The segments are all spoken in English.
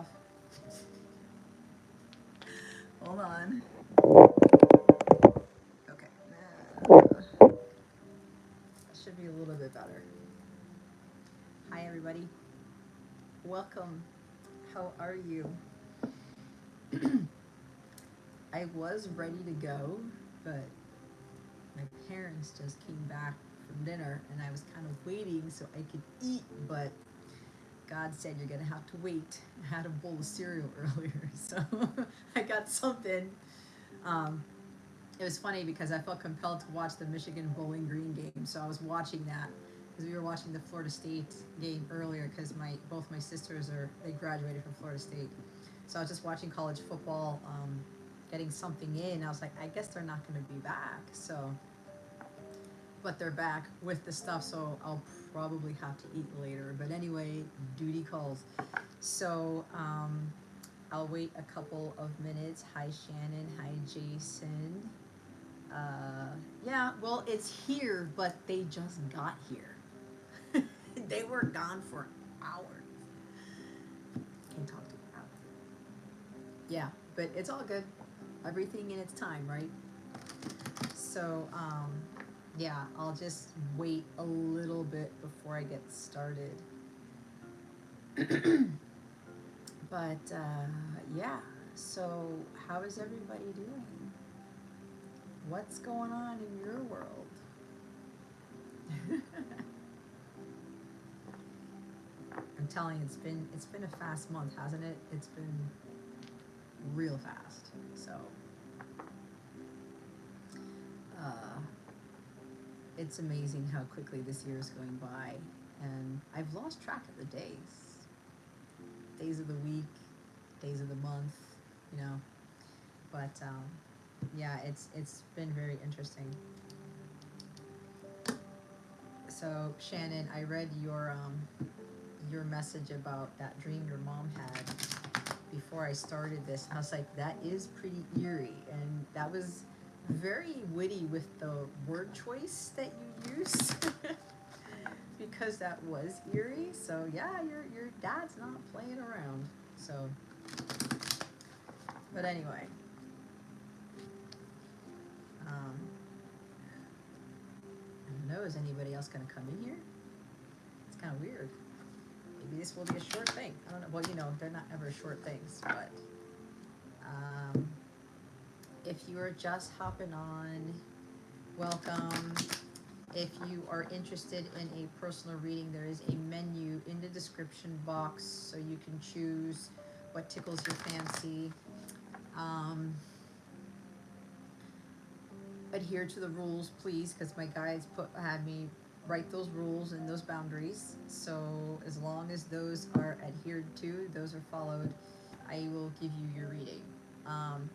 off. Hold on. Okay. That should be a little bit better. Hi, everybody. Welcome. How are you? I was ready to go, but my parents just came back from dinner and I was kind of waiting so I could eat, but God said you're gonna have to wait. I had a bowl of cereal earlier, so I got something. Um, it was funny because I felt compelled to watch the Michigan Bowling Green game, so I was watching that because we were watching the Florida State game earlier because my both my sisters are they graduated from Florida State, so I was just watching college football, getting something in. I was like, I guess they're not going to be back, so but they're back with the stuff, so I'll probably have to eat later. But anyway, duty calls. So I'll wait a couple of minutes. Hi, Shannon. Hi, Jason. Yeah, well, it's here, but they just got here. They were gone for hours. Can't talk to them. Yeah, but it's all good. Everything in its time, right? So, yeah, I'll just wait a little bit before I get started. But yeah, so how is everybody doing? What's going on in your world? I'm telling you, it's been a fast month, hasn't it? It's been real fast. So uh, it's amazing how quickly this year is going by, and I've lost track of the days of the week, days of the month, you know. But yeah, it's been very interesting. So Shannon, I read your message about that dream your mom had before I started this. I was like, that is pretty eerie, and that was very witty with the word choice that you used. Because that was eerie. So yeah, your dad's not playing around. So, but anyway, um, I don't know. Is anybody else gonna come in here? It's kind of weird. Maybe this will be a short thing. I don't know. Well, they're not ever short things, but um, if you are just hopping on, welcome. If you are interested in a personal reading, there is a menu in the description box so you can choose what tickles your fancy. Um, Adhere to the rules, please, because my guides had me write those rules and those boundaries. So as long as those are adhered to, those are followed, I will give you your reading. Um,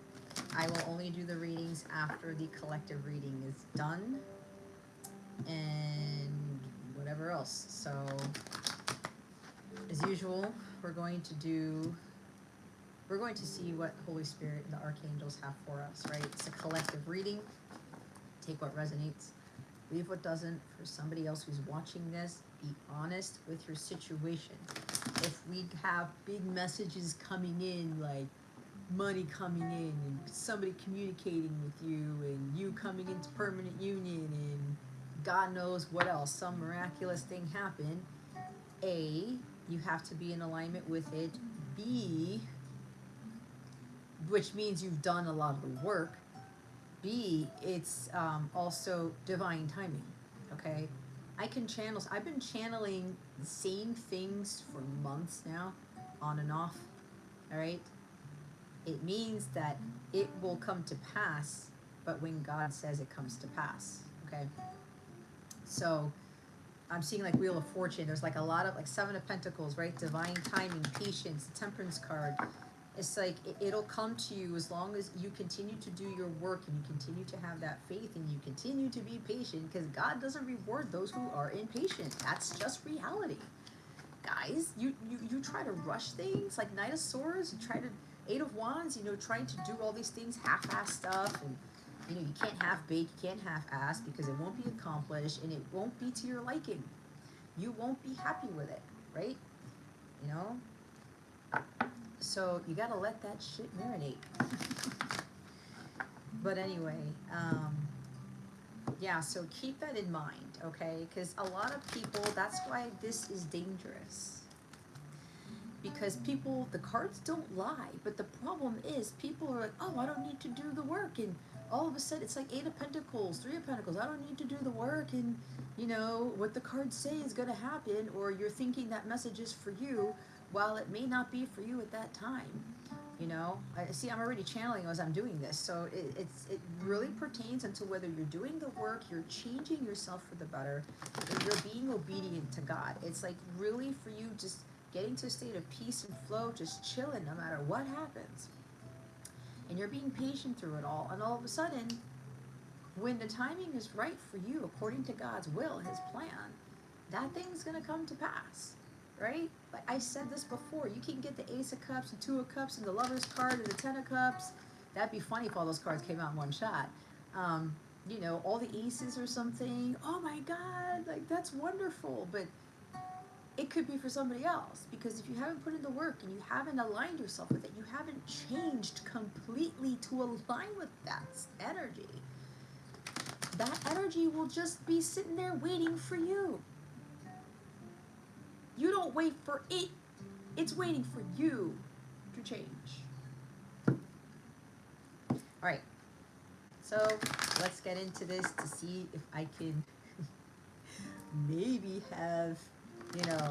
I will only do the readings after the collective reading is done, and whatever else. So as usual, we're going to see what Holy Spirit and the archangels have for us, right? It's a collective reading. Take what resonates, leave what doesn't. For somebody else who's watching this, be honest with your situation. If we have big messages coming in, like money coming in and somebody communicating with you and you coming into permanent union and God knows what else, some miraculous thing happen, A, you have to be in alignment with it. B, which means you've done a lot of the work. B, it's also divine timing. Okay, I've been channeling the same things for months now, on and off. All right, it means that it will come to pass, but when God says it comes to pass. Okay, so I'm seeing like Wheel of Fortune. There's like a lot of like Seven of Pentacles, right? Divine timing, patience, the Temperance card. It's like it'll come to you as long as you continue to do your work and you continue to have that faith and you continue to be patient, because God doesn't reward those who are impatient. That's just reality. Guys, you try to rush things like Knight of Swords, you try to Eight of Wands, trying to do all these things, half-ass stuff, and you can't half-bake, you can't half-ass, because it won't be accomplished and it won't be to your liking. You won't be happy with it, right? You know? So you gotta let that shit marinate. But anyway, yeah, so keep that in mind, okay? Because a lot of people, that's why this is dangerous. Because people, the cards don't lie, but the problem is people are like, oh, I don't need to do the work. And all of a sudden, it's like 8 of Pentacles, 3 of Pentacles. I don't need to do the work. And, you know, what the cards say is going to happen. Or you're thinking that message is for you, while it may not be for you at that time. You know, I see, I'm already channeling as I'm doing this. So it really pertains into whether you're doing the work, you're changing yourself for the better, and you're being obedient to God. It's like really for you just getting to a state of peace and flow, just chilling no matter what happens. And you're being patient through it all. And all of a sudden, when the timing is right for you, according to God's will, His plan, that thing's going to come to pass. Right? Like I said this before, you can get the Ace of Cups, the 2 of Cups, and the Lover's card, and the 10 of Cups. That'd be funny if all those cards came out in one shot. You know, all the aces or something. Oh my God, like that's wonderful. But it could be for somebody else, because if you haven't put in the work and you haven't aligned yourself with it, you haven't changed completely to align with that energy will just be sitting there waiting for you. You don't wait for it, it's waiting for you to change. All right, so let's get into this to see if I can maybe have, you know,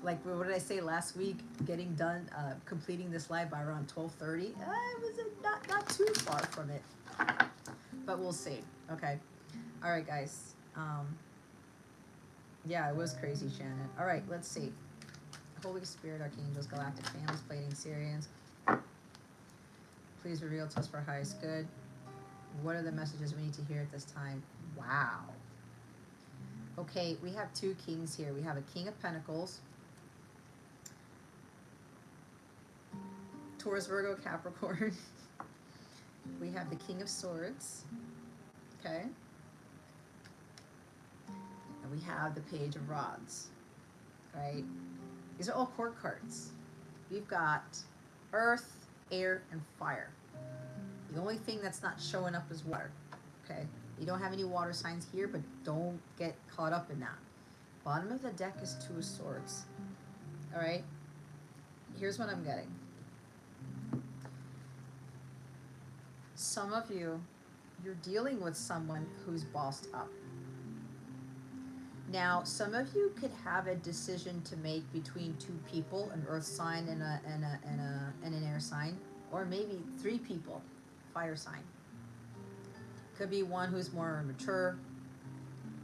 like what did I say last week? Getting done, completing this live by around 12:30. I was not too far from it, but we'll see. Okay, all right, guys. Yeah, it was crazy, Shannon. All right, let's see. Holy Spirit, Archangels, Galactic Families, Pleiadian Sirians. Please reveal to us for our highest good. What are the messages we need to hear at this time? Wow. Okay, we have 2 kings here. We have a King of Pentacles, Taurus, Virgo, Capricorn. We have the King of Swords. Okay. And we have the Page of Rods. Right? These are all court cards. We've got earth, air, and fire. The only thing that's not showing up is water. Okay? You don't have any water signs here, but don't get caught up in that. Bottom of the deck is 2 of Swords. All right? Here's what I'm getting. Some of you, you're dealing with someone who's bossed up. Now, some of you could have a decision to make between 2 people, an earth sign and an air sign, or maybe 3 people, fire sign. Could be one who's more mature.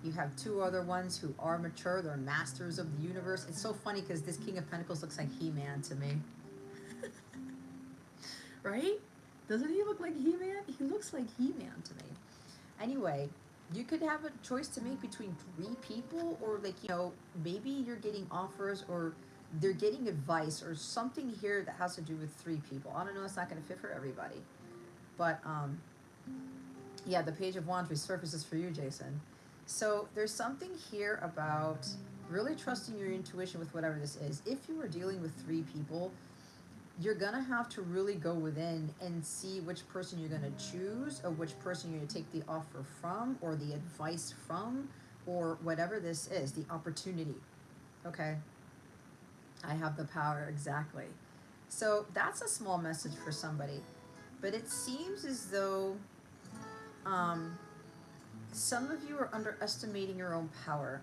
You have 2 other ones who are mature. They're masters of the universe. It's so funny because this King of Pentacles looks like He-Man to me. Right? Doesn't he look like He-Man? He looks like He-Man to me. Anyway, you could have a choice to make between 3 people, or like, you know, maybe you're getting offers or they're getting advice or something here that has to do with 3 people. I don't know, it's not going to fit for everybody. But, yeah, the Page of Wands resurfaces for you, Jason. So there's something here about really trusting your intuition with whatever this is. If you are dealing with 3 people, you're going to have to really go within and see which person you're going to choose, or which person you're going to take the offer from, or the advice from, or whatever this is, the opportunity. Okay? I have the power, exactly. So that's a small message for somebody. But it seems as though some of you are underestimating your own power.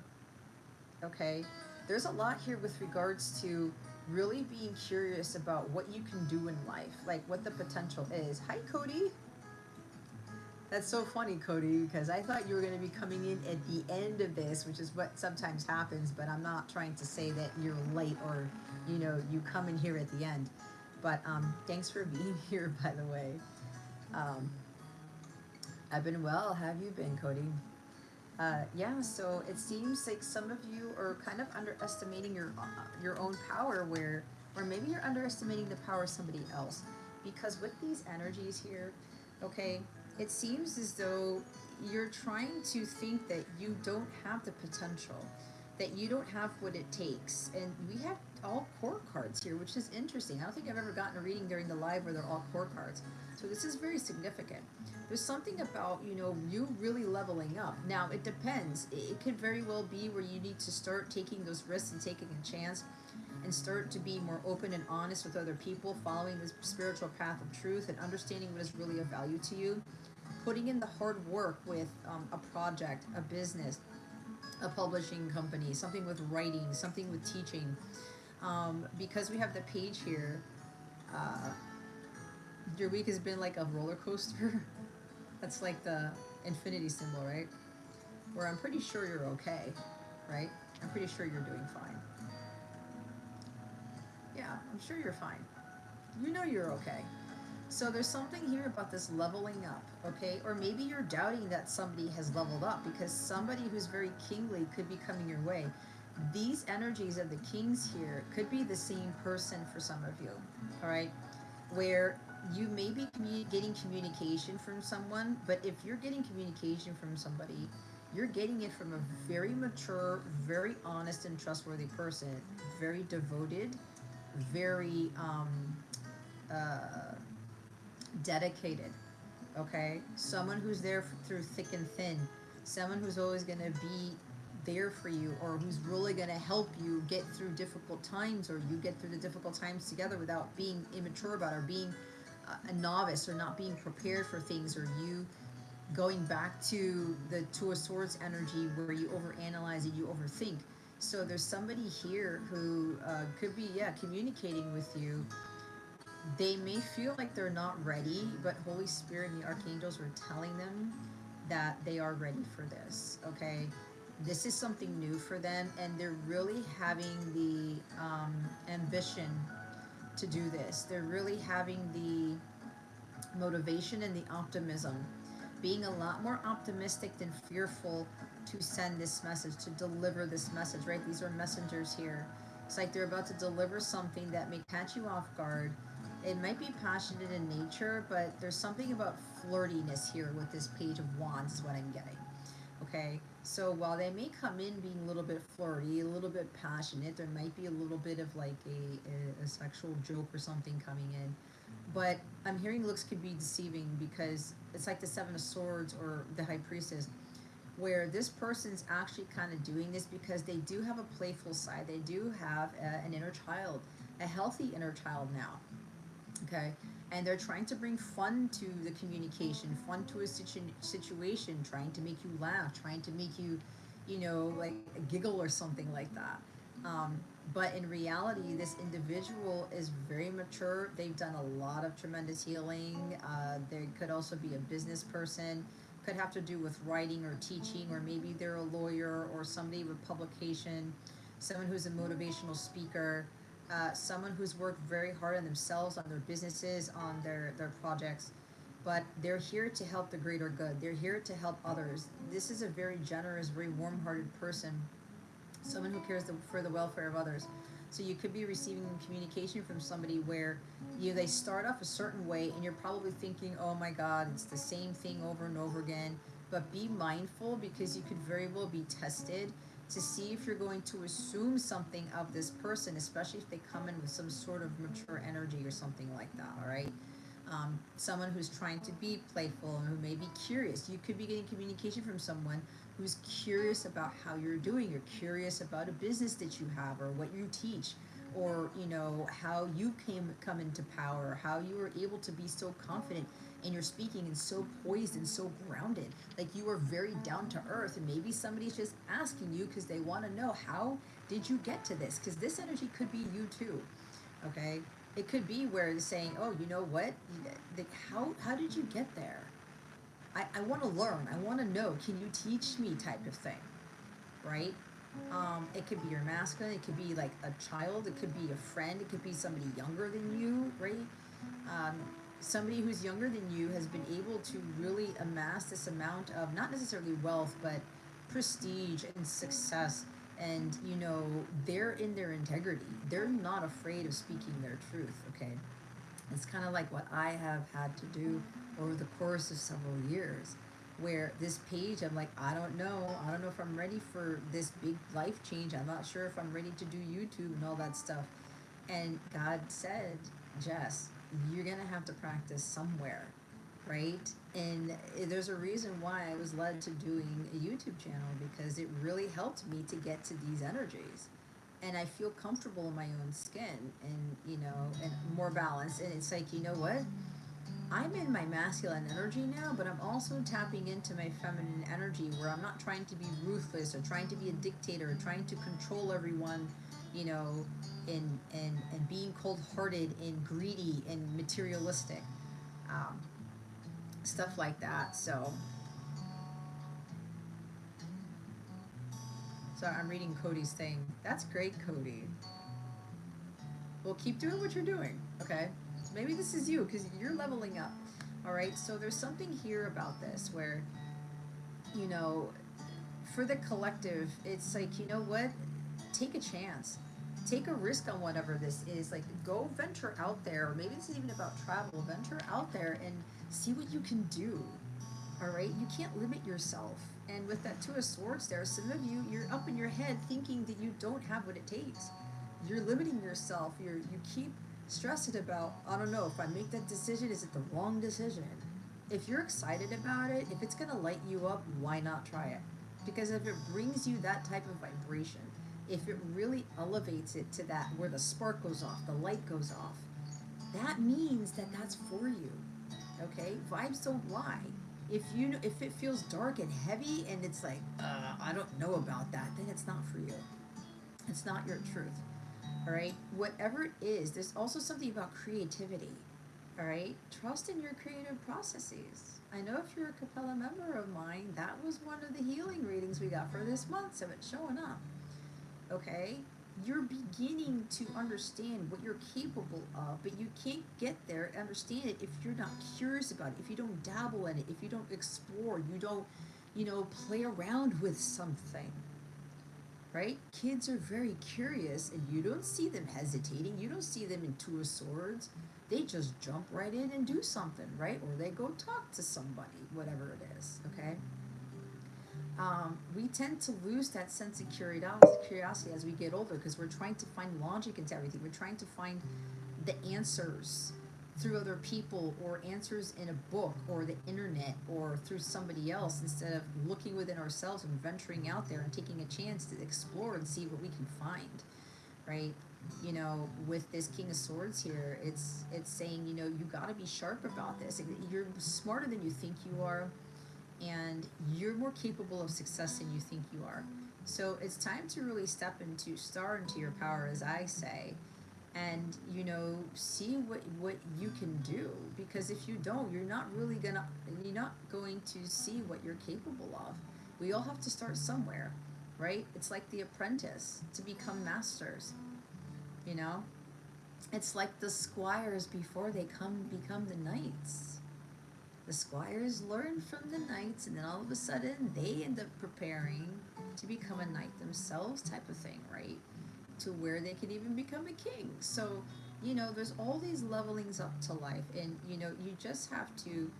Okay? There's a lot here with regards to really being curious about what you can do in life, like what the potential is. Hi, Cody. That's so funny, Cody, because I thought you were going to be coming in at the end of this, which is what sometimes happens, but I'm not trying to say that you're late or, you know, you come in here at the end. But thanks for being here, by the way. I've been well. How have you been, Cody? Yeah, so it seems like some of you are kind of underestimating your own power, or maybe you're underestimating the power of somebody else. Because with these energies here, okay, it seems as though you're trying to think that you don't have the potential, that you don't have what it takes. And we have all core cards here, which is interesting. I don't think I've ever gotten a reading during the live where they're all core cards. So this is very significant. There's something about, you really leveling up. Now, it depends. It could very well be where you need to start taking those risks and taking a chance and start to be more open and honest with other people, following this spiritual path of truth and understanding what is really of value to you. Putting in the hard work with a project, a business, a publishing company, something with writing, something with teaching. Because we have the page here, uh, your week has been like a roller coaster. That's like the infinity symbol, right? Where I'm pretty sure you're okay, right? I'm pretty sure you're doing fine. Yeah, I'm sure you're fine. You know you're okay. So there's something here about this leveling up, okay? Or maybe you're doubting that somebody has leveled up because somebody who's very kingly could be coming your way. These energies of the kings here could be the same person for some of you, all right? Where you may be getting communication from someone, but if you're getting communication from somebody, you're getting it from a very mature, very honest, and trustworthy person, very devoted, very uh, dedicated, okay? Someone who's there through thick and thin, someone who's always going to be there for you or who's really going to help you get through difficult times or you get through the difficult times together without being immature about it or being a novice or not being prepared for things or you going back to the Two of Swords energy where you overanalyze and you overthink. So there's somebody here who could be, yeah, communicating with you. They may feel like they're not ready, but Holy Spirit and the archangels are telling them that they are ready for this, okay? This is something new for them, and they're really having the ambition to do this. They're really having the motivation and the optimism, being a lot more optimistic than fearful to send this message, to deliver this message, right? These are messengers here. It's like they're about to deliver something that may catch you off guard. It might be passionate in nature, but there's something about flirtiness here with this Page of Wands, is what I'm getting. Okay, so while they may come in being a little bit flirty, a little bit passionate, there might be a little bit of like a sexual joke or something coming in. But I'm hearing looks could be deceiving because it's like the Seven of Swords or the High Priestess, where this person's actually kind of doing this because they do have a playful side. They do have an inner child, a healthy inner child now. Okay, and they're trying to bring fun to the communication, fun to a situation, trying to make you laugh, trying to make you, like a giggle or something like that. But in reality, this individual is very mature. They've done a lot of tremendous healing. They could also be a business person, could have to do with writing or teaching, or maybe they're a lawyer or somebody with publication, someone who's a motivational speaker, someone who's worked very hard on themselves, on their businesses, on their projects, but they're here to help the greater good. They're here to help others. This is a very generous, very warm hearted person, someone who cares for the welfare of others. So you could be receiving communication from somebody where they start off a certain way and you're probably thinking, oh my God, it's the same thing over and over again. But be mindful because you could very well be tested to see if you're going to assume something of this person, especially if they come in with some sort of mature energy or something like that, all right? Someone who's trying to be playful and who may be curious. You could be getting communication from someone who's curious about how you're doing. You're curious about a business that you have or what you teach or how you come into power, how you were able to be so confident in your speaking and so poised and so grounded, like you are very down to earth. And maybe somebody's just asking you because they want to know, how did you get to this? Because this energy could be you too. Okay, it could be where they're saying, oh, you know what, how did you get there? I want to learn. I want to know. Can you teach me, type of thing, right? It could be your masculine. It could be like a child. It could be a friend. It could be somebody younger than you, right? Um, Somebody who's younger than you has been able to really amass this amount of not necessarily wealth, but prestige and success. And they're in their integrity. They're not afraid of speaking their truth. Okay, it's kind of like what I have had to do over the course of several years. where this page, I'm like, I don't know if I'm ready for this big life change. I'm not sure if I'm ready to do YouTube and all that stuff. And God said, Jess, you're gonna have to practice somewhere, right? And there's a reason why I was led to doing a YouTube channel, because it really helped me to get to these energies. And I feel comfortable in my own skin, and and more balanced. And it's like, you know what? I'm in my masculine energy now, but I'm also tapping into my feminine energy, where I'm not trying to be ruthless or trying to be a dictator or trying to control everyone, you know, and being cold hearted and greedy and materialistic. Um, Stuff like that. So I'm reading Cody's thing. That's great, Cody. Well, keep doing what you're doing, okay? Maybe this is you, because you're leveling up. All right, so there's something here about this where, you know, for the collective, it's like, you know what? Take a chance. Take a risk on whatever this is. Like, go venture out there. Or maybe this is even about travel. Venture out there and see what you can do. All right? You can't limit yourself. And with that Two of Swords there, some of you, you're up in your head thinking that you don't have what it takes. You're limiting yourself. You keep stressing about, I don't know, if I make that decision, is it the wrong decision? If you're excited about it, if it's going to light you up, why not try it? Because if it brings you that type of vibration, if it really elevates it to that where the spark goes off, the light goes off, that means that that's for you. Okay, vibes don't lie. If it feels dark and heavy and it's like, I don't know about that, then it's not for you. It's not your truth. All right, whatever it is, there's also something about creativity. All right, trust in your creative processes. I know if you're a Capella member of mine, that was one of the healing readings we got for this month, so it's showing up. Okay, you're beginning to understand what you're capable of, but you can't get there, understand it, if you're not curious about it, if you don't dabble in it, if you don't explore, you don't, play around with something. Right? Kids are very curious, and you don't see them hesitating. You don't see them in Two of Swords. They just jump right in and do something, right? Or they go talk to somebody, whatever it is, okay? We tend to lose that sense of curiosity as we get older, because we're trying to find logic into everything. We're trying to find the answers through other people, or answers in a book or the internet or through somebody else, instead of looking within ourselves and venturing out there and taking a chance to explore and see what we can find, right? With this King of Swords here, it's saying, you got to be sharp about this. You're smarter than you think you are, and you're more capable of success than you think you are. So it's time to really step into star into your power, as I say, and see what you can do, because if you don't, you're not going to see what you're capable of. We all have to start somewhere, right? It's like the apprentice to become masters. you know it's like the squires before they become the knights. The squires learn from the knights, and then all of a sudden they end up preparing to become a knight themselves, type of thing, right? To where they can even become a king. So, there's all these levelings up to life, and you just have to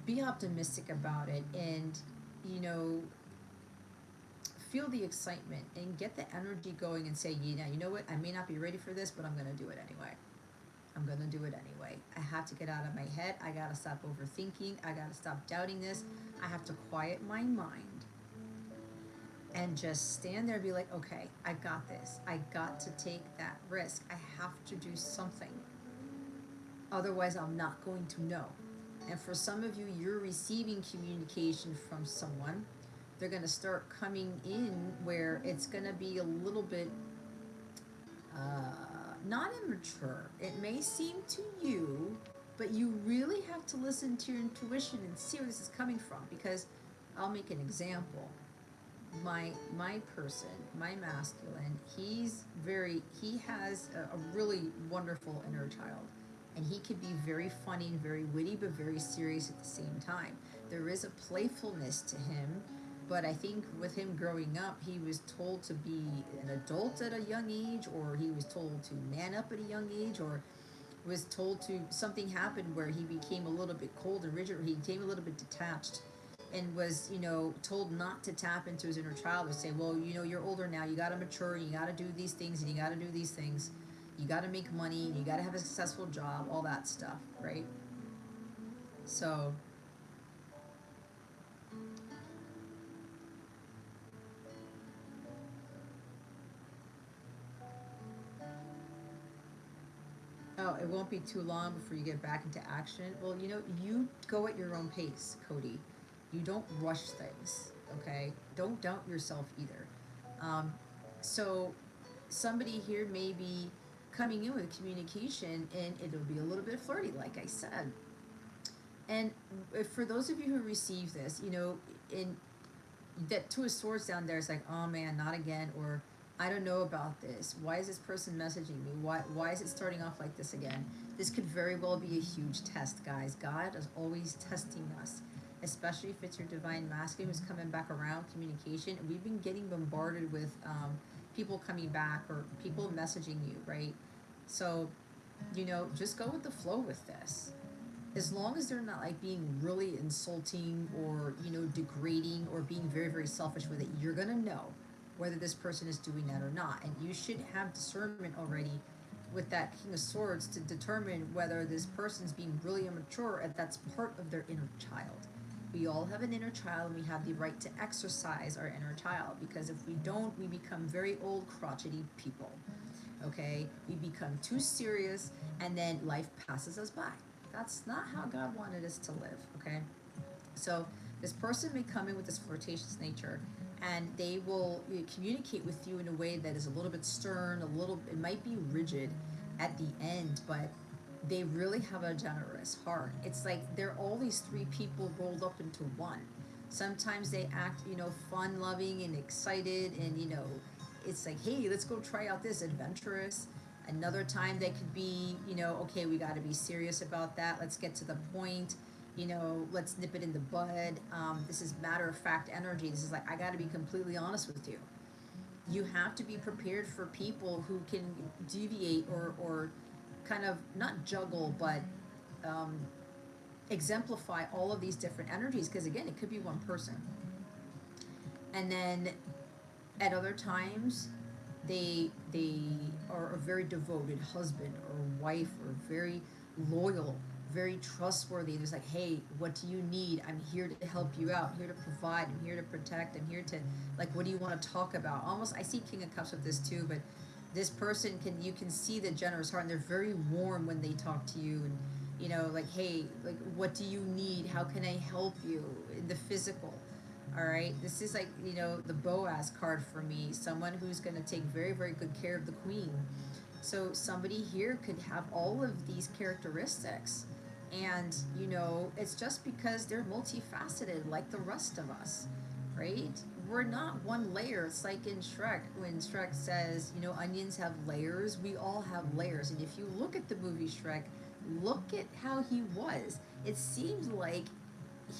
be optimistic about it, and you know, feel the excitement and get the energy going, and say, you know what, I may not be ready for this, but I'm gonna do it anyway. I'm going to do it anyway. I have to get out of my head. I got to stop overthinking. I got to stop doubting this. I have to quiet my mind and just stand there and be like, okay, I got this. I got to take that risk. I have to do something. Otherwise, I'm not going to know. And for some of you, you're receiving communication from someone. They're going to start coming in where it's going to be a little bit not immature. It may seem to you, but you really have to listen to your intuition and see where this is coming from. Because I'll make an example. My person, my masculine, he has a really wonderful inner child, and he can be very funny and very witty, but very serious at the same time. There is a playfulness to him, but I think with him growing up, he was told to be an adult at a young age, or he was told to man up at a young age, or was told to, something happened where he became a little bit cold and rigid, or he became a little bit detached. and was, told not to tap into his inner child, or say, well, you're older now, you got to mature, you got to do these things, and you got to do these things, you got to make money, and you got to have a successful job, all that stuff, right? So, oh, it won't be too long before you get back into action. Well, you go at your own pace, Cody. You don't rush things, okay? Don't doubt yourself either. Um, so, somebody here may be coming in with communication, and it'll be a little bit flirty, like I said. And for those of you who receive this, in that Two of Swords down there is like, oh man, not again, or I don't know about this. Why is this person messaging me? Why is it starting off like this again? This could very well be a huge test, guys. God is always testing us, especially if it's your divine masculine who's coming back around communication. We've been getting bombarded with people coming back or people messaging you, right? So, just go with the flow with this, as long as they're not like being really insulting or degrading or being very very selfish with it, you're gonna know whether this person is doing that or not, and you should have discernment already with that King of Swords to determine whether this person's being really immature, and that's part of their inner child. We all have an inner child, and we have the right to exercise our inner child, because if we don't, we become very old crotchety people. Okay, we become too serious, and then life passes us by. That's not how God wanted us to live, okay? So this person may come in with this flirtatious nature, and they will communicate with you in a way that is a little bit stern, it might be rigid at the end, but they really have a generous heart. It's like they're all these three people rolled up into one. Sometimes they act, fun loving and excited, and it's like, hey, let's go try out this, adventurous. Another time they could be, okay, we got to be serious about that. Let's get to the point. Let's nip it in the bud. This is matter of fact energy. This is like, I got to be completely honest with you. You have to be prepared for people who can deviate or kind of not juggle, but um, exemplify all of these different energies. Because again, it could be one person. And then at other times, they are a very devoted husband or wife, or very loyal, very trustworthy. There's like, hey, what do you need? I'm here to help you out. I'm here to provide. I'm here to protect. I'm here to, like, what do you want to talk about? Almost, I see King of Cups with this too, but this person you can see the generous heart, and they're very warm when they talk to you, and like, hey, like, what do you need? How can I help you in the physical? All right, this is like, the Boaz card for me, someone who's going to take very very good care of the queen. So somebody here could have all of these characteristics, and it's just because they're multifaceted like the rest of us, right? We're not one layer. It's like in Shrek, when Shrek says, onions have layers. We all have layers, and if you look at the movie Shrek, look at how he was. It seemed like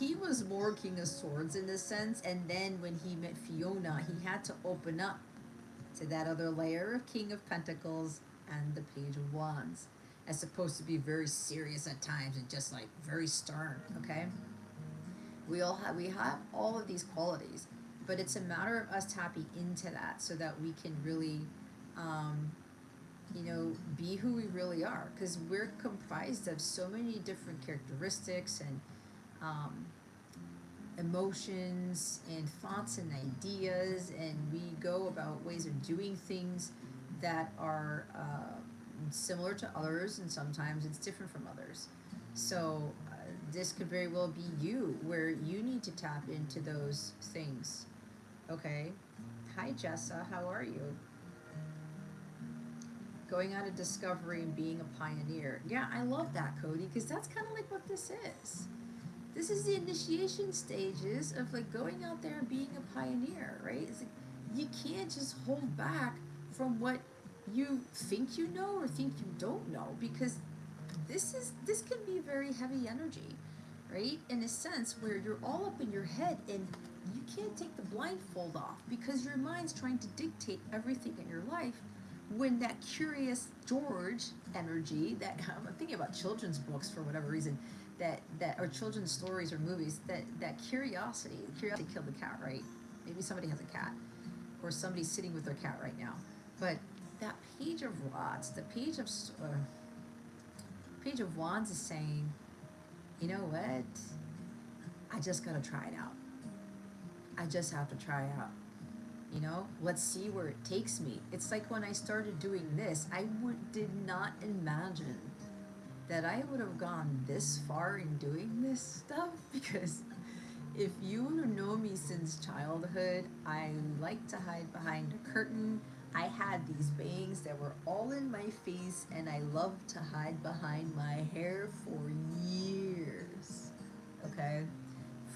he was more King of Swords in this sense, and then when he met Fiona, he had to open up to that other layer of King of Pentacles and the Page of Wands, as opposed to be very serious at times and just like very stern. Okay, we have all of these qualities, but it's a matter of us tapping into that so that we can really, um, be who we really are, because we're comprised of so many different characteristics and um, emotions and thoughts and ideas, and we go about ways of doing things that are similar to others, and sometimes it's different from others. So this could very well be you, where you need to tap into those things. Okay. Hi, Jessa. How are you? Going on a discovery and being a pioneer. Yeah, I love that, Cody, because that's kind of like what this is. This is the initiation stages of like going out there and being a pioneer, right? It's like you can't just hold back from what you think you know or think you don't know, because this can be very heavy energy, right? In a sense where you're all up in your head, and you can't take the blindfold off because your mind's trying to dictate everything in your life, when that curious George energy, that I'm thinking about children's books for whatever reason, that or children's stories or movies, that curiosity killed the cat, right? Maybe somebody has a cat, or somebody's sitting with their cat right now. But that page of rods, the page of wands is saying, you know what? I just gotta try it out. I just have to try it out. You know, let's see where it takes me. It's like when I started doing this, did not imagine that I would have gone this far in doing this stuff, because if you would have known me since childhood, I like to hide behind a curtain. I had these bangs that were all in my face, and I loved to hide behind my hair for years. Okay?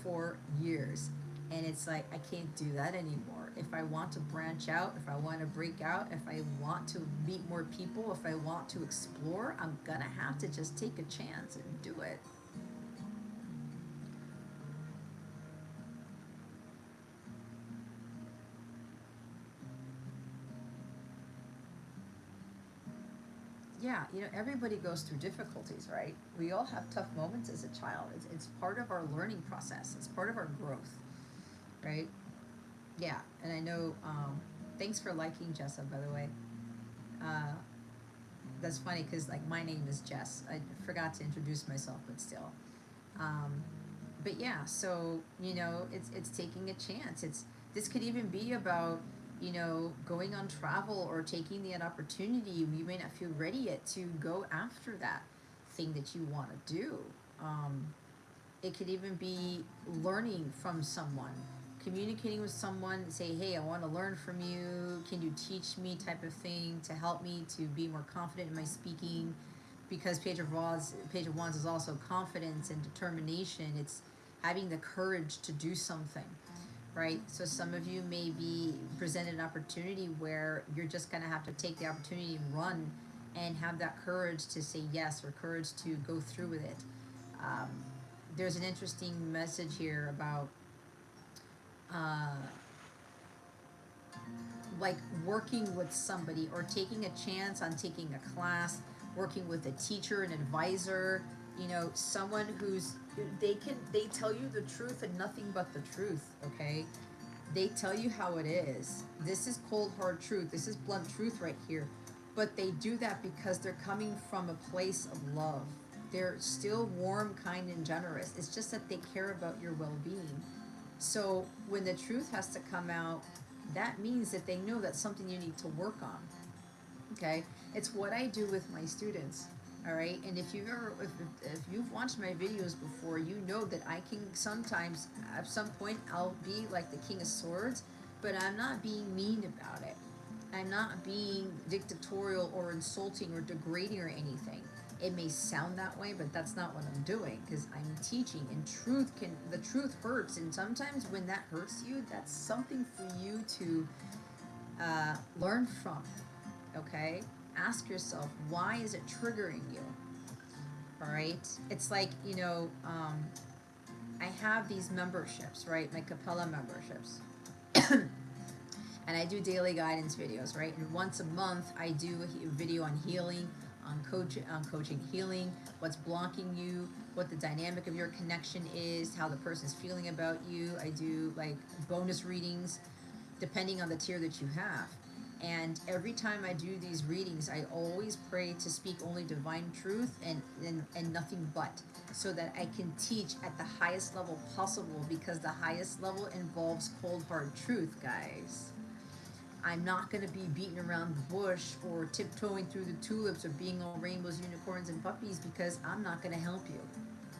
For years. And it's like, I can't do that anymore. If I want to branch out, if I want to break out, if I want to meet more people, if I want to explore, I'm gonna have to just take a chance and do it. Yeah, you know, everybody goes through difficulties, right? We all have tough moments as a child. It's part of our learning process, it's part of our growth, right? Yeah, and I know, thanks for liking Jessa, by the way. Uh, that's funny because, like, my name is Jess. I forgot to introduce myself, but still. Um, but yeah, so, you know, it's taking a chance. This could even be about, you know, going on travel or taking the opportunity. You may not feel ready yet to go after that thing that you want to do. Um, it could even be learning from someone, communicating with someone, say, hey, I want to learn from you. Can you teach me, type of thing, to help me to be more confident in my speaking? Because Page of Wands is also confidence and determination. It's having the courage to do something, right? So some of you may be presented an opportunity where you're just going to have to take the opportunity and run, and have that courage to say yes, or courage to go through with it. Um, there's an interesting message here about, uh, like, working with somebody or taking a chance on taking a class, working with a teacher, an advisor, you know, someone who's, they tell you the truth and nothing but the truth, okay? They tell you how it is. This is cold hard truth. This is blunt truth right here. But they do that because they're coming from a place of love. They're still warm, kind, and generous. It's just that they care about your well-being. So when the truth has to come out, that means that they know that's something you need to work on. Okay, it's what I do with my students. All right, and if you've watched my videos before, you know that I can sometimes, at some point, I'll be like the King of Swords, but I'm not being mean about it. I'm not being dictatorial or insulting or degrading or anything. It may sound that way, but that's not what I'm doing, because I'm teaching, and the truth hurts, and sometimes when that hurts you, that's something for you to learn from. Okay, ask yourself, why is it triggering you? All right, it's like, you know, I have these memberships, right? My Capella memberships. And I do daily guidance videos, right? And once a month, I do a video on healing, on coaching healing, what's blocking you, what the dynamic of your connection is, how the person's feeling about you. I do like bonus readings depending on the tier that you have. And every time I do these readings, I always pray to speak only divine truth, and nothing but, so that I can teach at the highest level possible, because the highest level involves cold hard truth, guys. I'm not going to be beating around the bush or tiptoeing through the tulips or being all rainbows, unicorns, and puppies, because I'm not going to help you.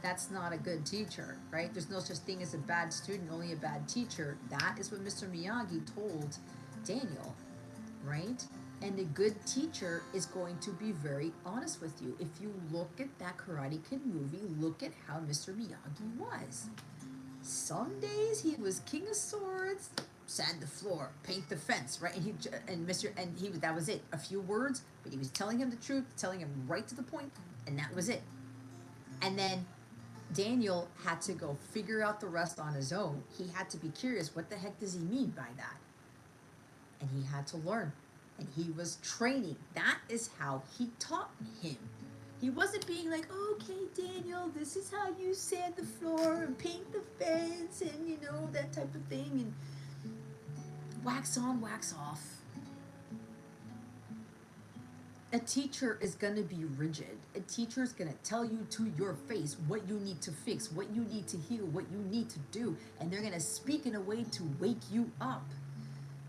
That's not a good teacher, right? There's no such thing as a bad student, only a bad teacher. That is what Mr. Miyagi told Daniel, right? And a good teacher is going to be very honest with you. If you look at that Karate Kid movie, look at how Mr. Miyagi was. Some days he was King of Swords, sand the floor, paint the fence, right? And he that was it. A few words, but he was telling him the truth, telling him right to the point, and that was it. And then Daniel had to go figure out the rest on his own. He had to be curious. What the heck does he mean by that? And he had to learn. and he was training. That is how he taught him. He wasn't being like, okay, Daniel, this is how you sand the floor and paint the fence and, you know, that type of thing, and wax on, wax off. A teacher is going to be rigid. A teacher is going to tell you to your face what you need to fix, what you need to heal, what you need to do, and they're going to speak in a way to wake you up.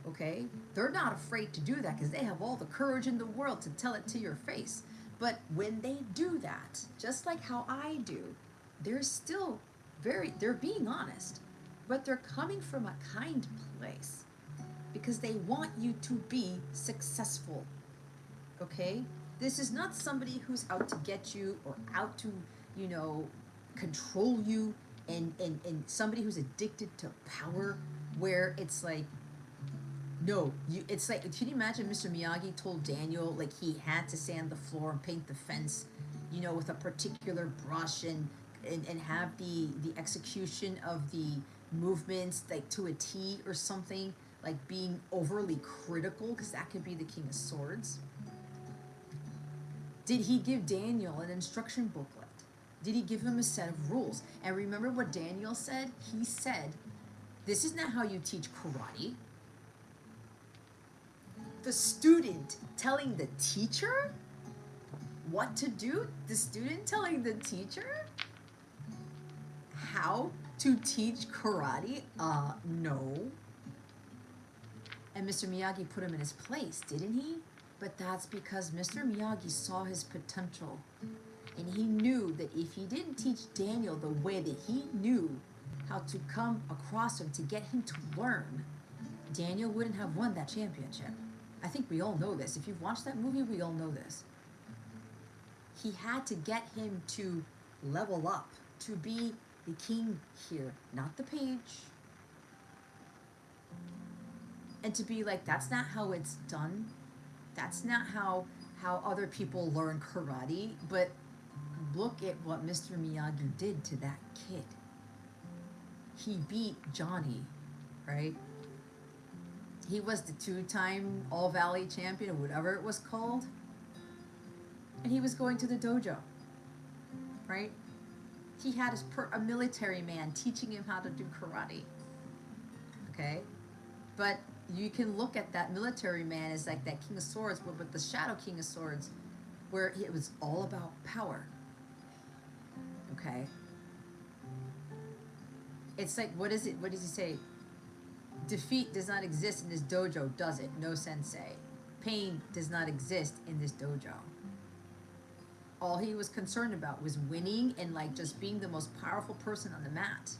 Okay? They're not afraid to do that because they have all the courage in the world to tell it to your face. But when they do that, just like how I do, they're still they're being honest, but they're coming from a kind place because they want you to be successful. Okay? This is not somebody who's out to get you or out to, you know, control you, and somebody who's addicted to power, where it's like, no, it's like, can you imagine Mr. Miyagi told Daniel like he had to sand the floor and paint the fence, you know, with a particular brush, and have the execution of the movements like to a T or something, like being overly critical, because that could be the King of Swords. Did he give Daniel an instruction booklet? Did he give him a set of rules? And remember what Daniel said? He said, this is not how you teach karate. The student telling the teacher what to do? The student telling the teacher how to teach karate? No. And Mr. Miyagi put him in his place, didn't he? But that's because Mr. Miyagi saw his potential. And he knew that if he didn't teach Daniel the way that he knew how to come across him to get him to learn, Daniel wouldn't have won that championship. I think we all know this. If you've watched that movie, we all know this. He had to get him to level up, to be the king here, not the page. And to be like, that's not how it's done. That's not how other people learn karate. But look at what Mr. Miyagi did to that kid. He beat Johnny, right? He was the 2-time All-Valley champion, or whatever it was called. And he was going to the dojo, right? He had a military man teaching him how to do karate, okay? But you can look at that military man as like that King of Swords, but the Shadow King of Swords, where it was all about power, okay? It's like, what is it? What does he say? Defeat does not exist in this dojo, does it? No, sensei. Pain does not exist in this dojo. All he was concerned about was winning and like just being the most powerful person on the mat.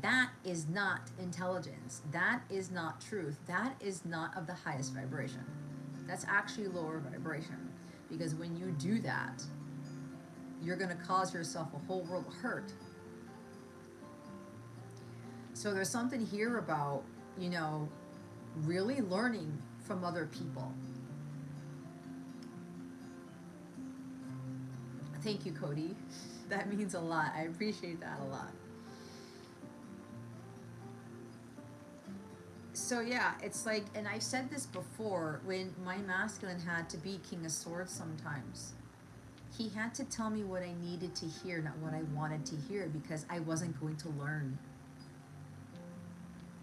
That is not intelligence. That is not truth. That is not of the highest vibration. That's actually lower vibration. Because when you do that, you're going to cause yourself a whole world of hurt. So there's something here about, you know, really learning from other people. Thank you, Cody. That means a lot. I appreciate that a lot. So yeah, it's like, and I've said this before, when my masculine had to be King of Swords sometimes, he had to tell me what I needed to hear, not what I wanted to hear, because I wasn't going to learn.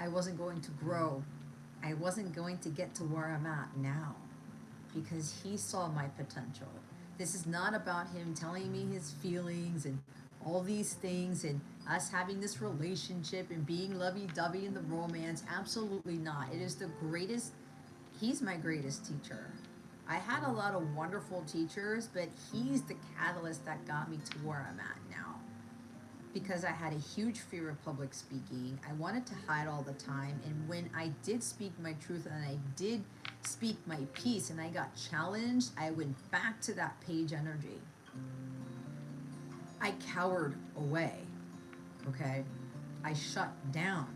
I wasn't going to grow. I wasn't going to get to where I'm at now, because he saw my potential. This is not about him telling me his feelings and all these things and us having this relationship and being lovey-dovey in the romance. Absolutely not. It is the greatest, he's my greatest teacher. I had a lot of wonderful teachers, but he's the catalyst that got me to where I'm at now. Because I had a huge fear of public speaking. I wanted to hide all the time. And when I did speak my truth and I did speak my piece and I got challenged, I went back to that page energy. I cowered away, okay? I shut down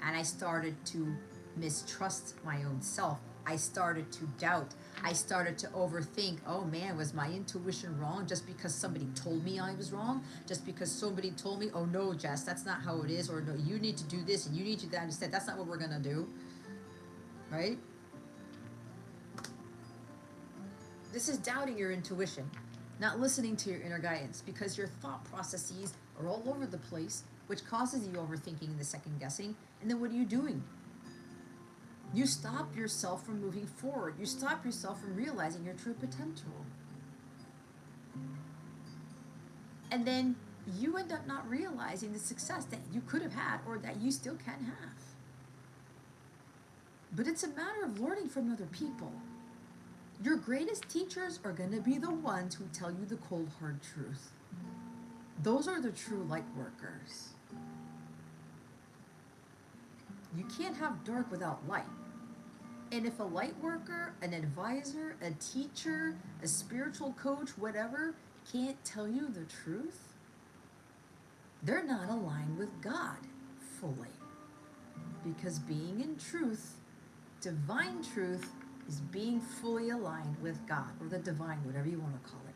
and I started to mistrust my own self. I started to doubt. I started to overthink. Oh man, was my intuition wrong just because somebody told me I was wrong? Just because somebody told me, oh no, Jess, that's not how it is, or no, you need to do this and you need to do that instead. That's not what we're gonna do, right? This is doubting your intuition, not listening to your inner guidance, because your thought processes are all over the place, which causes you overthinking and the second guessing. And then what are you doing? You stop yourself from moving forward. You stop yourself from realizing your true potential. And then you end up not realizing the success that you could have had or that you still can have. But it's a matter of learning from other people. Your greatest teachers are going to be the ones who tell you the cold, hard truth. Those are the true light workers. You can't have dark without light. And if a light worker, an advisor, a teacher, a spiritual coach, whatever, can't tell you the truth, they're not aligned with God fully. Because being in truth, divine truth, is being fully aligned with God, or the divine, whatever you want to call it.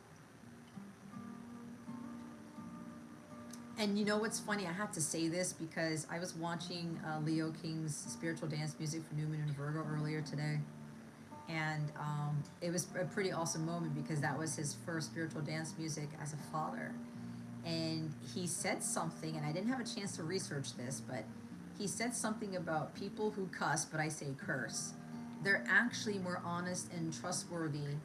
And you know what's funny? I have to say this because I was watching Leo King's spiritual dance music for Newman and Virgo earlier today. And it was a pretty awesome moment because that was his first spiritual dance music as a father. And he said something, and I didn't have a chance to research this, but he said something about people who cuss, but I say curse. They're actually more honest and trustworthy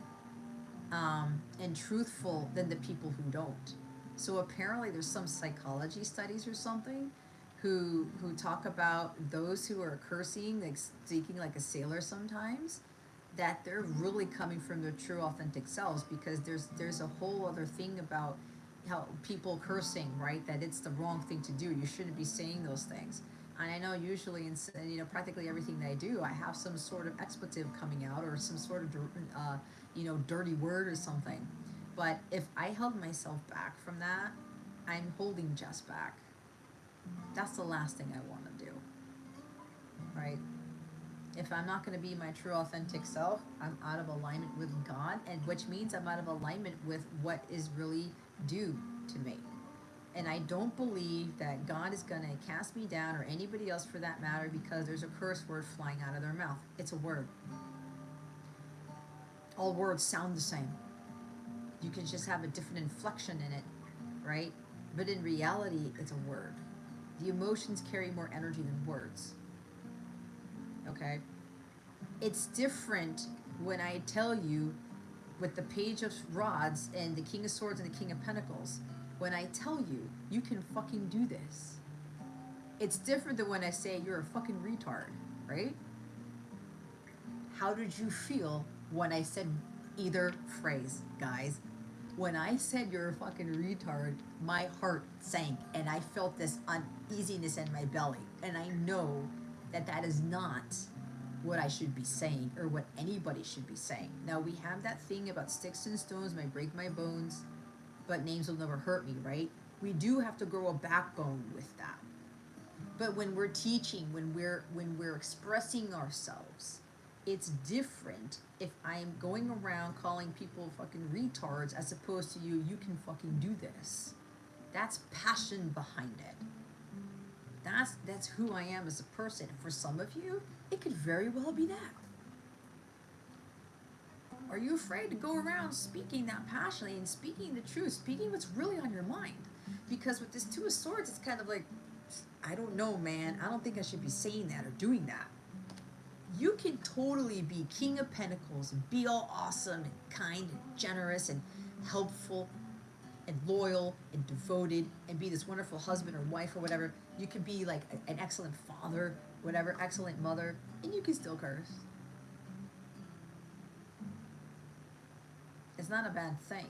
and truthful than the people who don't. So apparently there's some psychology studies or something who talk about those who are cursing, like speaking like a sailor sometimes, that they're really coming from their true authentic selves, because there's a whole other thing about how people cursing, right? That it's the wrong thing to do. You shouldn't be saying those things. And I know usually in practically everything that I do, I have some sort of expletive coming out or some sort of dirty word or something. But if I held myself back from that, I'm holding Jess back. That's the last thing I want to do, right? If I'm not going to be my true authentic self, I'm out of alignment with God, and which means I'm out of alignment with what is really due to me. And I don't believe that God is going to cast me down, or anybody else for that matter, because there's a curse word flying out of their mouth. It's a word. All words sound the same. You can just have a different inflection in it, right? But in reality, it's a word. The emotions carry more energy than words. Okay? It's different when I tell you with the Page of Rods and the King of Swords and the King of Pentacles, when I tell you, you can fucking do this. It's different than when I say you're a fucking retard, right? How did you feel when I said either phrase, guys? When I said you're a fucking retard, my heart sank and I felt this uneasiness in my belly. And I know that that is not what I should be saying or what anybody should be saying. Now, we have that thing about sticks and stones might break my bones, but names will never hurt me, right? We do have to grow a backbone with that. But when we're teaching, when we're expressing ourselves, it's different if I'm going around calling people fucking retards as opposed to you can fucking do this. That's passion behind it. That's who I am as a person. For some of you, it could very well be that. Are you afraid to go around speaking that passionately and speaking the truth, speaking what's really on your mind? Because with this Two of Swords, it's kind of like, I don't know, man. I don't think I should be saying that or doing that. You can totally be King of Pentacles and be all awesome and kind and generous and helpful and loyal and devoted and be this wonderful husband or wife or whatever. You can be like an excellent father, whatever, excellent mother, and you can still curse. It's not a bad thing.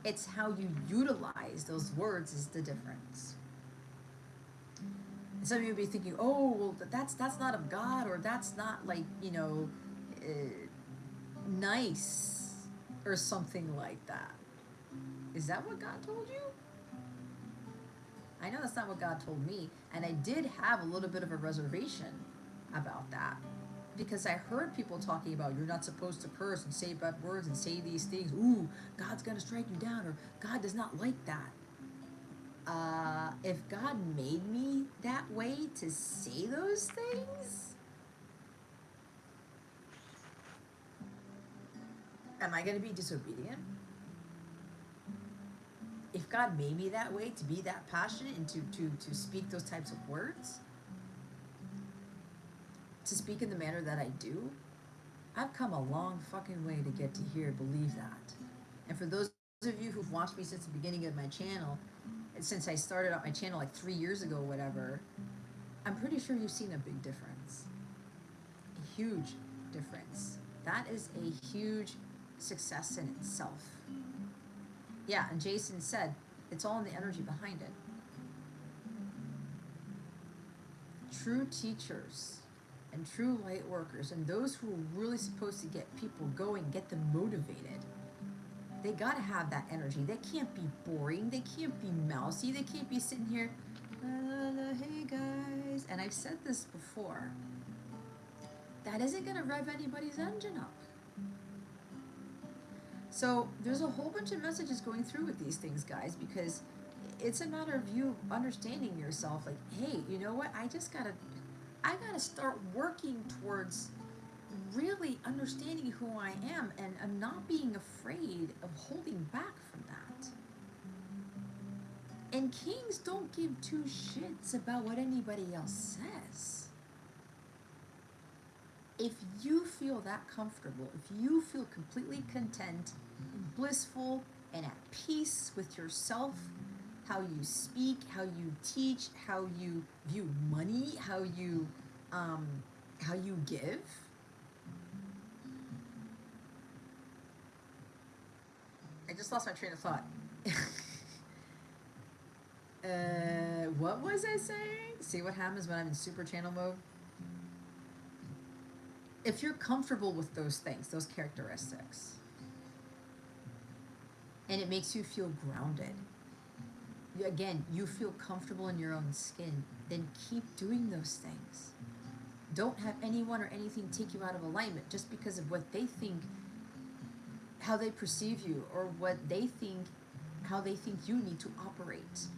It's how you utilize those words is the difference. And some of you will be thinking, oh, well, that's not of God, or that's not like, nice or something like that. Is that what God told you? I know that's not what God told me, and I did have a little bit of a reservation about that, because I heard people talking about you're not supposed to curse and say bad words and say these things. Ooh, God's gonna strike you down, or God does not like that. If God made me that way to say those things, Am I going to be disobedient? If God made me that way, to be that passionate and to speak those types of words, to speak in the manner that I do, I've come a long fucking way to get to here, believe that. And for those of you who've watched me since the beginning of my channel, and since I started out my channel like 3 years ago, whatever, I'm pretty sure you've seen a big difference. A huge difference. That is a huge success in itself. Yeah, and Jason said, it's all in the energy behind it. True teachers and true light workers and those who are really supposed to get people going, get them motivated, they gotta have that energy. They can't be boring. They can't be mousy. They can't be sitting here, hey guys. And I've said this before. That isn't gonna rev anybody's engine up. So there's a whole bunch of messages going through with these things, guys, because it's a matter of you understanding yourself. Like, hey, you know what? I gotta start working towards really understanding who I am, and I'm not being afraid of holding back from that. And kings don't give two shits about what anybody else says. If you feel that comfortable, if you feel completely content and blissful and at peace with yourself, how you speak, how you teach, how you view money, how you give, I just lost my train of thought. What was I saying? See what happens when I'm in super channel mode? If you're comfortable with those things, those characteristics, and it makes you feel grounded, again, you feel comfortable in your own skin, then keep doing those things. Don't have anyone or anything take you out of alignment just because of what they think, how they perceive you, or what they think, how they think you need to operate,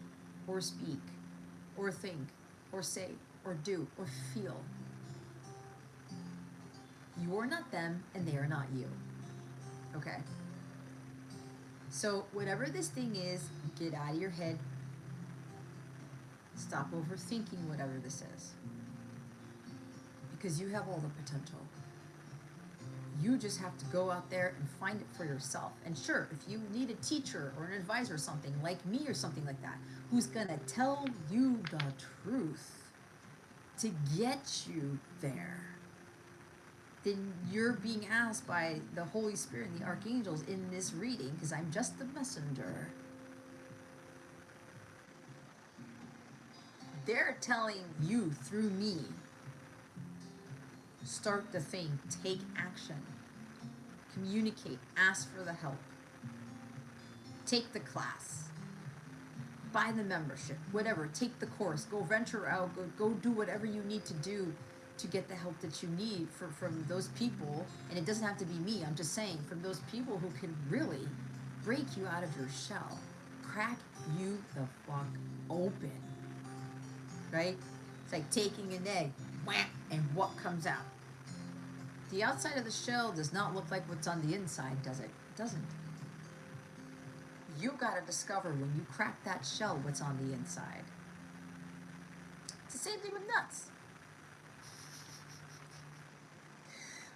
or speak, or think, or say, or do, or feel. You're not them, and they are not you. Okay? So whatever this thing is, get out of your head. Stop overthinking whatever this is. Because you have all the potential. You just have to go out there and find it for yourself. And sure, if you need a teacher or an advisor or something like me or something like that, who's gonna tell you the truth to get you there, then you're being asked by the Holy Spirit and the archangels in this reading, because I'm just the messenger. They're telling you through me, start the thing, take action, communicate, ask for the help, take the class, buy the membership, whatever, take the course, go venture out, go do whatever you need to do to get the help that you need from those people. And it doesn't have to be me, I'm just saying, from those people who can really break you out of your shell, crack you the fuck open, right? It's like taking an egg, whack, and what comes out? The outside of the shell does not look like what's on the inside, does it? It doesn't. You gotta discover when you crack that shell what's on the inside. It's the same thing with nuts.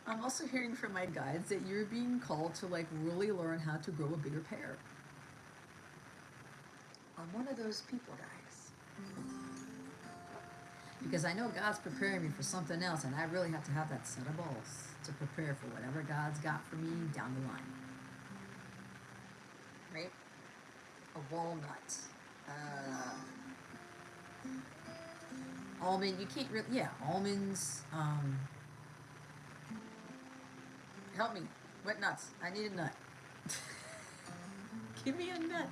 I'm also hearing from my guides that you're being called to like really learn how to grow a bigger pear. I'm one of those people, guys. Because I know God's preparing me for something else, and I really have to have that set of balls to prepare for whatever God's got for me down the line. Right? A walnut. Almond, you can't really, yeah, almonds, help me. What nuts? I need a nut. Give me a nut.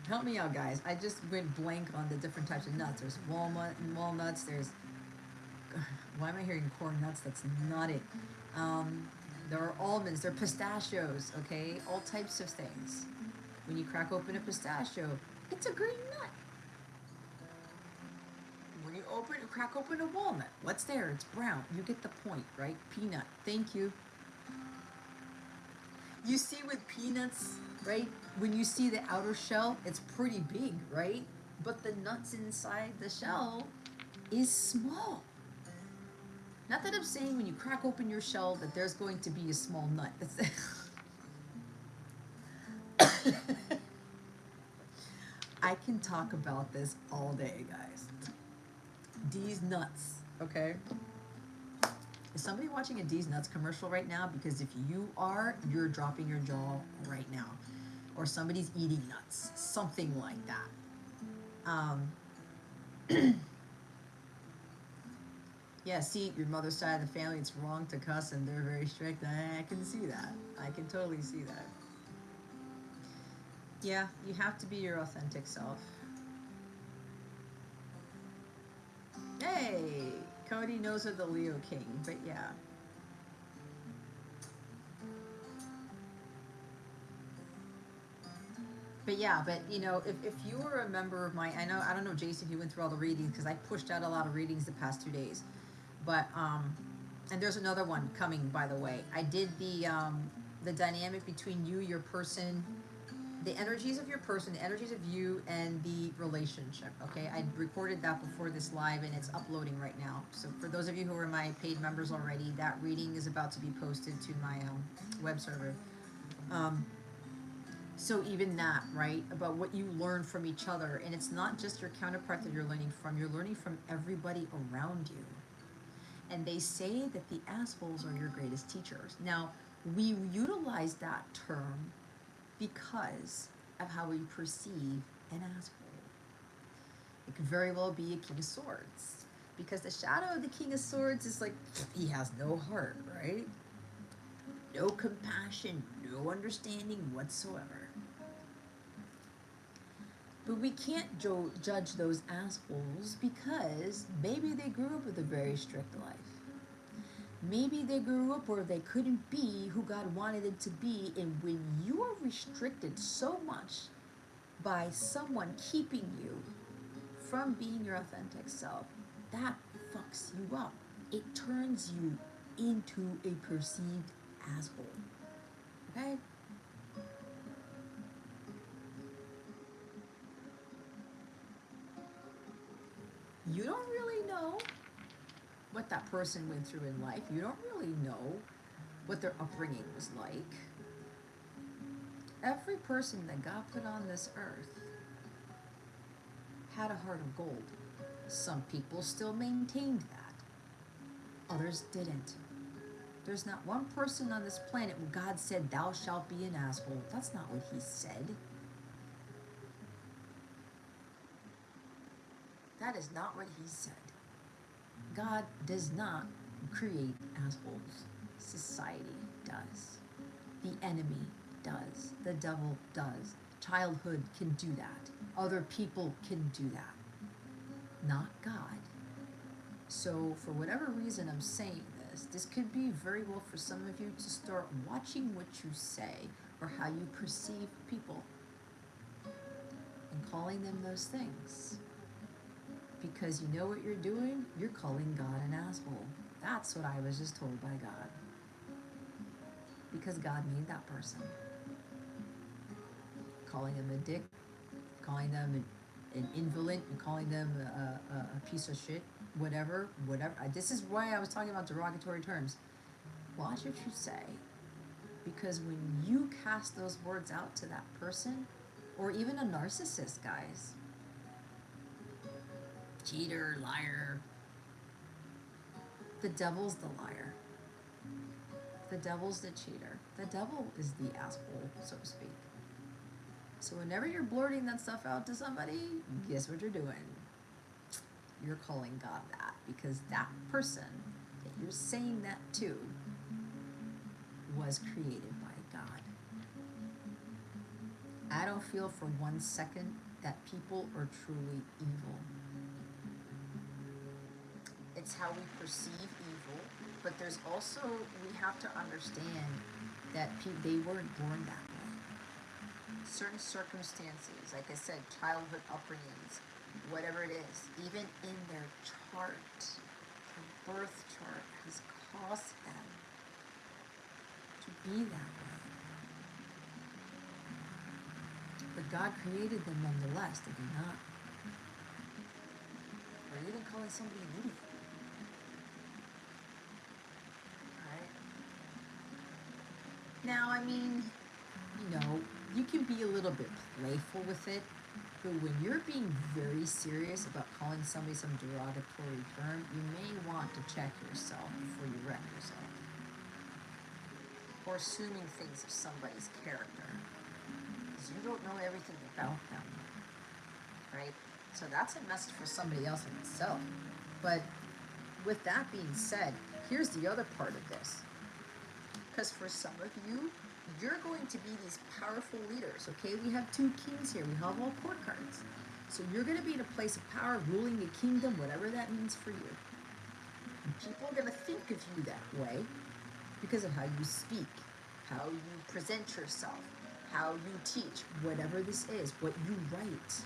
Help me out, guys. I just went blank on the different types of nuts. There's walnuts. There's, why am I hearing corn nuts? That's not it. There are almonds. There are pistachios. Okay, all types of things. When you crack open a pistachio, it's a green nut. When you crack open a walnut, what's there? It's brown. You get the point, right? Peanut. Thank you. You see with peanuts, right? When you see the outer shell, it's pretty big, right? But the nuts inside the shell is small. Not that I'm saying when you crack open your shell that there's going to be a small nut. I can talk about this all day, guys. D's nuts, okay? Is somebody watching a D's nuts commercial right now? Because if you are, you're dropping your jaw right now. Or somebody's eating nuts, something like that. Yeah, see, your mother's side of the family, it's wrong to cuss and they're very strict. I can see that. I can totally see that. Yeah, you have to be your authentic self. Hey, Cody knows of the Leo King, but yeah. But yeah, but you know, if you were a member of my, I don't know, Jason, if you went through all the readings, because I pushed out a lot of readings the past 2 days. But, and there's another one coming, by the way. I did the dynamic between you, your person, the energies of your person, the energies of you, and the relationship. Okay, I recorded that before this live, and it's uploading right now. So for those of you who are my paid members already, that reading is about to be posted to my web server. So even that, right, about what you learn from each other, and it's not just your counterpart that you're learning from everybody around you. And they say that the assholes are your greatest teachers. Now, we utilize that term because of how we perceive an asshole. It could very well be a King of Swords. Because the shadow of the King of Swords is like, he has no heart, right? No compassion, no understanding whatsoever. But we can't judge those assholes because maybe they grew up with a very strict life. Maybe they grew up where they couldn't be who God wanted them to be, and when you are restricted so much by someone keeping you from being your authentic self, that fucks you up. It turns you into a perceived asshole. Okay? You don't really know what that person went through in life. You don't really know what their upbringing was like. Every person that got put on this earth had a heart of gold. Some people still maintained that. Others didn't. There's not one person on this planet where God said, "Thou shalt be an asshole." That's not what he said. That is not what he said. God does not create assholes. Society does. The enemy does. The devil does. Childhood can do that. Other people can do that. Not God. So, for whatever reason I'm saying this could be very well for some of you to start watching what you say or how you perceive people and calling them those things. Because you know what you're doing? You're calling God an asshole. That's what I was just told by God. Because God made that person. Calling them a dick, calling them an invalid, and calling them a piece of shit, whatever. This is why I was talking about derogatory terms. Watch what you say. Because when you cast those words out to that person, or even a narcissist, guys, cheater, liar, the devil's the liar. The devil's the cheater. The devil is the asshole, so to speak. So whenever you're blurting that stuff out to somebody, guess what you're doing? You're calling God that, because that person that you're saying that to was created by God. I don't feel for 1 second that people are truly evil. It's how we perceive evil, but there's also, we have to understand that they weren't born that way. Certain circumstances, like I said, childhood upbringings, whatever it is, even in their chart, their birth chart has caused them to be that way. But God created them nonetheless, did he not? Or even calling somebody an idiot. Right? Now, I mean, you can be a little bit playful with it, but when you're being very serious about calling somebody some derogatory term, you may want to check yourself before you wreck yourself. Or assuming things of somebody's character. Because you don't know everything about them. Right? So that's a message for somebody else in itself. But with that being said, here's the other part of this. Because for some of you, you're going to be these powerful leaders, okay? We have two kings here. We have all court cards. So you're going to be in a place of power, ruling a kingdom, whatever that means for you. And people are going to think of you that way because of how you speak, how you present yourself, how you teach, whatever this is, what you write.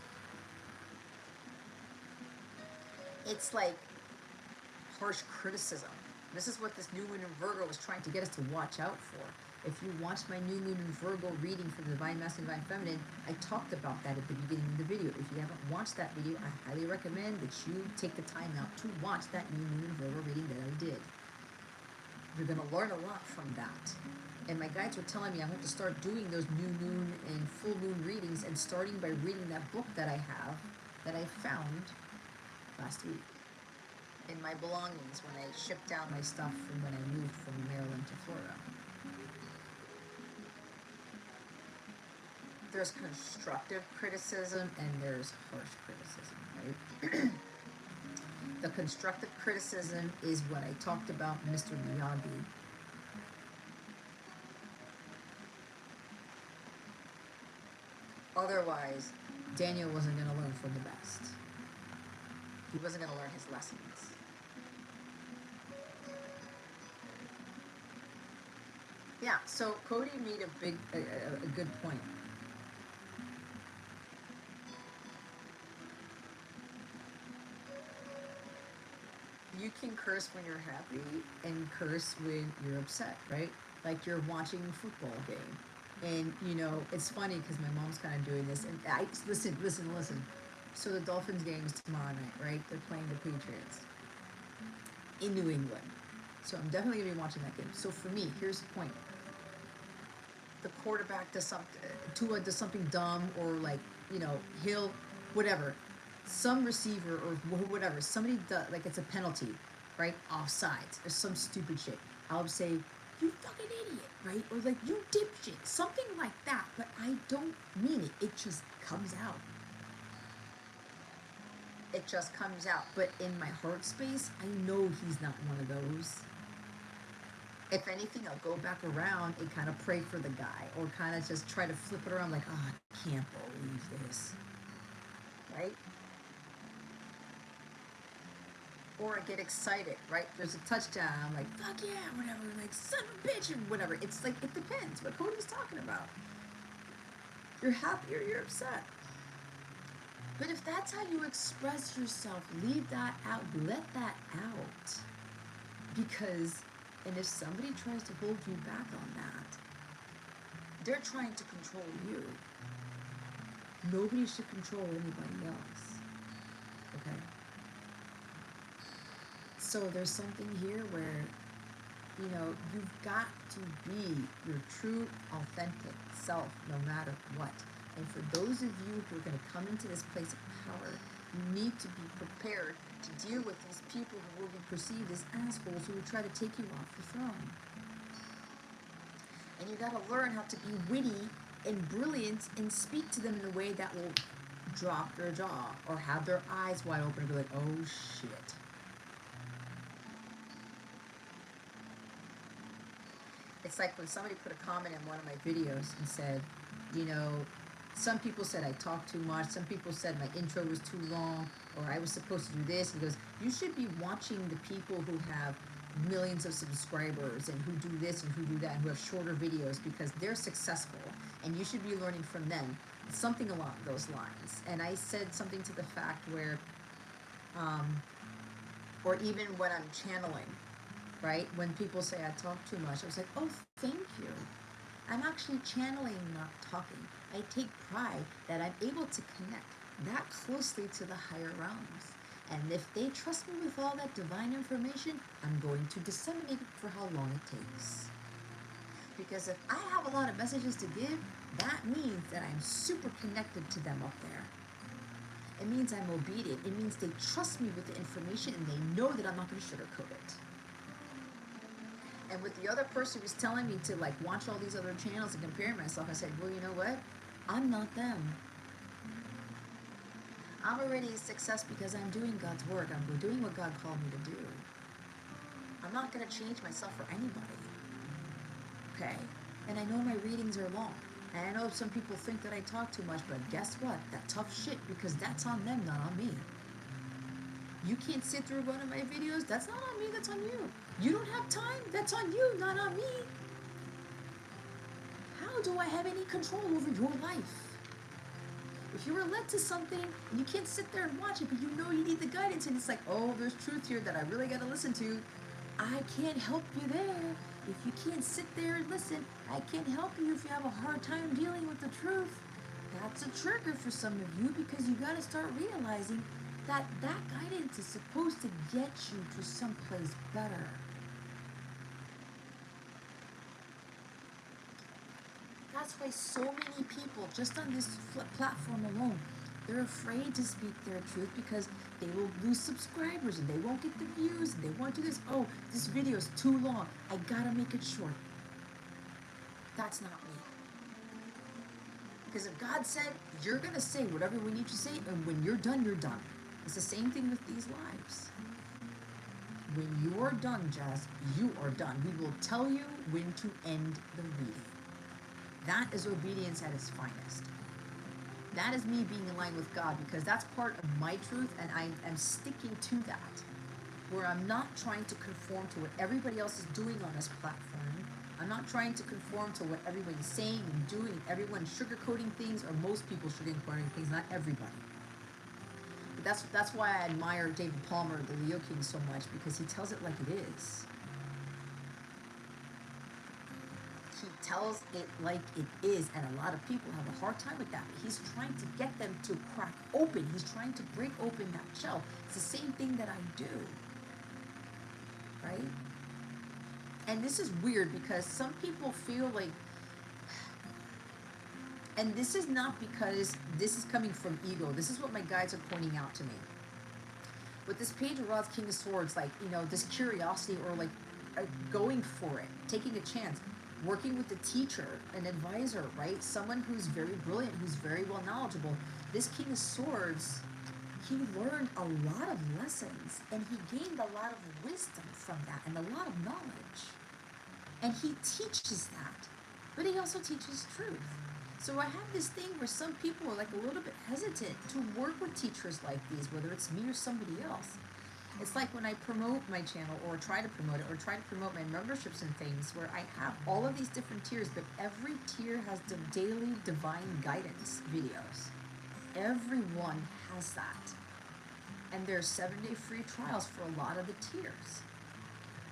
It's like harsh criticism. This is what this new moon in Virgo was trying to get us to watch out for. If you watched my new moon in Virgo reading for the Divine Masculine, Divine Feminine, I talked about that at the beginning of the video. If you haven't watched that video, I highly recommend that you take the time out to watch that new moon in Virgo reading that I did. You're going to learn a lot from that. And my guides were telling me I want to start doing those new moon and full moon readings, and starting by reading that book that I have, that I found last week in my belongings when I shipped down my stuff from when I moved from Maryland to Florida. There's constructive criticism and there's harsh criticism, right? The constructive criticism is what I talked about Mr. Miyagi. Otherwise, Daniel wasn't going to learn from the best. He wasn't going to learn his lessons. Yeah, so Cody made a good point. You can curse when you're happy and curse when you're upset, right? Like you're watching a football game. And, it's funny because my mom's kind of doing this. And listen. So the Dolphins game is tomorrow night, right? They're playing the Patriots in New England. So I'm definitely going to be watching that game. So for me, here's the point. The quarterback does something, Tua does something dumb, or he'll, whatever. Some receiver or whatever, somebody does, like it's a penalty, right? Offsides or some stupid shit. I'll say, you fucking idiot, right? Or like, you dipshit, something like that. But I don't mean it. It just comes out. It just comes out. But in my heart space, I know he's not one of those. If anything, I'll go back around and kind of pray for the guy, or kind of just try to flip it around like, oh, I can't believe this, right? Or I get excited, right? There's a touchdown, I'm like, fuck yeah, whatever, like, son of a bitch, or whatever. It's like, it depends what Cody's talking about. You're happy or you're upset. But if that's how you express yourself, leave that out, let that out. Because, and if somebody tries to hold you back on that, they're trying to control you. Nobody should control anybody else. Okay? So there's something here where, you've got to be your true, authentic self no matter what. And for those of you who are going to come into this place of power, you need to be prepared to deal with these people who will be perceived as assholes who will try to take you off the throne. And you got to learn how to be witty and brilliant and speak to them in a way that will drop their jaw or have their eyes wide open and be like, oh shit. It's like when somebody put a comment in one of my videos and said, some people said I talk too much. Some people said my intro was too long, or I was supposed to do this. He goes, you should be watching the people who have millions of subscribers and who do this and who do that and who have shorter videos, because they're successful and you should be learning from them. Something along those lines. And I said something to the fact where, or even when I'm channeling, right? When people say I talk too much, I was like, oh, thank you. I'm actually channeling, not talking. I take pride that I'm able to connect that closely to the higher realms. And if they trust me with all that divine information, I'm going to disseminate it for how long it takes. Because if I have a lot of messages to give, that means that I'm super connected to them up there. It means I'm obedient. It means they trust me with the information and they know that I'm not going to sugarcoat it. And with the other person who's telling me to like watch all these other channels and compare myself, I said, well, you know what? I'm not them. I'm already a success because I'm doing God's work. I'm doing what God called me to do. I'm not going to change myself for anybody. Okay? And I know my readings are long. And I know some people think that I talk too much, but guess what? That tough shit, because that's on them, not on me. You can't sit through one of my videos, that's not on me, that's on you. You don't have time, that's on you, not on me. How do I have any control over your life? If you were led to something, and you can't sit there and watch it, but you know you need the guidance, and it's like, oh, there's truth here that I really gotta listen to. I can't help you there. If you can't sit there and listen, I can't help you if you have a hard time dealing with the truth. That's a trigger for some of you, because you gotta start realizing that that guidance is supposed to get you to someplace better. That's why so many people, just on this platform alone, they're afraid to speak their truth because they will lose subscribers and they won't get the views and they won't do this. Oh, this video is too long. I gotta make it short. That's not me. Because if God said, you're gonna say whatever we need you to say, and when you're done, you're done. It's the same thing with these lives. When you are done, Jazz, you are done. We will tell you when to end the reading. That is obedience at its finest. That is me being in line with God, because that's part of my truth, and I am sticking to that. Where I'm not trying to conform to what everybody else is doing on this platform. I'm not trying to conform to what everybody's saying and doing. Everyone's sugarcoating things, or most people sugarcoating things, not everybody. But that's why I admire David Palmer, the Leo King, so much, because he tells it like it is. He tells it like it is, and a lot of people have a hard time with that. But he's trying to get them to crack open. He's trying to break open that shell. It's the same thing that I do, right? And this is weird because some people feel like, and this is not because this is coming from ego. This is what my guides are pointing out to me. With this page of Rods, King of Swords, like, you know, this curiosity, or like going for it, taking a chance. Working with a teacher, an advisor, right? Someone who's very brilliant, who's very well knowledgeable. This King of Swords, he learned a lot of lessons, and he gained a lot of wisdom from that, and a lot of knowledge. And he teaches that, but he also teaches truth. So I have this thing where some people are like a little bit hesitant to work with teachers like these, whether it's me or somebody else. It's like when I promote my channel, or try to promote it, or try to promote my memberships and things, where I have all of these different tiers, but every tier has the daily divine guidance videos. Everyone has that. And there's 7-day free trials for a lot of the tiers.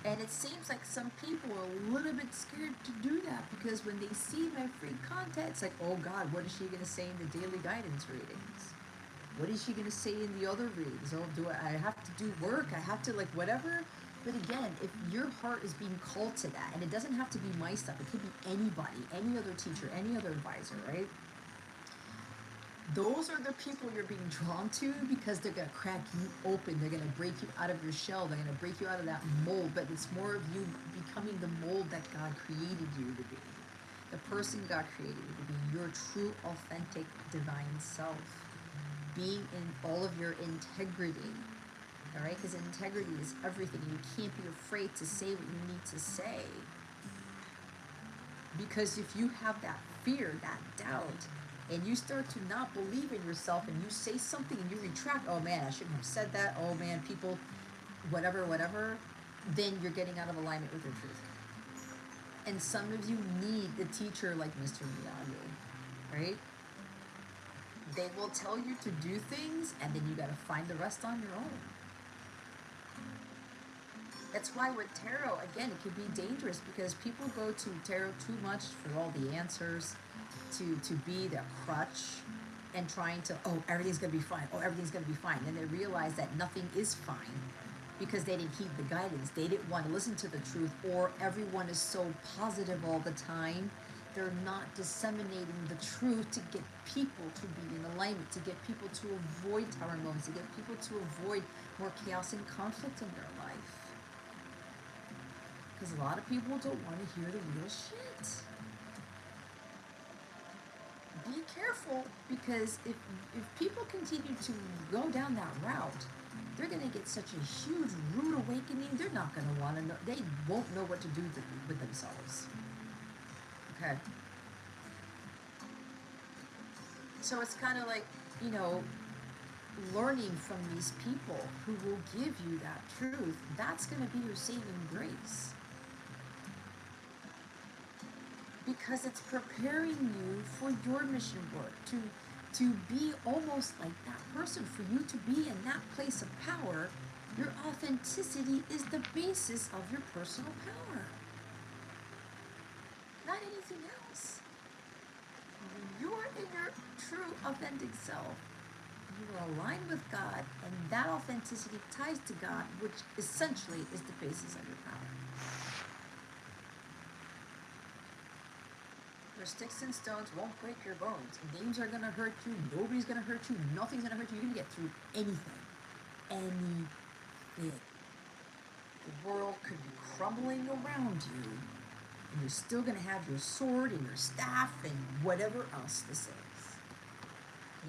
And it seems like some people are a little bit scared to do that, because when they see my free content, it's like, oh God, what is she going to say in the daily guidance readings? What is she going to say in the other readings? Oh, I have to do work? I have to, like, whatever? But again, if your heart is being called to that, and it doesn't have to be my stuff, it could be anybody, any other teacher, any other advisor, right? Those are the people you're being drawn to, because they're going to crack you open. They're going to break you out of your shell. They're going to break you out of that mold. But it's more of you becoming the mold that God created you to be. The person God created you to be. Your true, authentic, divine self. Being in all of your integrity. Alright? Because integrity is everything. You can't be afraid to say what you need to say. Because if you have that fear, that doubt, and you start to not believe in yourself, and you say something and you retract, oh man, I shouldn't have said that, oh man, people, whatever, then you're getting out of alignment with your truth. And some of you need a teacher like Mr. Miyagi, right? They will tell you to do things, and then you gotta find the rest on your own. That's why with tarot, again, it can be dangerous because people go to tarot too much for all the answers, to be their crutch, and trying to, oh, everything's gonna be fine, oh, everything's gonna be fine. Then they realize that nothing is fine because they didn't heed the guidance. They didn't want to listen to the truth, or everyone is so positive all the time. They're not disseminating the truth to get people to be in alignment, to get people to avoid tower moments, to get people to avoid more chaos and conflict in their life. Because a lot of people don't want to hear the real shit. Be careful, because if people continue to go down that route, they're going to get such a huge rude awakening. They're not going to want to know. They won't know what to do with themselves. Okay. So it's kind of like, learning from these people who will give you that truth. That's going to be your saving grace. Because it's preparing you for your mission work, to be almost like that person, for you to be in that place of power. Your authenticity is the basis of your personal power, not anything else. When you're in your true authentic self, you are aligned with God, and that authenticity ties to God, which essentially is the basis of your power. Where sticks and stones won't break your bones. Names are gonna hurt you. Nobody's gonna hurt you. Nothing's gonna hurt you. You're gonna get through anything. Anything. The world could be crumbling around you, and you're still gonna have your sword and your staff and whatever else this is.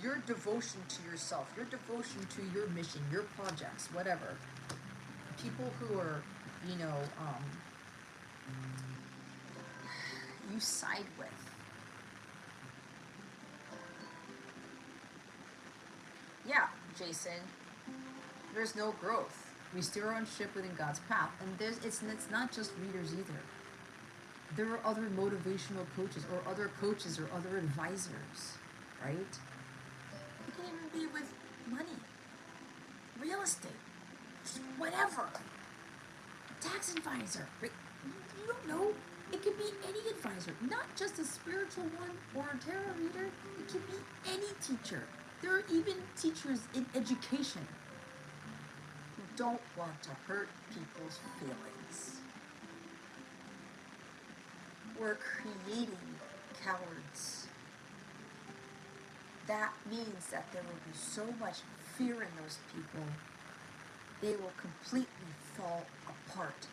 Your devotion to yourself, your devotion to your mission, your projects, whatever. People who are, you side with. Yeah, Jason, there's no growth. We steer our own ship within God's path. And it's not just readers either. There are other motivational coaches, or other coaches, or other advisors, right? It can even be with money, real estate, whatever. Tax advisor. You don't know. It could be any advisor, not just a spiritual one or a tarot reader. It could be any teacher. There are even teachers in education who don't want to hurt people's feelings. We're creating cowards. That means that there will be so much fear in those people, they will completely fall apart.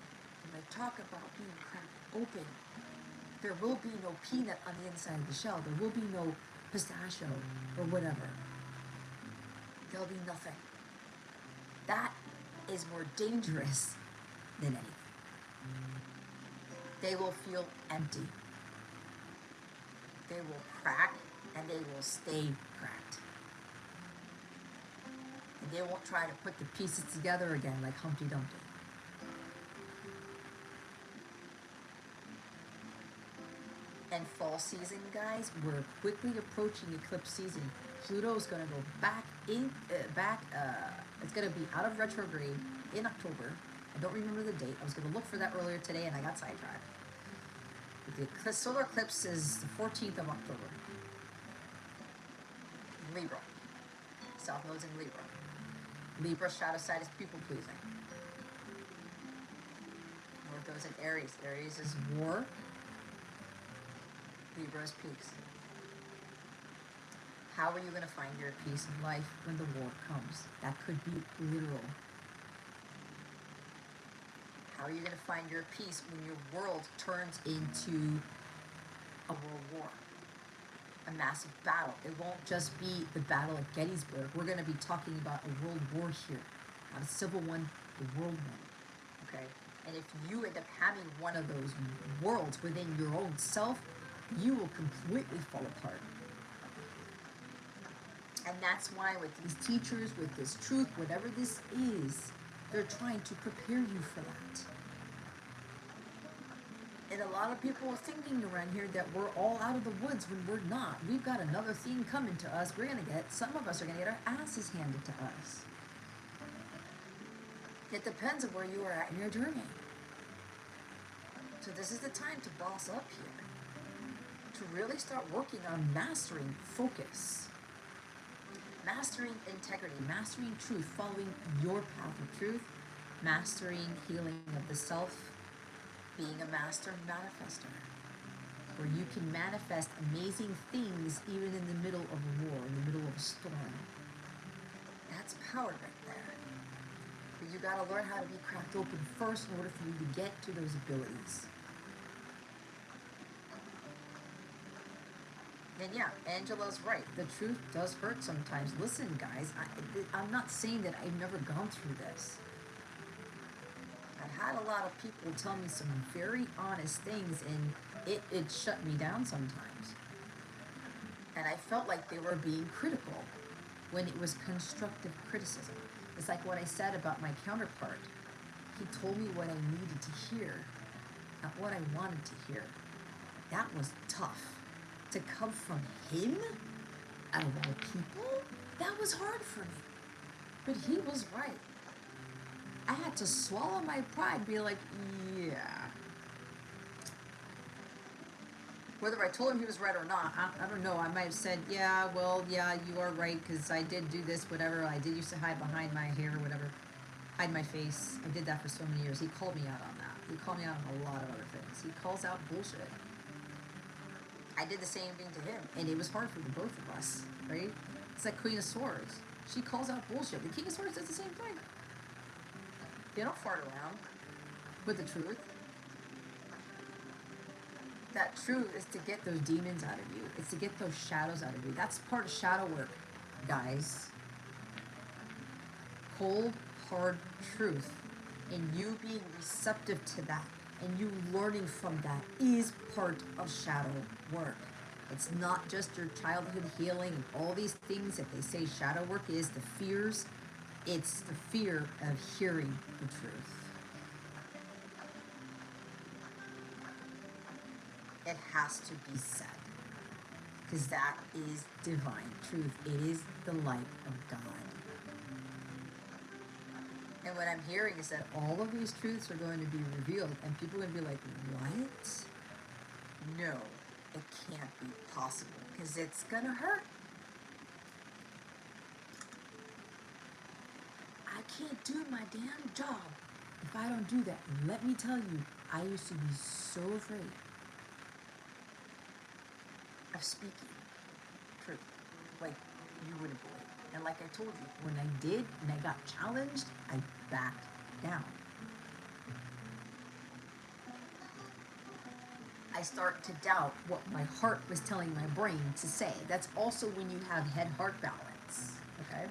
When I talk about being cracked open, there will be no peanut on the inside of the shell. There will be no pistachio or whatever. There'll be nothing. That is more dangerous than anything. They will feel empty. They will crack, and they will stay cracked. And they won't try to put the pieces together again like Humpty Dumpty. And fall season, guys, we're quickly approaching eclipse season. Pluto is going to go back it's going to be out of retrograde in October. I don't remember the date. I was going to look for that earlier today, and I got sidetracked. The solar eclipse is the 14th of October. Libra. South Node's in Libra. Libra's shadow side is people pleasing. North Node's in Aries. Aries is war. Libra is peace. How are you going to find your peace in life when the war comes? That could be literal. How are you going to find your peace when your world turns into a world war? A massive battle. It won't just be the Battle of Gettysburg. We're going to be talking about a world war here. Not a civil one, a world one. Okay? And if you end up having one of those worlds within your own self, you will completely fall apart. And that's why with these teachers, with this truth, whatever this is, they're trying to prepare you for that. And a lot of people are thinking around here that we're all out of the woods when we're not. We've got another thing coming to us. Some of us are going to get our asses handed to us. It depends on where you are at in your journey. So this is the time to boss up here. To really start working on mastering focus. Mastering integrity, mastering truth, following your path of truth, mastering healing of the self, being a master manifester, where you can manifest amazing things even in the middle of a war, in the middle of a storm. That's power right there. But you gotta learn how to be cracked open first in order for you to get to those abilities. And yeah, Angela's right. The truth does hurt sometimes. Listen, guys, I'm not saying that I've never gone through this. I've had a lot of people tell me some very honest things, and it shut me down sometimes. And I felt like they were being critical when it was constructive criticism. It's like what I said about my counterpart. He told me what I needed to hear, not what I wanted to hear. That was tough. To come from him, out of all people, that was hard for me. But he was right. I had to swallow my pride and be like, yeah. Whether I told him he was right or not, I don't know. I might have said, yeah, well, yeah, you are right, because I did do this, whatever. I did used to hide behind my hair, whatever. Hide my face. I did that for so many years. He called me out on that. He called me out on a lot of other things. He calls out bullshit. I did the same thing to him, and it was hard for the both of us, right? It's like Queen of Swords. She calls out bullshit. The King of Swords does the same thing. They don't fart around with the truth. That truth is to get those demons out of you. It's to get those shadows out of you. That's part of shadow work, guys. Cold, hard truth. And you being receptive to that and you learning from that is part of shadow work. It's not just your childhood healing and all these things that they say shadow work is, the fears. It's the fear of hearing the truth. It has to be said, because that is divine truth. It is the light of God. And what I'm hearing is that all of these truths are going to be revealed, and people are going to be like, what? No, it can't be possible, because it's going to hurt. I can't do my damn job if I don't do that. And let me tell you, I used to be so afraid of speaking truth, like you wouldn't believe. And like I told you, when I did and I got challenged, I backed down. I start to doubt what my heart was telling my brain to say. That's also when you have head-heart balance, okay?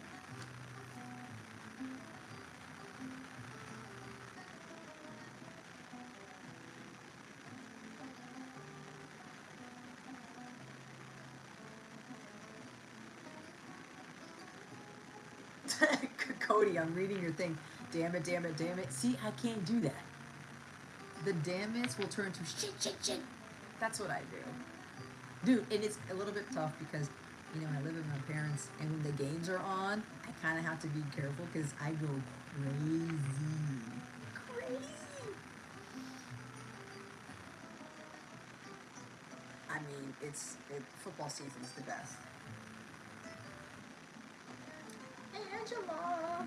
Cody, I'm reading your thing. Damn it, damn it, damn it. See, I can't do that. The damn it's will turn to shit. That's what I do. Dude, and it's a little bit tough because, you know, I live with my parents, and when the games are on, I kind of have to be careful because I go crazy. I mean, football season is the best. Angela!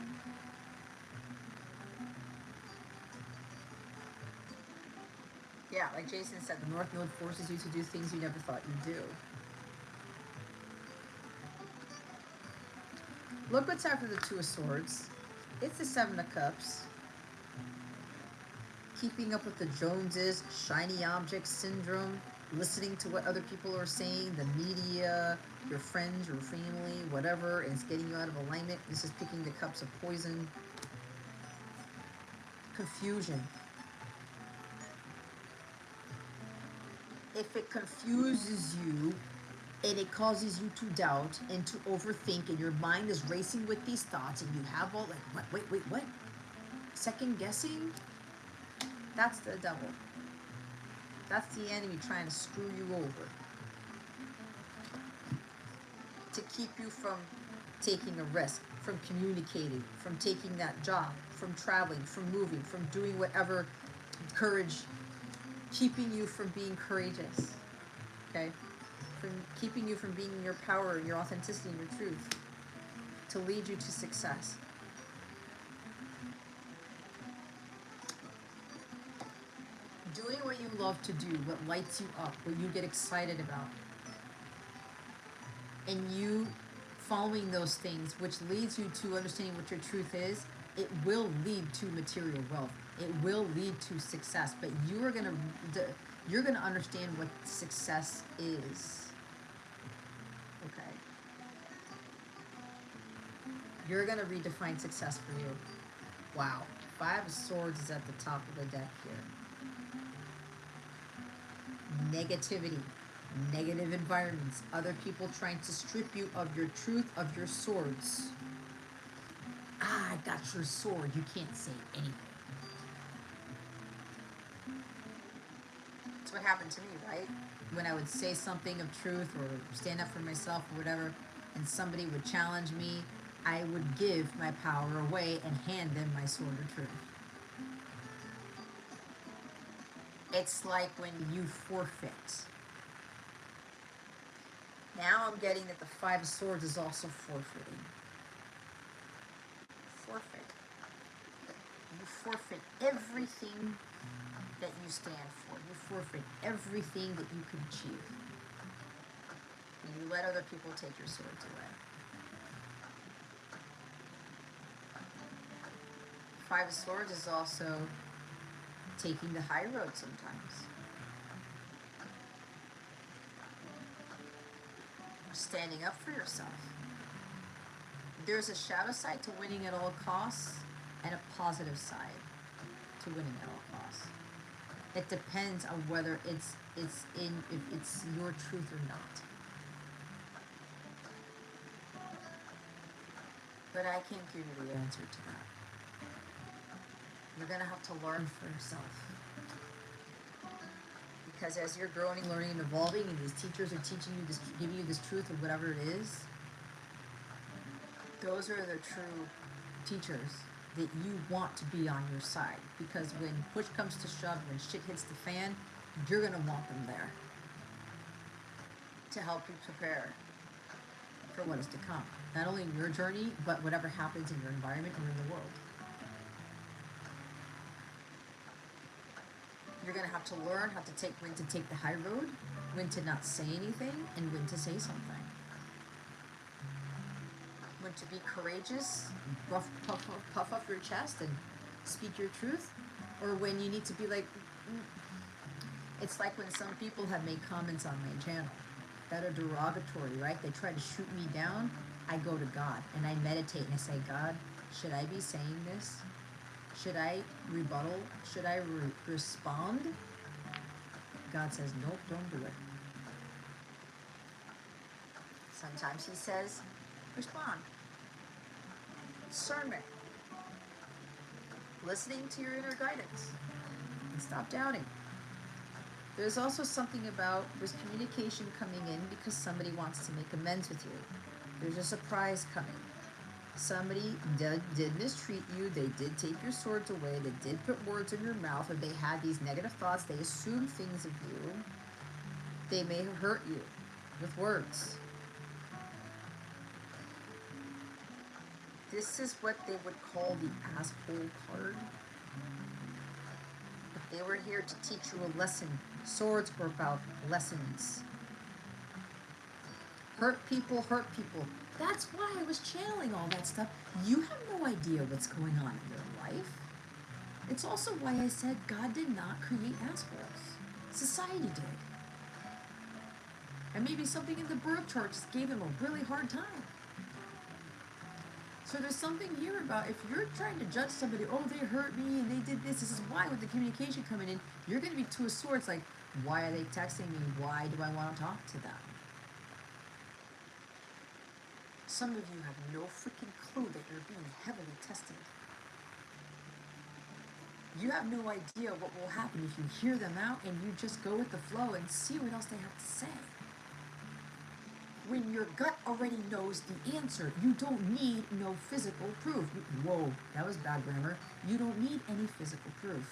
Yeah, like Jason said, the North Node forces you to do things you never thought you'd do. Look what's after the Two of Swords. It's the Seven of Cups. Keeping up with the Joneses, shiny object syndrome, listening to what other people are saying, the media, your friends, your family, whatever, and it's getting you out of alignment. This is picking the cups of poison. Confusion. If it confuses you and it causes you to doubt and to overthink, and your mind is racing with these thoughts, and you have all like, what? Second guessing? That's the devil. That's the enemy trying to screw you over. to keep you from taking a risk, from communicating, from taking that job, from traveling, from moving, from doing whatever. Courage, keeping you from being courageous, okay? From keeping you from being in your power and your authenticity and your truth, to lead you to success. Doing what you love to do, what lights you up, what you get excited about, and you following those things, which leads you to understanding what your truth is, it will lead to material wealth. It will lead to success, but you're gonna understand what success is. Okay. You're gonna redefine success for you. Wow. 5 of Swords is at the top of the deck here. Negativity, negative environments, other people trying to strip you of your truth, of your swords. Ah, I got your sword. You can't say anything. That's what happened to me, right? When I would say something of truth or stand up for myself or whatever, and somebody would challenge me, I would give my power away and hand them my sword of truth. It's like when you forfeit. Now I'm getting that the 5 of Swords is also forfeiting. Forfeit. You forfeit everything that you stand for. You forfeit everything that you can achieve. And you let other people take your swords away. 5 of Swords is also taking the high road sometimes. Standing up for yourself. There's a shadow side to winning at all costs and a positive side to winning at all costs. It depends on whether if it's your truth or not. But I can't give you the answer to that. You're gonna have to learn for yourself. Because as you're growing, learning, and evolving, and these teachers are teaching you this, giving you this truth or whatever it is, those are the true teachers that you want to be on your side. Because when push comes to shove, when shit hits the fan, you're gonna want them there to help you prepare for what is to come. Not only in your journey, but whatever happens in your environment or in the world. You're gonna have to learn how to when to take the high road, when to not say anything, and when to say something. When to be courageous, puff up your chest and speak your truth, or when you need to be like, it's like when some people have made comments on my channel that are derogatory, right? They try to shoot me down. I go to God and I meditate and I say, God, should I be saying this? Should I rebuttal? Should I respond? God says, nope, don't do it. Sometimes he says, respond. Discernment. Listening to your inner guidance. And stop doubting. There's also something about, there's communication coming in because somebody wants to make amends with you. There's a surprise coming. Somebody did mistreat you, they did take your swords away, they did put words in your mouth, or they had these negative thoughts, they assumed things of you. They may have hurt you with words. This is what they would call the asshole card. But they were here to teach you a lesson. Swords were about lessons. Hurt people, hurt people. That's why I was channeling all that stuff. You have no idea what's going on in your life. It's also why I said God did not create assholes. Society did. And maybe something in the birth chart just gave him a really hard time. So there's something here about if you're trying to judge somebody, oh, they hurt me and they did this is why with the communication coming in, you're going to be 2 of Swords like, why are they texting me? Why do I want to talk to them? Some of you have no freaking clue that you're being heavily tested. You have no idea what will happen if you hear them out and you just go with the flow and see what else they have to say. when your gut already knows the answer. You don't need no physical proof. Whoa, that was bad grammar. You don't need any physical proof.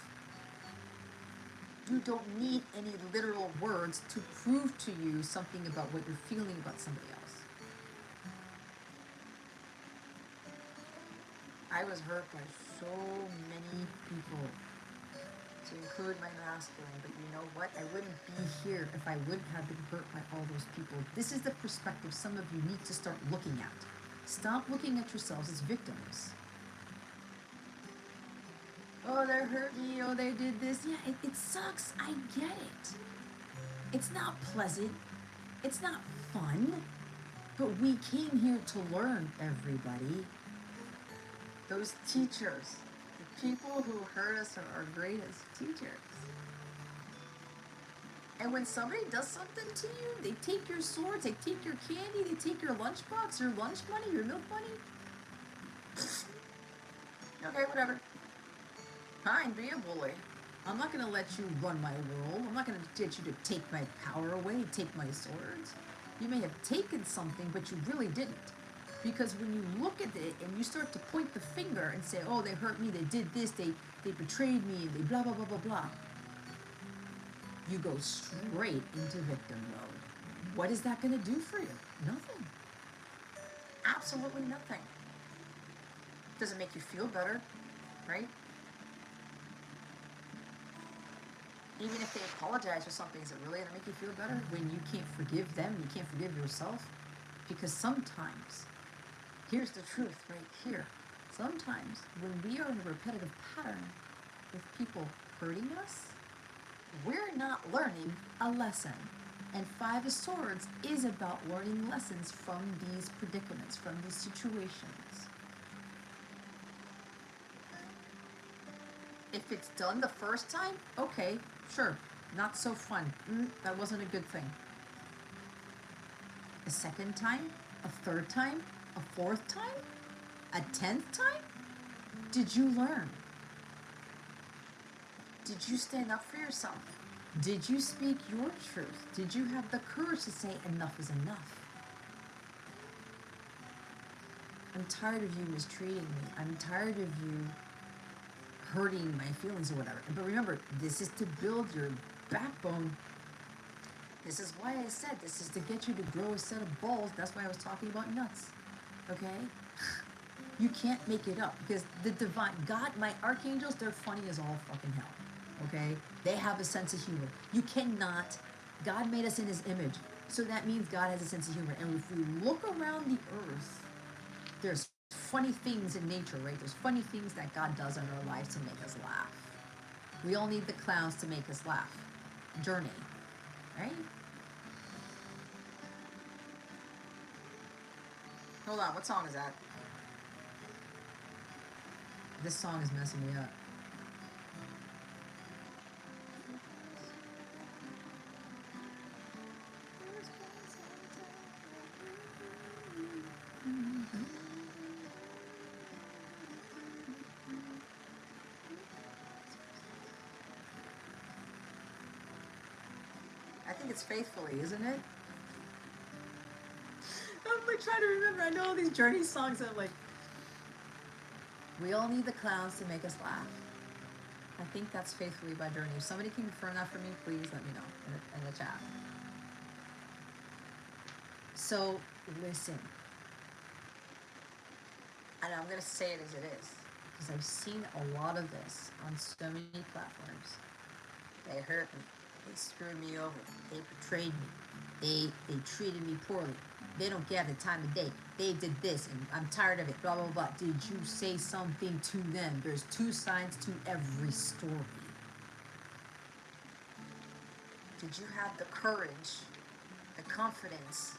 You don't need any literal words to prove to you something about what you're feeling about somebody else. I was hurt by so many people, to include my masculine, but you know what? I wouldn't be here if I wouldn't have been hurt by all those people. This is the perspective some of you need to start looking at. Stop looking at yourselves as victims. Oh, they hurt me. Oh, they did this. Yeah, it sucks. I get it. It's not pleasant. It's not fun. But we came here to learn, everybody. Those teachers, the people who hurt us are our greatest teachers. And when somebody does something to you, they take your swords, they take your candy, they take your lunchbox, your lunch money, your milk money. Okay, whatever. Fine, be a bully. I'm not going to let you run my world. I'm not going to get you to take my power away, take my swords. You may have taken something, but you really didn't. Because when you look at it and you start to point the finger and say, oh, they hurt me, they did this, they betrayed me, and they blah, blah, blah, blah, blah, you go straight into victim mode. What is that going to do for you? Nothing. Absolutely nothing. Does it make you feel better, right? Even if they apologize for something, is it really going to make you feel better when you can't forgive them, you can't forgive yourself? Because sometimes, here's the truth right here. Sometimes when we are in a repetitive pattern with people hurting us, we're not learning a lesson. And Five of Swords is about learning lessons from these predicaments, from these situations. If it's done the first time, okay, sure, not so fun. That wasn't a good thing. A second time, a third time, a fourth time, a 10th time? Did you learn? Did you stand up for yourself? Did you speak your truth? Did you have the courage to say enough is enough? I'm tired of you mistreating me. I'm tired of you hurting my feelings or whatever. But remember, this is to build your backbone. This is why I said this is to get you to grow a set of balls. That's why I was talking about nuts. Okay? You can't make it up because the divine, God, my archangels, they're funny as all fucking hell. Okay? They have a sense of humor. You cannot, God made us in his image. So that means God has a sense of humor. And if we look around the earth, there's funny things in nature, right? There's funny things that God does in our lives to make us laugh. We all need the clowns to make us laugh. Journey. Right? Hold on, what song is that? This song is messing me up. I think it's Faithfully, isn't it? I'm like trying to remember. I know all these Journey songs. I'm like, we all need the clowns to make us laugh. I think that's Faithfully by Journey. If somebody can confirm that for me, please let me know in the chat. So, listen. And I'm going to say it as it is. Because I've seen a lot of this on so many platforms. They hurt me. They screwed me over. They betrayed me. They treated me poorly. They don't get the time of day. They did this, and I'm tired of it. Blah, blah, blah. Did you say something to them? There's two sides to every story. Did you have the courage, the confidence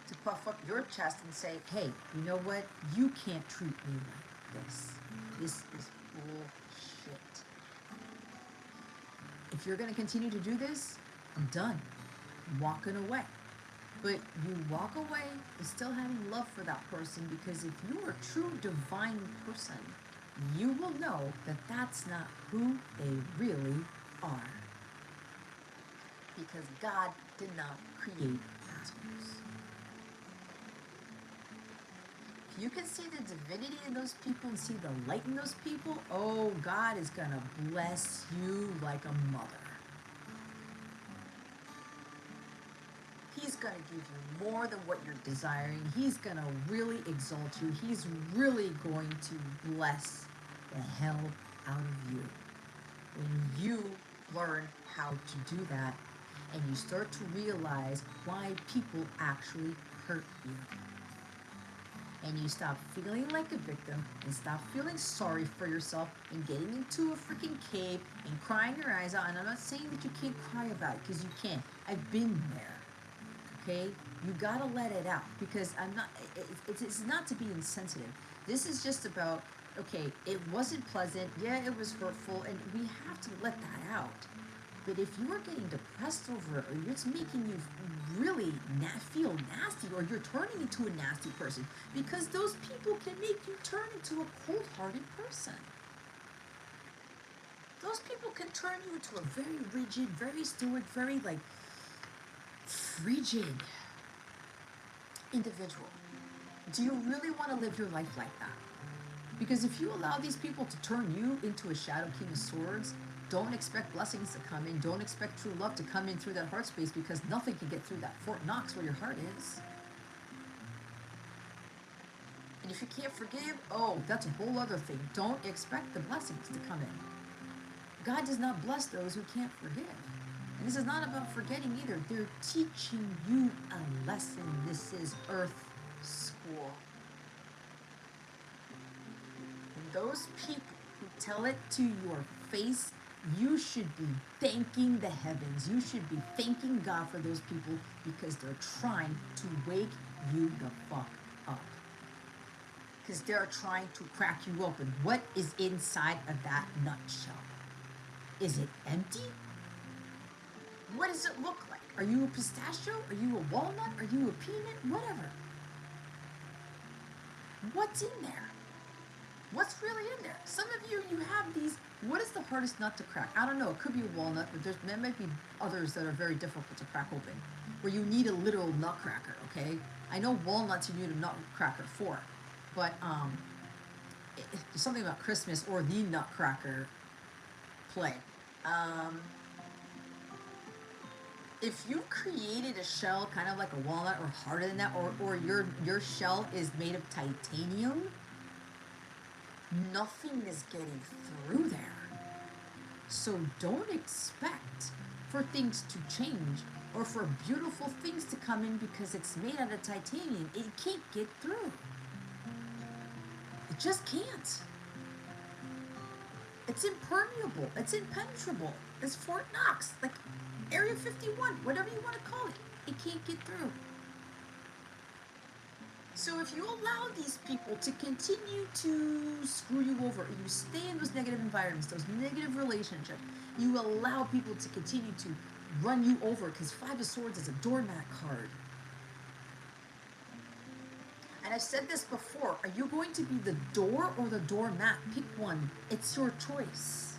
to puff up your chest and say, hey, you know what? You can't treat me like this. This is bullshit. If you're going to continue to do this, I'm done. I'm walking away. But you walk away with still having love for that person, because if you are a true divine person, you will know that that's not who they really are. Because God did not create assholes. If you can see the divinity in those people and see the light in those people, oh, God is gonna bless you like a mother. He's gonna give you more than what you're desiring. He's gonna really exalt you. He's really going to bless the hell out of you. When you learn how to do that and you start to realize why people actually hurt you. And you stop feeling like a victim and stop feeling sorry for yourself and getting into a freaking cave and crying your eyes out. And I'm not saying that you can't cry about it, because you can. I've been there. Okay? You gotta let it out, because I'm not, it's not to be insensitive. This is just about, okay, it wasn't pleasant, yeah, it was hurtful, and we have to let that out. But if you are getting depressed over it, or it's making you really feel nasty, or you're turning into a nasty person, because those people can make you turn into a cold-hearted person. Those people can turn you into a very rigid, very stoic, very, like, frigid individual. Do you really want to live your life like that? Because if you allow these people to turn you into a Shadow King of Swords, don't expect blessings to come in. Don't expect true love to come in through that heart space, because nothing can get through that Fort Knox where your heart is. And if you can't forgive, oh, that's a whole other thing. Don't expect the blessings to come in. God does not bless those who can't forgive. And this is not about forgetting either. They're teaching you a lesson. This is Earth School. And those people who tell it to your face, you should be thanking the heavens. You should be thanking God for those people, because they're trying to wake you the fuck up. Because they're trying to crack you open. What is inside of that nutshell? Is it empty? What does it look like? Are you a pistachio? Are you a walnut? Are you a peanut? Whatever. What's in there? What's really in there? Some of you, you have these. What is the hardest nut to crack? I don't know. It could be a walnut, but there might be others that are very difficult to crack open, where you need a literal nutcracker, okay? I know walnuts you need a nutcracker for, but there's something about Christmas or the nutcracker play. If you created a shell kind of like a walnut or harder than that, or your shell is made of titanium, nothing is getting through there. So don't expect for things to change or for beautiful things to come in because it's made out of titanium. It can't get through. It just can't. It's impermeable. It's impenetrable. It's Fort Knox, like Area 51, whatever you want to call it. It can't get through. So if you allow these people to continue to screw you over, and you stay in those negative environments, those negative relationships, you allow people to continue to run you over, because Five of Swords is a doormat card. And I've said this before, are you going to be the door or the doormat? Pick one. It's your choice.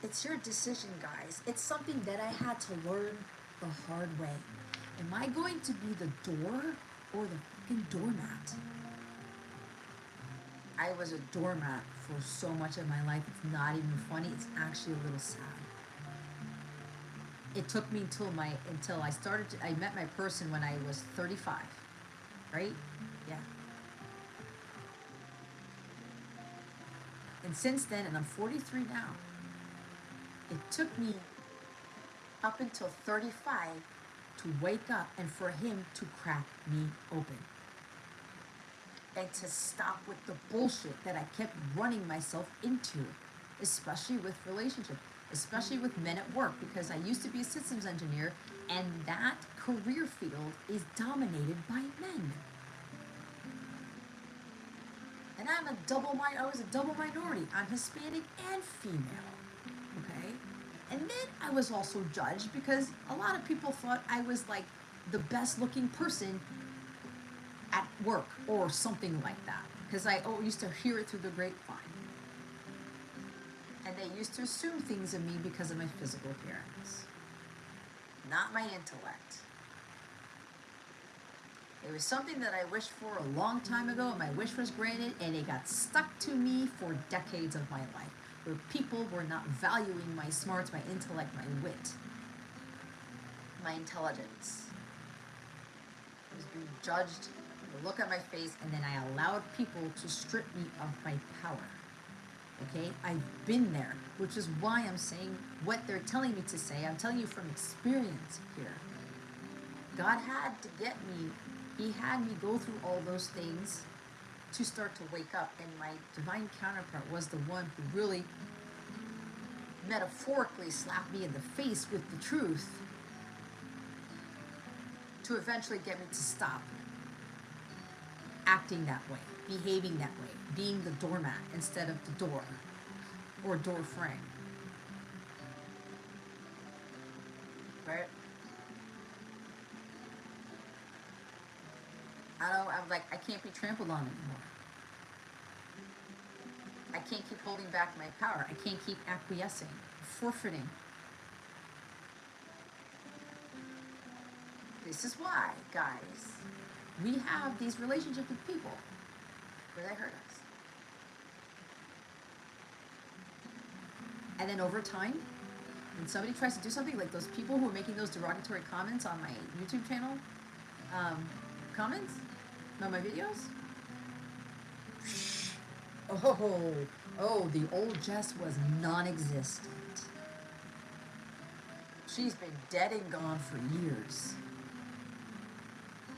It's your decision, guys. It's something that I had to learn the hard way. Am I going to be the door or the fucking doormat? I was a doormat for so much of my life. It's not even funny. It's actually a little sad. It took me until I met my person when I was 35, right? Yeah. And since then, and I'm 43 now, it took me up until 35 to wake up and for him to crack me open. And to stop with the bullshit that I kept running myself into, especially with relationships, especially with men at work, because I used to be a systems engineer, and that career field is dominated by men. And I was a double minority. I'm Hispanic and female, okay? And then I was also judged because a lot of people thought I was like the best looking person at work or something like that, because I used to hear it through the grapevine. And they used to assume things of me because of my physical appearance. not my intellect. It was something that I wished for a long time ago, and my wish was granted, and it got stuck to me for decades of my life, where people were not valuing my smarts, my intellect, my wit, my intelligence. I was being judged, the look at my face, and then I allowed people to strip me of my power. Okay, I've been there, which is why I'm saying what they're telling me to say. I'm telling you from experience here. God had to get me, He had me go through all those things to start to wake up. And my divine counterpart was the one who really metaphorically slapped me in the face with the truth to eventually get me to stop acting that way, behaving that way, being the doormat instead of the door or door frame. Right? I'm like, I can't be trampled on anymore. I can't keep holding back my power. I can't keep acquiescing, forfeiting. This is why, guys, we have these relationships with people where they hurt us. And then over time, when somebody tries to do something, like those people who are making those derogatory comments on my YouTube channel, comments on my videos, the old Jess was non-existent. She's been dead and gone for years.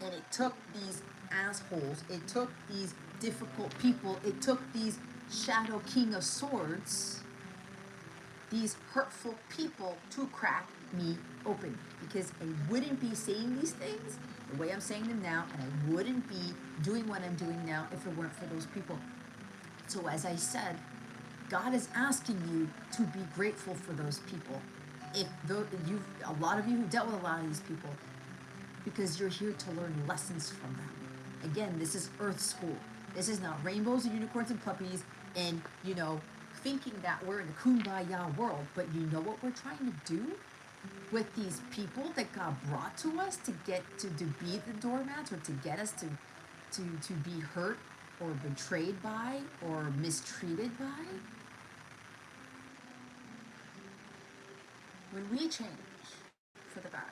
And it took these assholes, it took these difficult people, it took these Shadow King of Swords, these hurtful people to crack me open. Because I wouldn't be saying these things the way I'm saying them now, and I wouldn't be doing what I'm doing now if it weren't for those people. So as I said, God is asking you to be grateful for those people. A lot of you who dealt with a lot of these people, because you're here to learn lessons from them. Again, this is Earth School. This is not rainbows and unicorns and puppies and, thinking that we're in the kumbaya world. But you know what we're trying to do with these people that God brought to us to get to be the doormats, or to get us to be hurt or betrayed by or mistreated by? When we change for the better,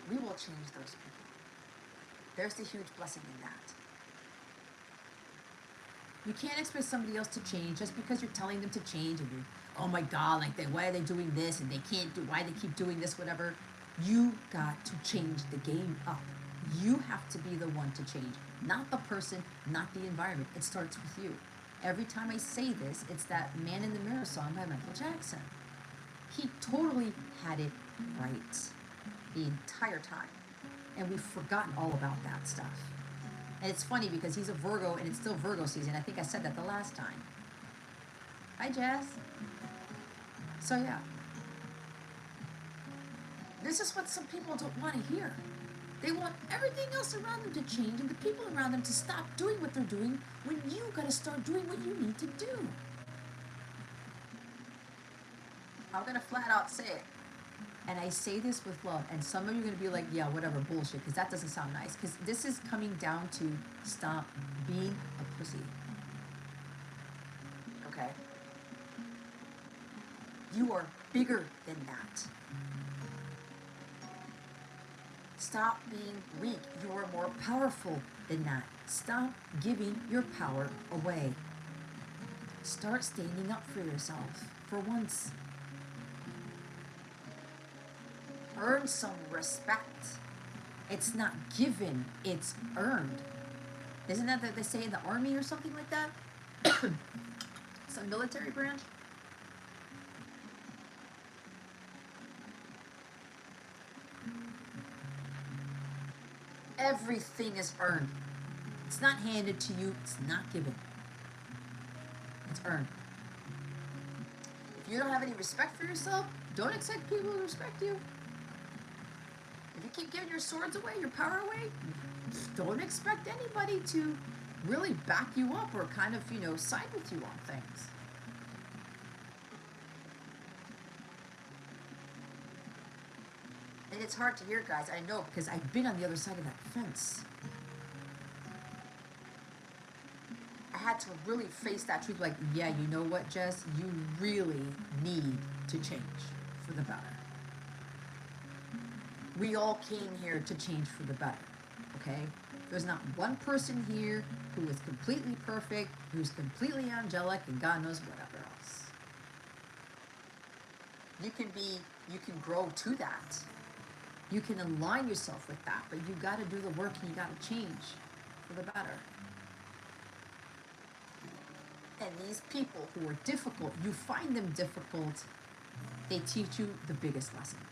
we will change those people. There's the huge blessing in that. You can't expect somebody else to change just because you're telling them to change, and you're, oh my God, why are they doing this, and they can't do, why they keep doing this, whatever. You got to change the game up. You have to be the one to change, not the person, not the environment. It starts with you. Every time I say this, it's that Man in the Mirror song by Michael Jackson. He totally had it right the entire time. And we've forgotten all about that stuff. And it's funny because he's a Virgo and it's still Virgo season. I think I said that the last time. Hi, Jazz. So yeah. This is what some people don't want to hear. They want everything else around them to change and the people around them to stop doing what they're doing when you gotta start doing what you need to do. I'm gonna flat out say it. And I say this with love, and some of you are going to be like, yeah, whatever, bullshit, because that doesn't sound nice. Because this is coming down to stop being a pussy. Okay? You are bigger than that. Stop being weak. You are more powerful than that. Stop giving your power away. Start standing up for yourself for once. Earn some respect. It's not given, it's earned. Isn't that what they say in the army or something like that? Some military branch? Everything is earned. It's not handed to you, it's not given. It's earned. If you don't have any respect for yourself, don't expect people to respect you. If you keep giving your swords away, your power away, don't expect anybody to really back you up or kind of, side with you on things. And it's hard to hear, guys. I know, because I've been on the other side of that fence. I had to really face that truth. Like, yeah, you know what, Jess? You really need to change for the better. We all came here to change for the better, okay? There's not one person here who is completely perfect, who's completely angelic, and God knows whatever else. You can grow to that. You can align yourself with that, but you got to do the work and you got to change for the better. And these people who are difficult, you find them difficult, they teach you the biggest lessons.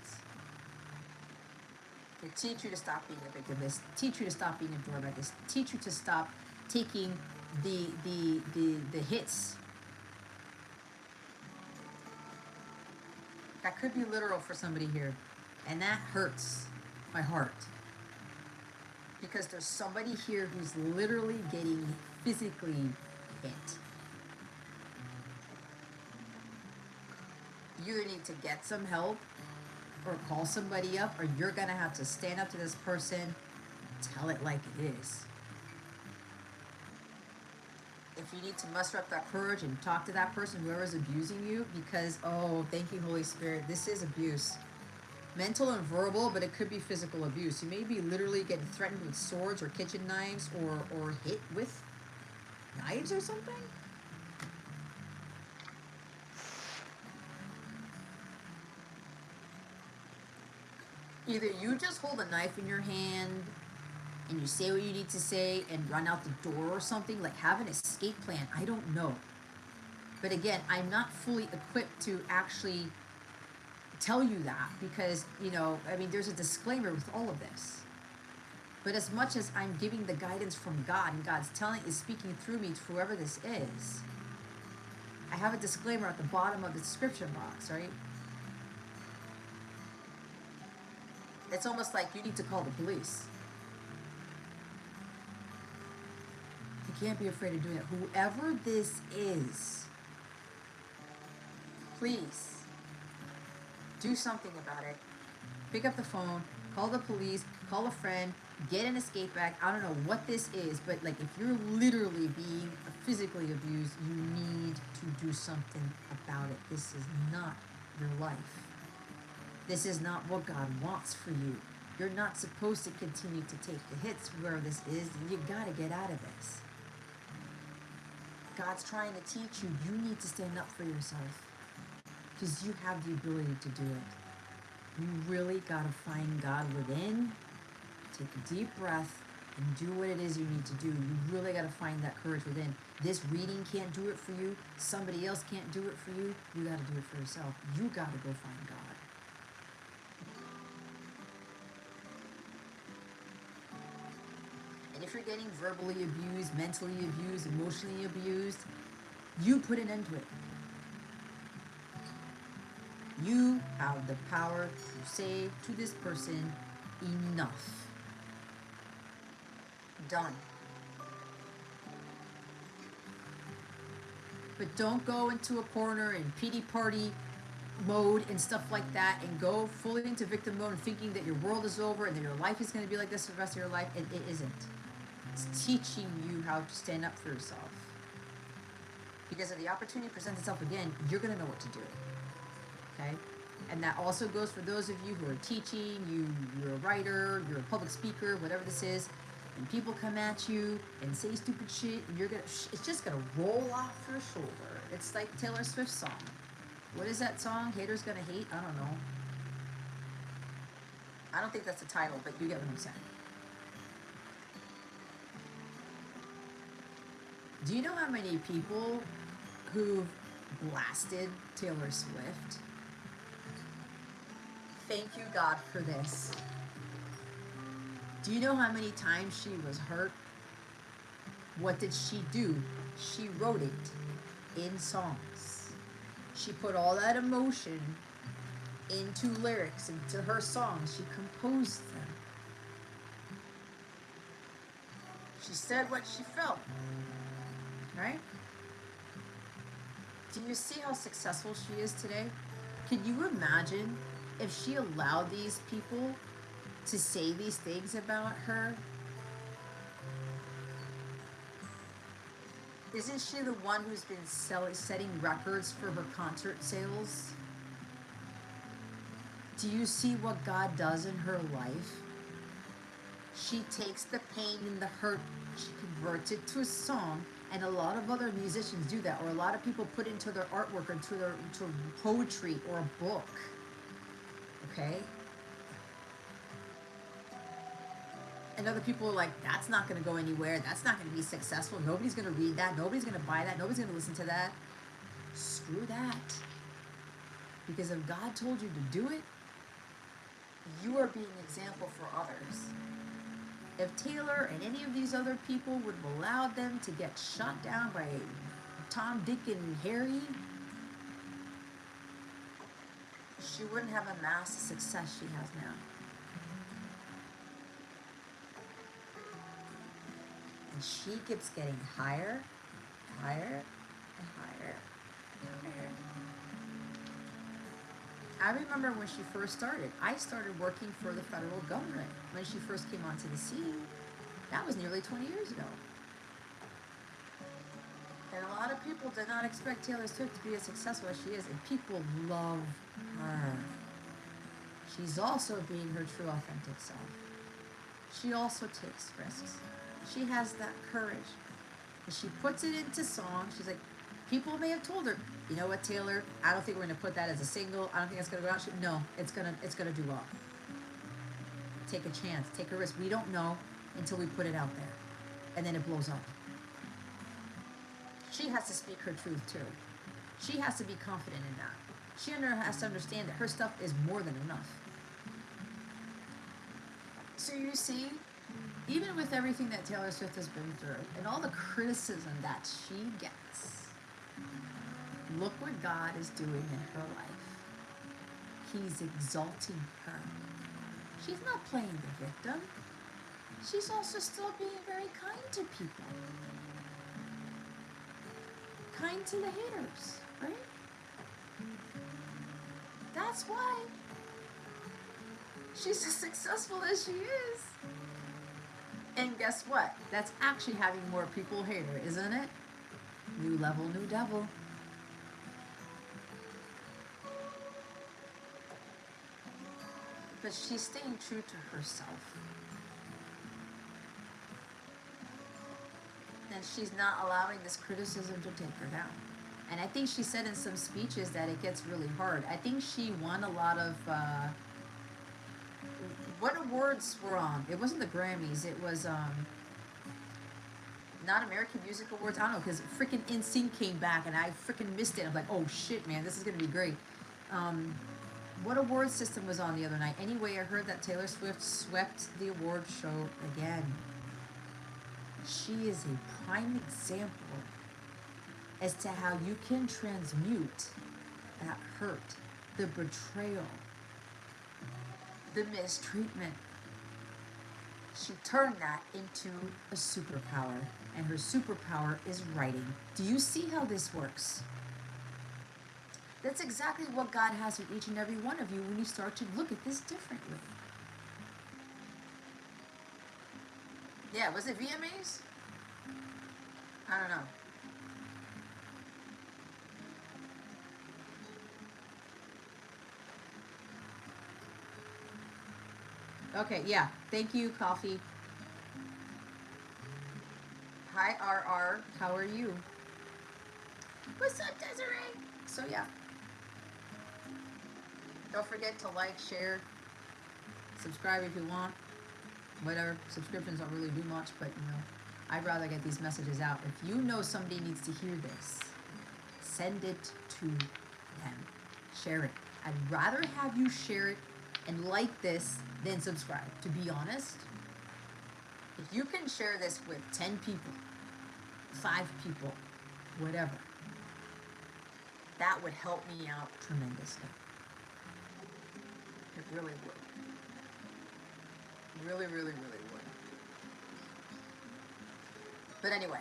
They teach you to stop being a victim. They teach you to stop being a doormat. They teach you to stop taking the hits. That could be literal for somebody here. And that hurts my heart. Because there's somebody here who's literally getting physically hit. You either need to get some help or call somebody up, or you're going to have to stand up to this person, tell it like it is. If you need to muster up that courage and talk to that person, whoever's abusing you, because, oh, thank you, Holy Spirit, this is abuse. Mental and verbal, but it could be physical abuse. You may be literally getting threatened with swords or kitchen knives or hit with knives or something. Either you just hold a knife in your hand and you say what you need to say and run out the door or something, like have an escape plan. I don't know. But again, I'm not fully equipped to actually tell you that because, you know, I mean, there's a disclaimer with all of this. But as much as I'm giving the guidance from God and God's is speaking through me to whoever this is, I have a disclaimer at the bottom of the description box, right? It's almost like you need to call the police. You can't be afraid of doing it. Whoever this is, please do something about it. Pick up the phone, call the police, call a friend, get an escape bag. I don't know what this is, but like if you're literally being physically abused, you need to do something about it. This is not your life. This is not what God wants for you. You're not supposed to continue to take the hits where this is. You gotta get out of this. God's trying to teach you. You need to stand up for yourself because you have the ability to do it. You really gotta find God within. Take a deep breath and do what it is you need to do. You really gotta find that courage within. This reading can't do it for you. Somebody else can't do it for you. You gotta do it for yourself. You gotta go find God. And if you're getting verbally abused, mentally abused, emotionally abused, you put an end to it. You have the power to say to this person, enough. Done. But don't go into a corner in pity party mode and stuff like that and go fully into victim mode and thinking that your world is over and that your life is going to be like this for the rest of your life. It isn't. It's teaching you how to stand up for yourself. Because if the opportunity presents itself again, you're going to know what to do. Okay? And that also goes for those of you who are teaching, you're a writer, you're a public speaker, whatever this is, and people come at you and say stupid shit, and it's just gonna roll off your shoulder. It's like Taylor Swift's song. What is that song? Haters Gonna Hate? I don't know. I don't think that's the title, but you get what I'm saying. Do you know how many people who've blasted Taylor Swift? Thank you, God, for this. Do you know how many times she was hurt? What did she do? She wrote it in songs. She put all that emotion into lyrics, into her songs. She composed them. She said what she felt. Right? Do you see how successful she is today? Can you imagine if she allowed these people to say these things about her, isn't she the one who's been setting records for her concert sales? Do you see what God does in her life? She takes the pain and the hurt, she converts it to a song, and a lot of other musicians do that, or a lot of people put it into their artwork or into poetry or a book. Okay? And other people are like, that's not going to go anywhere. That's not going to be successful. Nobody's going to read that. Nobody's going to buy that. Nobody's going to listen to that. Screw that. Because if God told you to do it, you are being an example for others. If Taylor and any of these other people would have allowed them to get shot down by Tom, Dick, and Harry, she wouldn't have amassed the success she has now. And she keeps getting higher, higher, and higher, and higher. I remember when she first started. I started working for the federal government when she first came onto the scene. That was nearly 20 years ago. And a lot of people did not expect Taylor Swift to be as successful as she is, and people love her. She's also being her true, authentic self. She also takes risks. She has that courage. And she puts it into song. She's like, people may have told her, you know what, Taylor, I don't think we're going to put that as a single. I don't think it's going to go out. No, it's going to do well. Take a chance. Take a risk. We don't know until we put it out there. And then it blows up. She has to speak her truth, too. She has to be confident in that. She has to understand that her stuff is more than enough. So you see, even with everything that Taylor Swift has been through and all the criticism that she gets, look what God is doing in her life. He's exalting her. She's not playing the victim. She's also still being very kind to people. Kind to the haters, right? That's why she's as successful as she is. And guess what? That's actually having more people hate her, isn't it? New level, new devil. But she's staying true to herself. And she's not allowing this criticism to take her down. And I think she said in some speeches that it gets really hard. I think she won a lot of, what awards were on? It wasn't the Grammys. It was, not American Music Awards. I don't know, because freaking NSYNC came back and I freaking missed it. I'm like, oh shit, man, this is going to be great. What award system was on the other night? Anyway, I heard that Taylor Swift swept the award show again. She is a prime example as to how you can transmute that hurt, the betrayal, the mistreatment. She turned that into a superpower, and her superpower is writing. Do you see how this works? That's exactly what God has for each and every one of you when you start to look at this differently. Yeah, was it VMAs? I don't know. Okay, yeah. Thank you, Coffee. Hi, RR. How are you? What's up, Desiree? So, yeah. Don't forget to like, share, subscribe if you want. Whatever. Subscriptions don't really do much, but, you know, I'd rather get these messages out. If you know somebody needs to hear this, send it to them. Share it. I'd rather have you share it and like this than subscribe, to be honest. If you can share this with 10 people, 5 people, whatever, that would help me out tremendously. It really would. Really, really, really would. But anyway.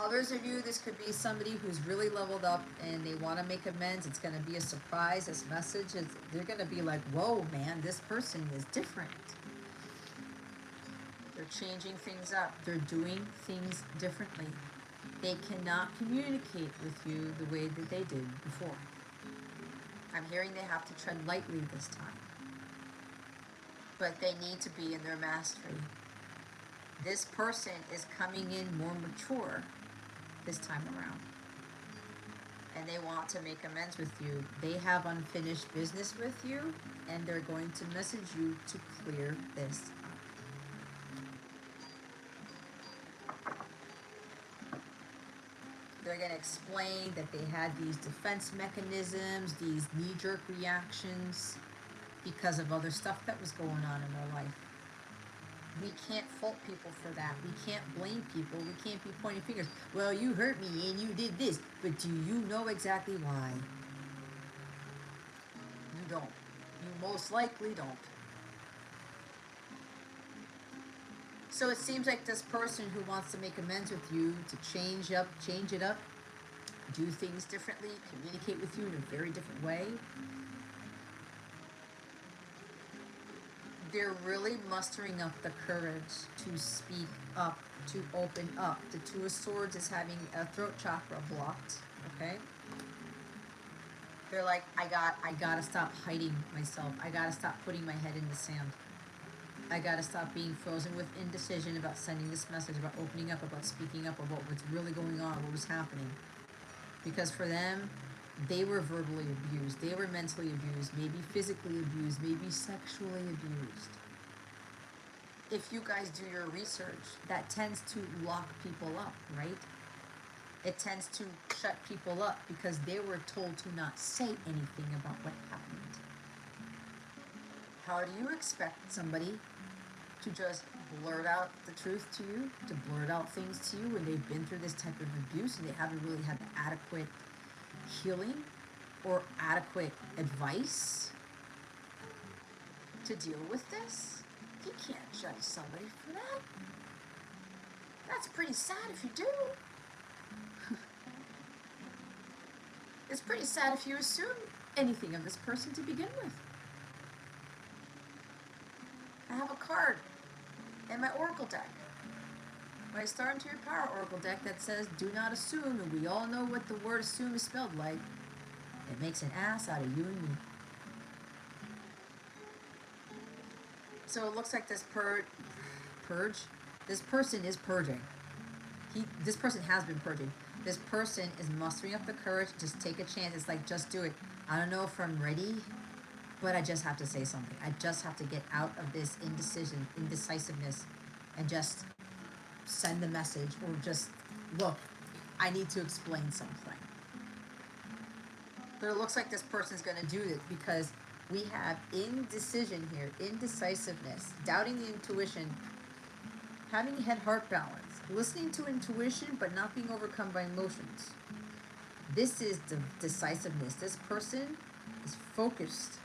Others of you, this could be somebody who's really leveled up and they want to make amends. It's going to be a surprise. This message is, they're going to be like, whoa, man, this person is different. They're changing things up. They're doing things differently. They cannot communicate with you the way that they did before. I'm hearing they have to tread lightly this time. But they need to be in their mastery. This person is coming in more mature this time around. And they want to make amends with you. They have unfinished business with you, and they're going to message you to clear this up. They're going to explain that they had these defense mechanisms, these knee-jerk reactions, because of other stuff that was going on in their life. We can't fault people for that. We can't blame people. We can't be pointing fingers. Well, you hurt me and you did this, but do you know exactly why? You don't. You most likely don't. So it seems like this person who wants to make amends with you, to change it up, do things differently, communicate with you in a very different way. They're really mustering up the courage to speak up, to open up. The Two of Swords is having a throat chakra blocked, okay? They're like, I gotta stop hiding myself. I gotta stop putting my head in the sand. I gotta stop being frozen with indecision about sending this message, about opening up, about speaking up, about what's really going on, what was happening. Because for them, they were verbally abused, they were mentally abused, maybe physically abused, maybe sexually abused. If you guys do your research, that tends to lock people up, right? It tends to shut people up because they were told to not say anything about what happened. How do you expect somebody to just blurt out the truth to you, to blurt out things to you when they've been through this type of abuse and they haven't really had the adequate healing or adequate advice to deal with this? You can't judge somebody for that. That's pretty sad if you do. It's pretty sad if you assume anything of this person to begin with. I have a card in my Oracle deck, my Star into Your Power Oracle deck, that says, do not assume, and we all know what the word assume is spelled like. It makes an ass out of you and me. So it looks like this purge, this person is purging. This person has been purging. This person is mustering up the courage, just take a chance. It's like, just do it. I don't know if I'm ready, but I just have to say something. I just have to get out of this indecisiveness, and just send the message, or just, look, I need to explain something. But it looks like this person's going to do it because we have indecision here, indecisiveness, doubting the intuition, having head-heart balance, listening to intuition but not being overcome by emotions. This is the decisiveness. This person is focused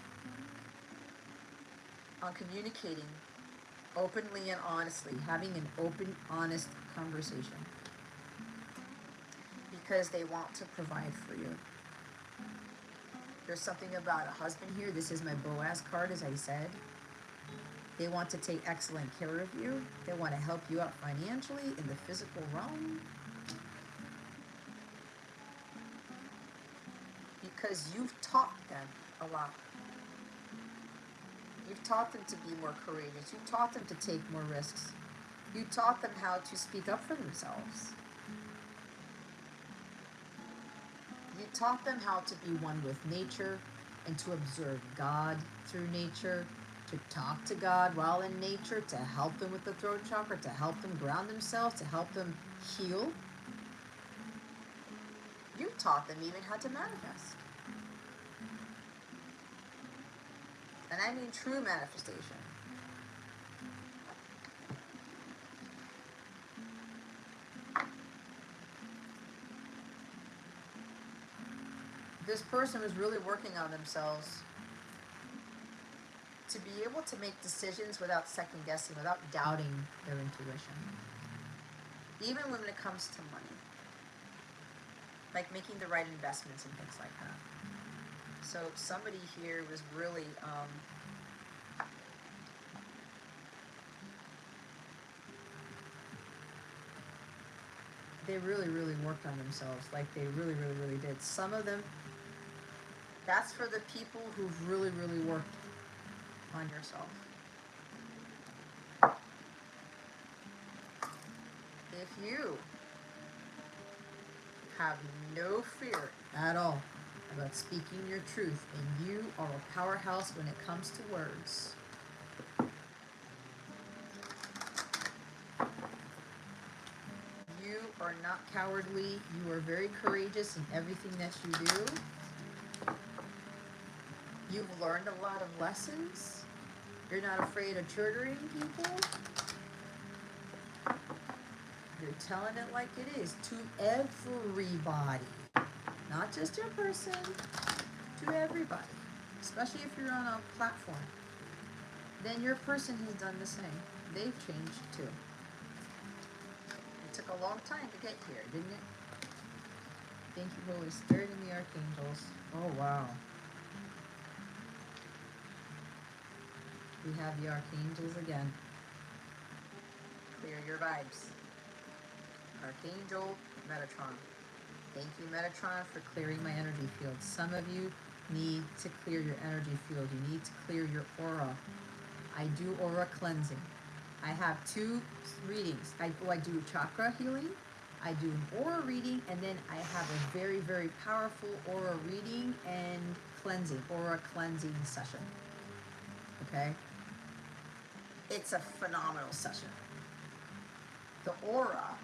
on communicating openly and honestly, having an open, honest conversation, because they want to provide for you. There's something about a husband here. This is my Boaz card, as I said. They want to take excellent care of you. They want to help you out financially in the physical realm, because you've taught them a lot. You've taught them to be more courageous. You've taught them to take more risks. You taught them how to speak up for themselves. You taught them how to be one with nature and to observe God through nature, to talk to God while in nature, to help them with the throat chakra, to help them ground themselves, to help them heal. You taught them even how to manifest. And I mean true manifestation. This person was really working on themselves to be able to make decisions without second guessing, without doubting their intuition. Even when it comes to money. like making the right investments and things like that. So somebody here was really They really, really worked on themselves. Like they really, really, really did. Some of them, that's for the people who've really, really worked on yourself. If you have no fear at all about speaking your truth, and you are a powerhouse when it comes to words, you are not cowardly. You are very courageous in everything that you do. You've learned a lot of lessons. You're not afraid of triggering people. You're telling it like it is to everybody, not just your person, to everybody, especially if you're on a platform. Then your person has done the same. They've changed too. It took a long time to get here, didn't it? Thank you, Holy Spirit and the archangels. Oh, wow. We have the archangels again. Clear your vibes. Archangel Metatron. Thank you, Metatron, for clearing my energy field. Some of you need to clear your energy field. You need to clear your aura. I do aura cleansing. I have 2 readings. I do chakra healing. I do an aura reading, and then I have a very, very powerful aura reading and cleansing, aura cleansing session. Okay? It's a phenomenal session. The aura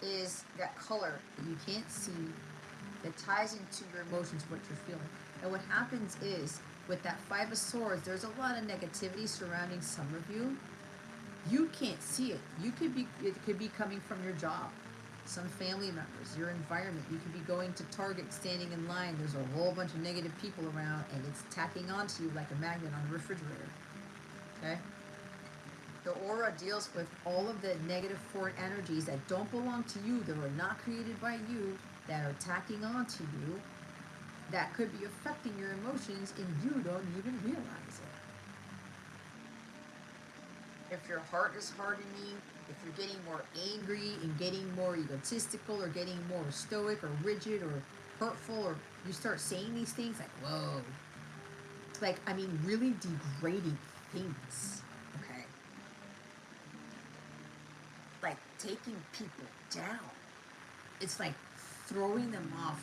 is that color that you can't see that ties into your emotions, what you're feeling. And what happens is, with that 5 of Swords, there's a lot of negativity surrounding some of you. You can't see it. It could be coming from your job, some family members, your environment. You could be going to Target, standing in line. There's a whole bunch of negative people around, and it's tacking onto you like a magnet on a refrigerator. Okay? The aura deals with all of the negative foreign energies that don't belong to you, that were not created by you, that are tacking onto you, that could be affecting your emotions, and you don't even realize it. If your heart is hardening, if you're getting more angry and getting more egotistical, or getting more stoic or rigid or hurtful, or you start saying these things like, whoa, like, I mean, really degrading things. Like taking people down. It's like throwing them off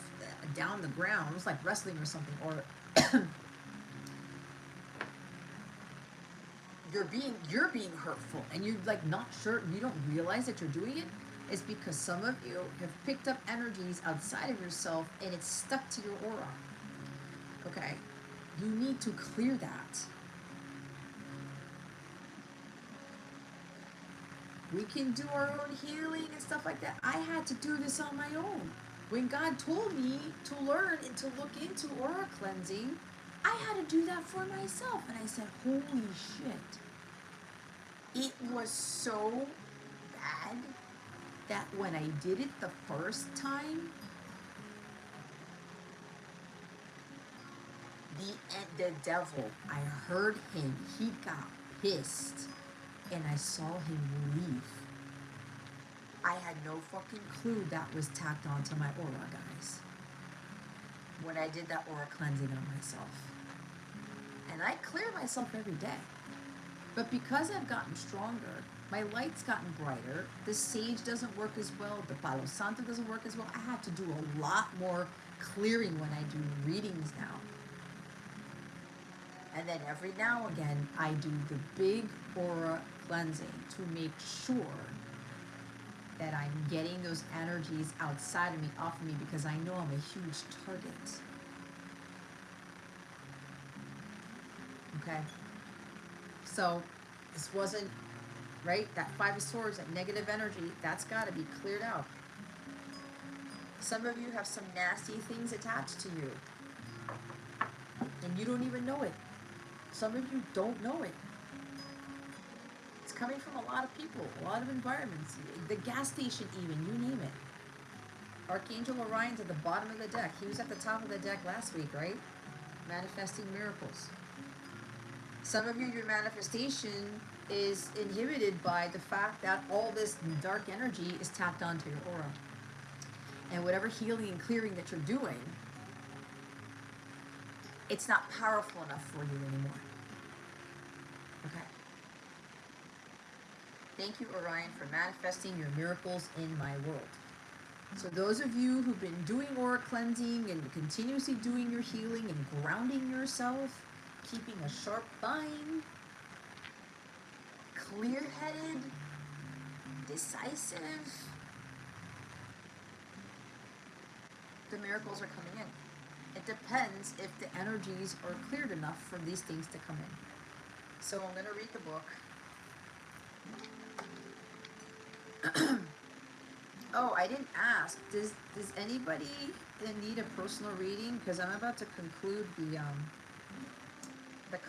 down the ground, almost like wrestling or something. Or you're being hurtful, and you're like not sure. You don't realize that you're doing it. It's because some of you have picked up energies outside of yourself, and it's stuck to your aura. Okay, you need to clear that. We can do our own healing and stuff like that. I had to do this on my own. When God told me to learn and to look into aura cleansing, I had to do that for myself. And I said, holy shit. It was so bad that when I did it the first time, the devil, I heard him. He got pissed. And I saw him leave. I had no fucking clue that was tacked onto my aura, guys, when I did that aura cleansing on myself. And I clear myself every day. But because I've gotten stronger, my light's gotten brighter, the sage doesn't work as well, the Palo Santo doesn't work as well. I have to do a lot more clearing when I do readings now. And then every now and again, I do the big aura cleansing to make sure that I'm getting those energies outside of me, off of me, because I know I'm a huge target. Okay? So, this wasn't, right? That 5 of Swords, that negative energy, that's got to be cleared out. Some of you have some nasty things attached to you, and you don't even know it. Some of you don't know it. It's coming from a lot of people, a lot of environments, the gas station even, you name it. Archangel Orion's at the bottom of the deck. He was at the top of the deck last week, right? Manifesting miracles. Some of you, your manifestation is inhibited by the fact that all this dark energy is tapped onto your aura. And whatever healing and clearing that you're doing, it's not powerful enough for you anymore. Okay. Thank you, Orion, for manifesting your miracles in my world. So those of you who've been doing aura cleansing and continuously doing your healing and grounding yourself, keeping a sharp mind, clear-headed, decisive, the miracles are coming in. It depends if the energies are cleared enough for these things to come in. So I'm going to read the book. Oh, I didn't ask. Does anybody need a personal reading? Because I'm about to conclude the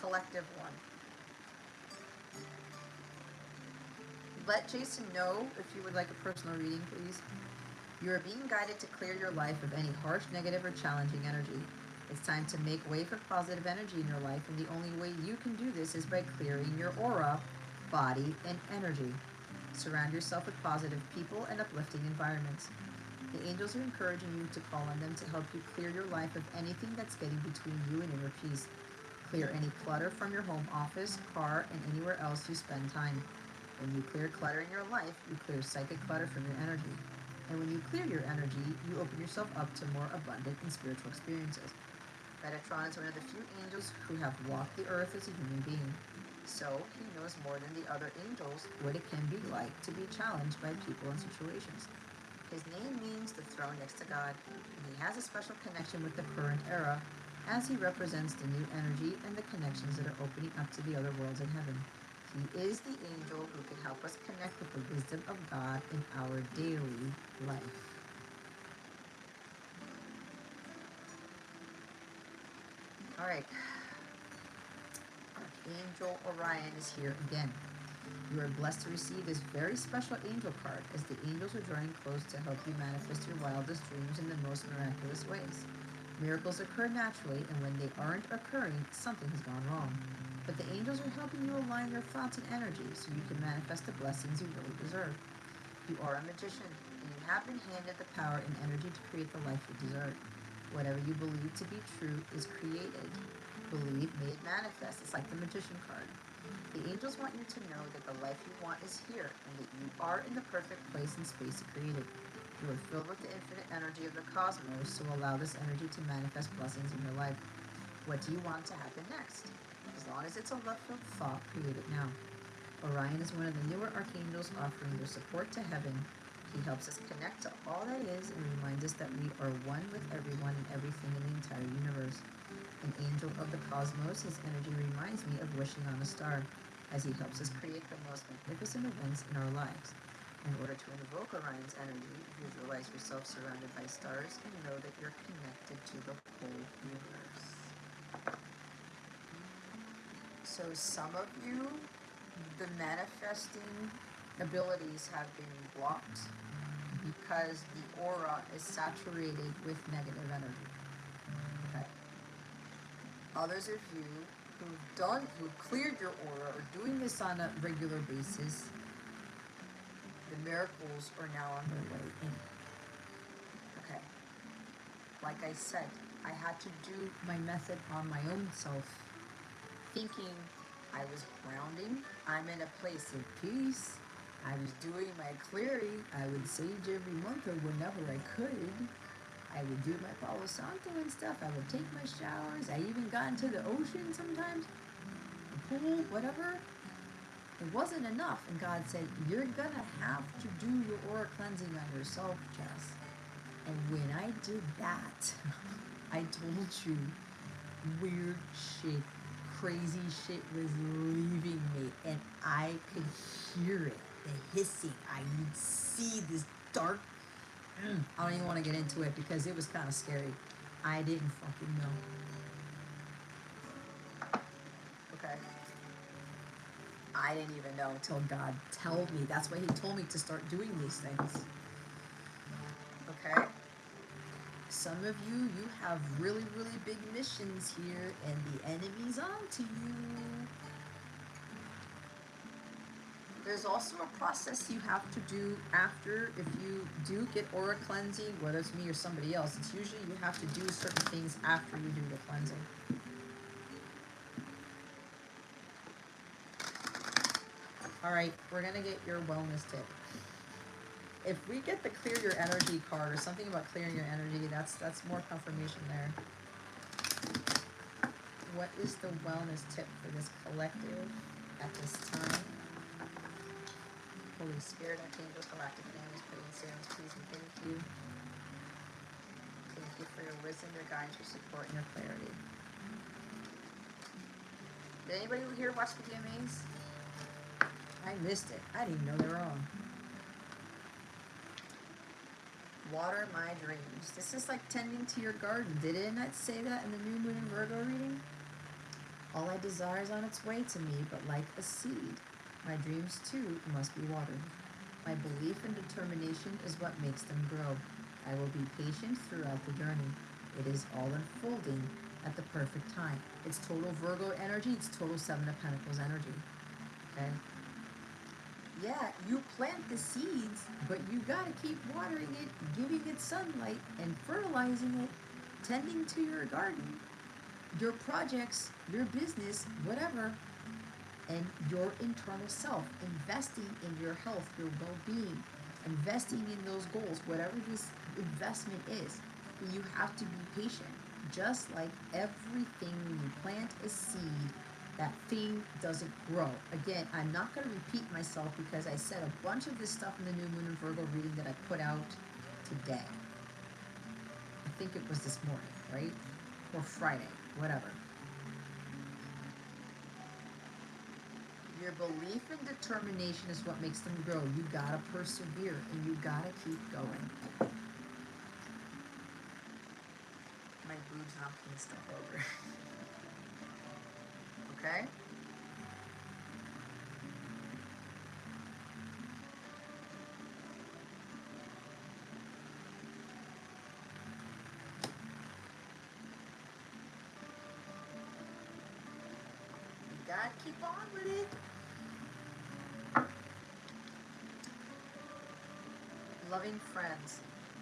collective one. Let Jason know if you would like a personal reading, please. You are being guided to clear your life of any harsh, negative, or challenging energy. It's time to make way for positive energy in your life, and the only way you can do this is by clearing your aura, body, and energy. Surround yourself with positive people and uplifting environments. The angels are encouraging you to call on them to help you clear your life of anything that's getting between you and inner peace. Clear any clutter from your home office, car, and anywhere else you spend time. When you clear clutter in your life, you clear psychic clutter from your energy. And when you clear your energy, you open yourself up to more abundant and spiritual experiences. Metatron is one of the few angels who have walked the earth as a human being. So he knows more than the other angels what it can be like to be challenged by people and situations. His name means the throne next to God, and he has a special connection with the current era, as he represents the new energy and the connections that are opening up to the other worlds in heaven. He is the angel who can help us connect with the wisdom of God in our daily life. All right. Archangel Orion is here again. You are blessed to receive this very special angel card, as the angels are drawing close to help you manifest your wildest dreams in the most miraculous ways. Miracles occur naturally, and when they aren't occurring, something has gone wrong. But the angels are helping you align your thoughts and energy so you can manifest the blessings you really deserve. You are a magician, and you have been handed the power and energy to create the life you deserve. Whatever you believe to be true is created. Believe, made manifest. It's like the magician card. The angels want you to know that the life you want is here, and that you are in the perfect place and space to create it. You are filled with the infinite energy of the cosmos, so allow this energy to manifest blessings in your life. What do you want to happen next? As long as it's a love-filled thought, create it now. Orion is one of the newer archangels offering their support to heaven. He helps us connect to all that is and reminds us that we are one with everyone and everything in the entire universe. An angel of the cosmos, his energy reminds me of wishing on a star, as he helps us create the most magnificent events in our lives. In order to invoke Orion's energy, visualize yourself surrounded by stars and know that you're connected to the whole universe. So some of you, the manifesting abilities have been blocked because the aura is saturated with negative energy. Okay. Others of you who've cleared your aura, are doing this on a regular basis, the miracles are now on their way in. Okay. Like I said, I had to do my method on my own self, thinking I was grounding, I'm in a place of peace, I was doing my clearing, I would sage every month or whenever I could, I would do my Palo Santo and stuff, I would take my showers, I even got into the ocean sometimes, the pool, whatever. It wasn't enough, and God said, you're gonna have to do your aura cleansing on yourself, Jess. And when I did that, I told you, weird shit, crazy shit was leaving me, and I could hear it, the hissing. I would see this dark, I don't even want to get into it because it was kind of scary. I didn't fucking know. Okay. I didn't even know until God told me. That's why he told me to start doing these things. Okay? some of you, you have really, really big missions here, and the enemy's on to you. There's also a process you have to do after, if you do get aura cleansing, whether it's me or somebody else, it's usually you have to do certain things after you do the cleansing. Alright, we're gonna get your wellness tip. If we get the clear your energy card or something about clearing your energy, that's more confirmation there. What is the wellness tip for this collective at this time? Holy Spirit, Archangels, Galactic Families, Putting Sands, please and thank you. Thank you for your wisdom, your guidance, your support, and your clarity. Did anybody here watch the VMAs? I missed it. I didn't even know they were on. Water my dreams. This is like tending to your garden. Did it not say that in the New Moon and Virgo reading? All I desire is on its way to me, but like a seed, my dreams too must be watered. My belief and determination is what makes them grow. I will be patient throughout the journey. It is all unfolding at the perfect time. It's total Virgo energy. It's total Seven of Pentacles energy. Okay? Yeah, you plant the seeds, but you gotta keep watering it, giving it sunlight, and fertilizing it, tending to your garden, your projects, your business, whatever, and your internal self, investing in your health, your well-being, investing in those goals, whatever this investment is. You have to be patient. Just like everything, when you plant a seed, that thing doesn't grow. Again, I'm not going to repeat myself because I said a bunch of this stuff in the New Moon and Virgo reading that I put out today. I think it was this morning, right? Or Friday, whatever. Your belief and determination is what makes them grow. You gotta persevere and you gotta keep going. My boob's knocking stuff over. Okay? You gotta keep on with it. Loving friends.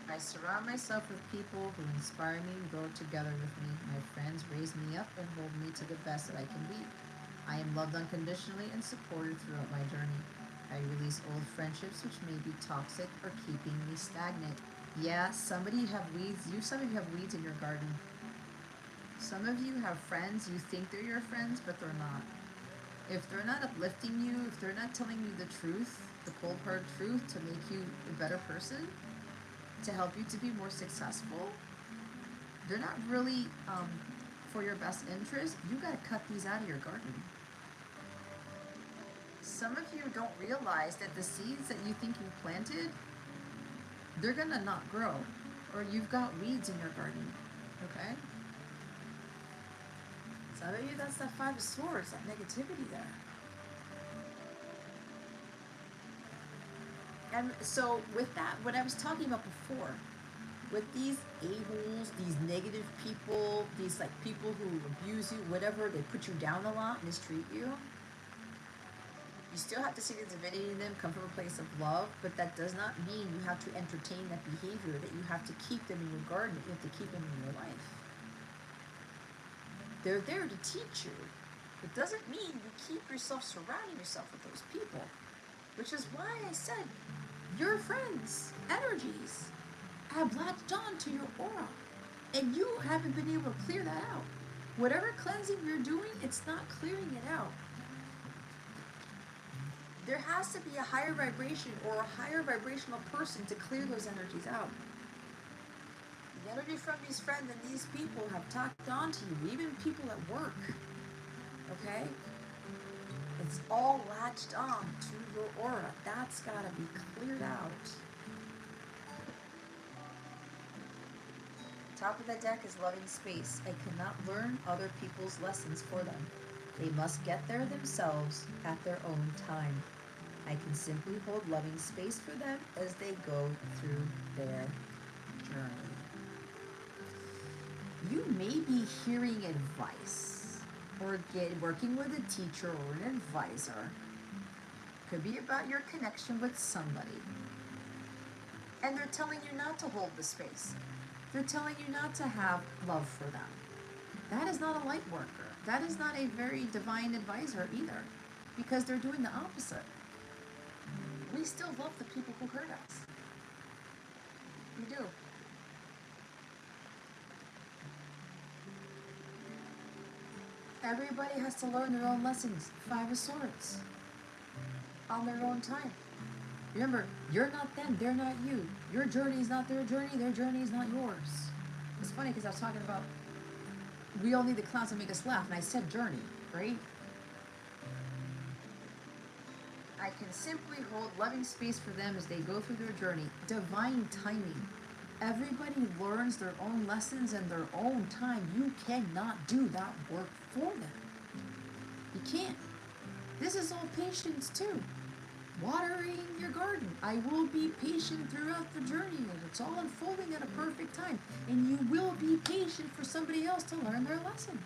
I surround myself with people who inspire me and grow together with me. My friends raise me up and hold me to the best that I can be. I am loved unconditionally and supported throughout my journey. I release old friendships which may be toxic or keeping me stagnant. Yeah, some of you have weeds in your garden. Some of you have friends, you think they're your friends, but they're not. If they're not uplifting you, if they're not telling you the truth, the cold hard truth to make you a better person, to help you to be more successful, they're not really for your best interest. You gotta cut these out of your garden. Some of you don't realize that the seeds that you think you planted, they're gonna not grow, or you've got weeds in your garden, okay? Some of you, that's that Five of Swords, that negativity there. And so with that, what I was talking about before, with these a-holes, these negative people, these like people who abuse you, whatever, they put you down a lot, mistreat you, you still have to see the divinity in them, come from a place of love, but that does not mean you have to entertain that behavior, that you have to keep them in your garden, that you have to keep them in your life. They're there to teach you. It doesn't mean you keep yourself surrounding yourself with those people, which is why I said your friends' energies have latched on to your aura, and you haven't been able to clear that out. Whatever cleansing you're doing, it's not clearing it out. There has to be a higher vibration or a higher vibrational person to clear those energies out. The energy from these friends and these people have tacked on to you, even people at work, okay? It's all latched on to your aura. That's got to be cleared out. Top of the deck is loving space. I cannot learn other people's lessons for them. They must get there themselves at their own time. I can simply hold loving space for them as they go through their journey. You may be hearing advice or working with a teacher or an advisor. Could be about your connection with somebody. And they're telling you not to hold the space. They're telling you not to have love for them. That is not a light worker. That is not a very divine advisor either, because they're doing the opposite. We still love the people who hurt us. We do. Everybody has to learn their own lessons. Five of Swords. On their own time. Remember, you're not them, they're not you. Your journey is not their journey is not yours. It's funny because I was talking about we all need the clowns to make us laugh, and I said journey, right? I can simply hold loving space for them as they go through their journey. Divine timing. Everybody learns their own lessons in their own time. You cannot do that work for them. You can't. This is all patience too. Watering your garden. I will be patient throughout the journey, and it's all unfolding at a perfect time. And you will be patient for somebody else to learn their lessons.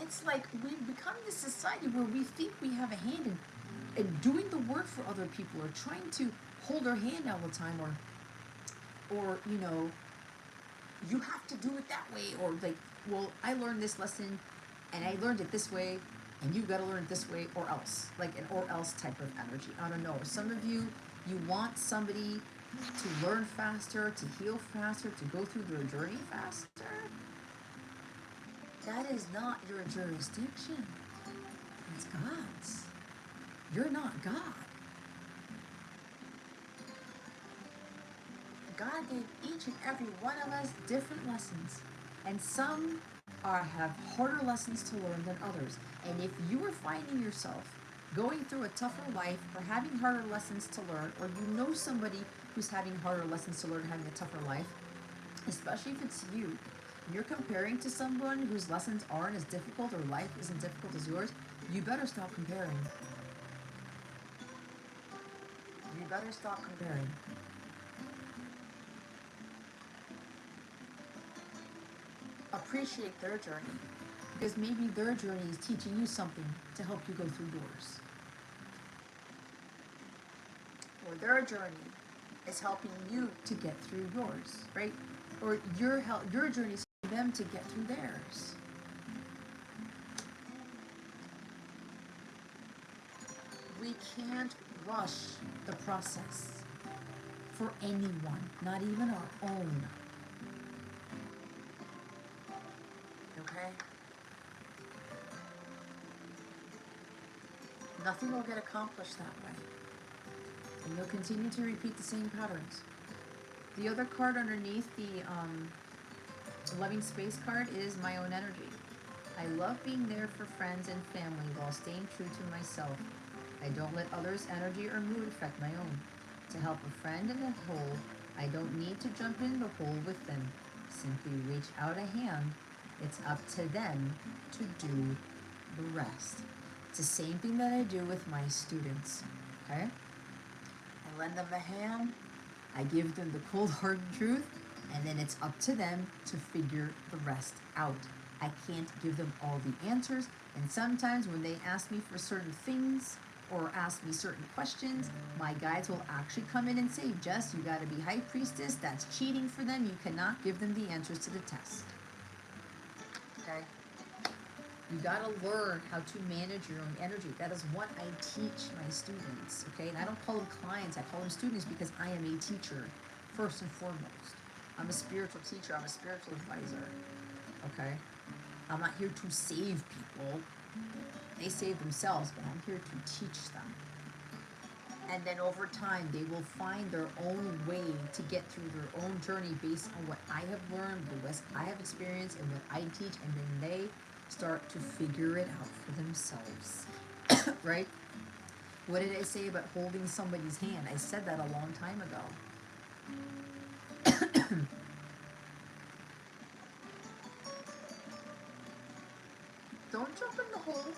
It's like we've become this society where we think we have a hand in doing the work for other people, or trying to hold their hand all the time, or you know, you have to do it that way, or like, well, I learned this lesson and I learned it this way, and you've got to learn it this way, or else, like an or else type of energy. I don't know. Some of you, you want somebody to learn faster, to heal faster, to go through their journey faster. That is not your jurisdiction. It's God's. You're not God. God gave each and every one of us different lessons. And some have harder lessons to learn than others. And if you are finding yourself going through a tougher life, or having harder lessons to learn, or you know somebody who's having harder lessons to learn, having a tougher life, especially if it's you, and you're comparing to someone whose lessons aren't as difficult, or life isn't difficult as yours, you better stop comparing. You better stop comparing. Appreciate their journey, because maybe their journey is teaching you something to help you go through yours. Or their journey is helping you to get through yours, right? Or your journey is helping them to get through theirs. We can't rush the process for anyone, not even our own. Okay? Nothing will get accomplished that way. And you'll continue to repeat the same patterns. The other card underneath the loving space card is my own energy. I love being there for friends and family while staying true to myself. I don't let others' energy or mood affect my own. To help a friend in a hole, I don't need to jump in the hole with them. Simply reach out a hand. It's up to them to do the rest. It's the same thing that I do with my students, okay? I lend them a hand, I give them the cold hard truth, and then it's up to them to figure the rest out. I can't give them all the answers, and sometimes when they ask me for certain things, or ask me certain questions, my guides will actually come in and say, Jess, you gotta be high priestess, that's cheating for them, you cannot give them the answers to the test. Okay? You gotta learn how to manage your own energy. That is what I teach my students, okay? And I don't call them clients, I call them students, because I am a teacher, first and foremost. I'm a spiritual teacher, I'm a spiritual advisor, okay? I'm not here to save people. They save themselves, but I'm here to teach them. And then over time, they will find their own way to get through their own journey based on what I have learned, what I have experienced, and what I teach, and then they start to figure it out for themselves, right? What did I say about holding somebody's hand? I said that a long time ago. Don't jump in the hole.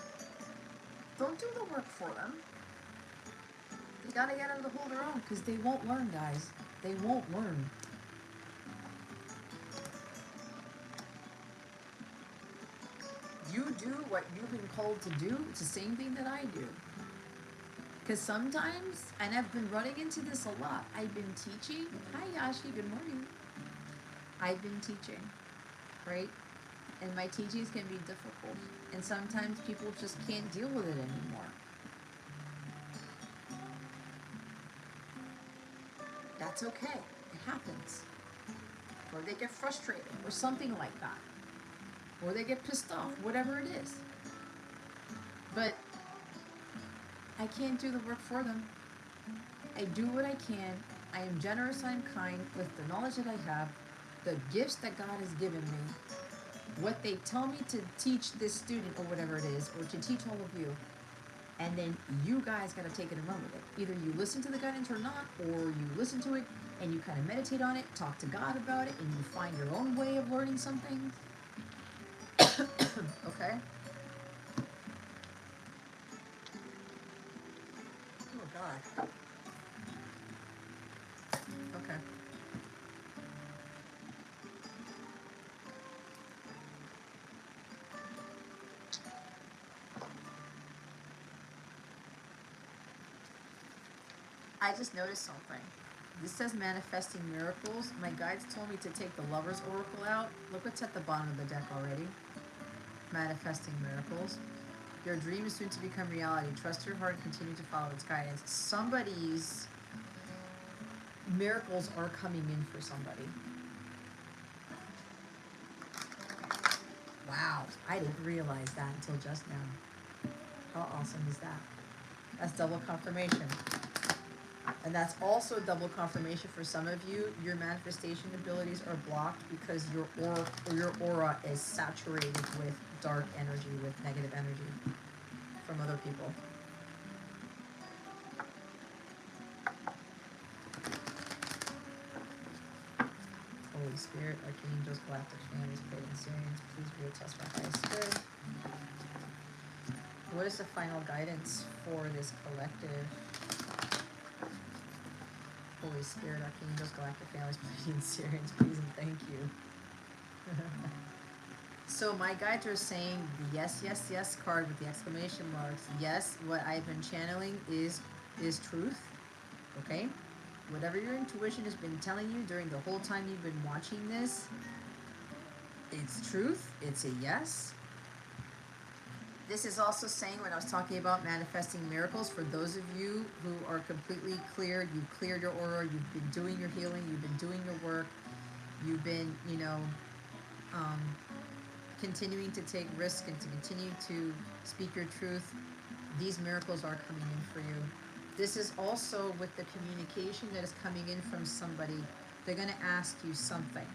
Don't do the work for them. They gotta get out of the hole their own, because they won't learn, guys. They won't learn. do what you've been called to do, it's the same thing that I do. Because sometimes, and I've been running into this a lot, I've been teaching. Hi, Yashi, good morning. I've been teaching, right? And my teachings can be difficult. And sometimes people just can't deal with it anymore. That's okay. It happens. Or they get frustrated, or something like that. Or they get pissed off, whatever it is. But I can't do the work for them. I do what I can. I am generous, I am kind with the knowledge that I have, the gifts that God has given me, what they tell me to teach this student or whatever it is, or to teach all of you. And then you guys got to take it and run with it. Either you listen to the guidance or not, or you listen to it and you kind of meditate on it, talk to God about it, and you find your own way of learning something. Okay? Oh, God. Okay. I just noticed something. This says manifesting miracles. My guides told me to take the Lover's Oracle out. Look what's at the bottom of the deck already. Manifesting miracles. Your dream is soon to become reality. Trust your heart and continue to follow its guidance. Somebody's miracles are coming in for somebody. Wow, I didn't realize that until just now. How awesome is that? That's double confirmation. And that's also double confirmation for some of you. Your manifestation abilities are blocked because your aura is saturated with dark energy, with negative energy from other people. Holy Spirit, Archangels, Galactic Families, Pleiadian Sirians, please reattest my highest good. What is the final guidance for this collective? Holy Spirit, Archangels, Galactic Families, Pleiadian Sirians, please and thank you. So my guides are saying the yes, yes, yes card with the exclamation marks. Yes, what I've been channeling is truth. Okay? Whatever your intuition has been telling you during the whole time you've been watching this, it's truth. It's a yes. This is also saying when I was talking about manifesting miracles, for those of you who are completely cleared, you've cleared your aura, you've been doing your healing, you've been doing your work, you've been, continuing to take risks and to continue to speak your truth, these miracles are coming in for you. This is also with the communication that is coming in from somebody. They're going to ask you something.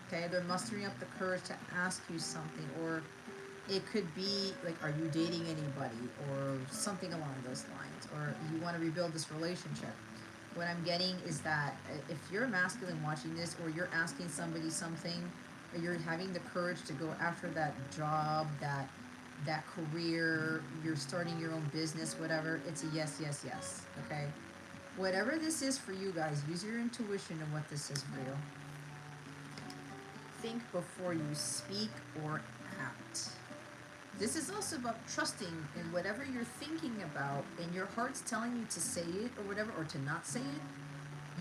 Okay? They're mustering up the courage to ask you something, or it could be like, are you dating anybody, or something along those lines, or you want to rebuild this relationship. What I'm getting is that if you're a masculine watching this, or you're asking somebody something, or you're having the courage to go after that job, that career, you're starting your own business, whatever, it's a yes, yes, yes, okay? Whatever this is for you guys, use your intuition and what this is for you. Think before you speak or act. This is also about trusting in whatever you're thinking about, and your heart's telling you to say it or whatever, or to not say it.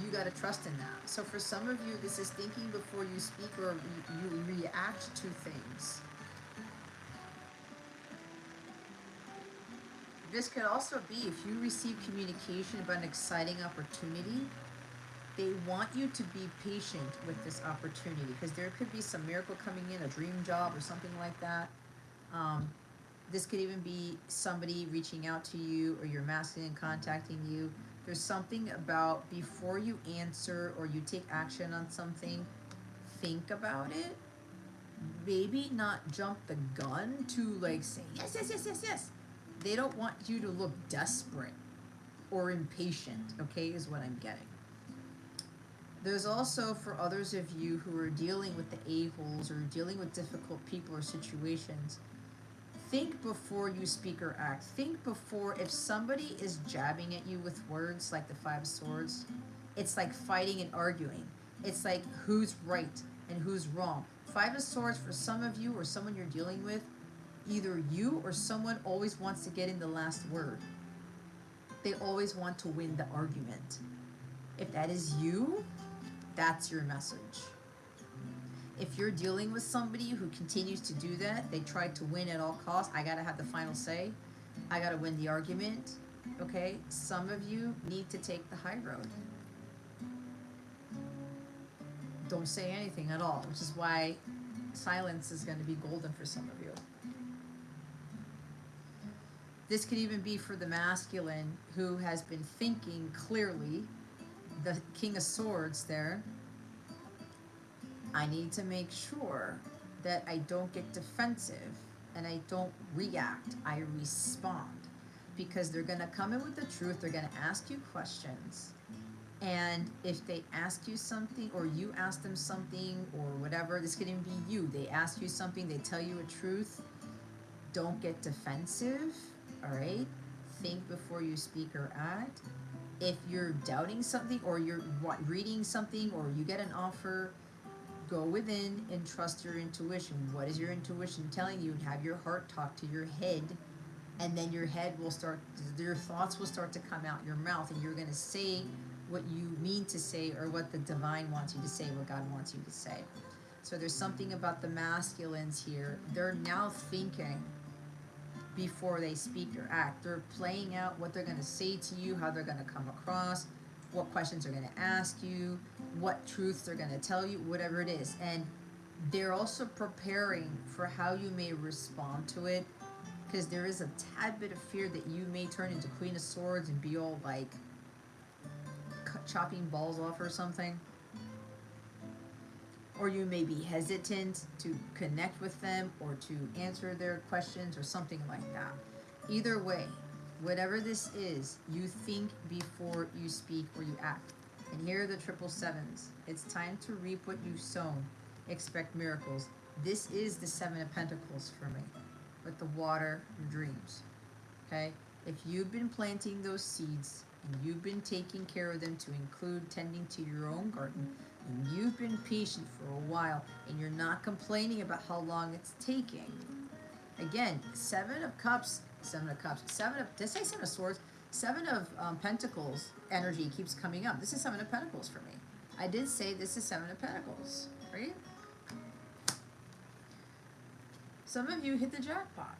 You got to trust in that. So for some of you, this is thinking before you speak, or you react to things. This could also be if you receive communication about an exciting opportunity, they want you to be patient with this opportunity, because there could be some miracle coming in, a dream job or something like that. This could even be somebody reaching out to you, or your masculine contacting you. There's something about before you answer or you take action on something, think about it. Maybe not jump the gun to like say yes, yes, yes, yes, yes. They don't want you to look desperate or impatient, okay, is what I'm getting. There's also, for others of you who are dealing with the a-holes or dealing with difficult people or situations, think before you speak or act. Think before, if somebody is jabbing at you with words like the Five of Swords, it's like fighting and arguing. It's like who's right and who's wrong. Five of Swords, for some of you or someone you're dealing with, either you or someone always wants to get in the last word. They always want to win the argument. If that is you, that's your message. If you're dealing with somebody who continues to do that, they try to win at all costs. I gotta have the final say. I gotta win the argument. Okay? Some of you need to take the high road. Don't say anything at all, which is why silence is going to be golden for some of you. This could even be for the masculine who has been thinking clearly. The King of Swords there. I need to make sure that I don't get defensive and I don't react. I respond. Because they're going to come in with the truth. They're going to ask you questions. And if they ask you something, or you ask them something, or whatever, this could even be you. They ask you something, they tell you a truth. Don't get defensive, all right? Think before you speak or act. If you're doubting something, or you're reading something, or you get an offer, go within and trust your intuition. What is your intuition telling you? Have your heart talk to your head, and then your head will start, your thoughts will start to come out your mouth, and you're going to say what you mean to say, or what the divine wants you to say, what God wants you to say. So there's something about the masculines here. They're now thinking before they speak or act. They're playing out what they're going to say to you, how they're going to come across, what questions they're going to ask you, what truths they're going to tell you, whatever it is. And they're also preparing for how you may respond to it, because there is a tad bit of fear that you may turn into Queen of Swords and be all like chopping balls off or something. Or you may be hesitant to connect with them or to answer their questions or something like that. Either way, whatever this is, you think before you speak or you act. And here are the 777s. It's time to reap what you've sown. Expect miracles. This is the 7 of Pentacles for me, with the water dreams. Okay? If you've been planting those seeds, and you've been taking care of them to include tending to your own garden, and you've been patient for a while, and you're not complaining about how long it's taking. Again, 7 of Cups, did I say 7 of Swords? 7 of Pentacles energy keeps coming up. This is 7 of Pentacles for me. I did say this is 7 of Pentacles, right? Some of you hit the jackpot.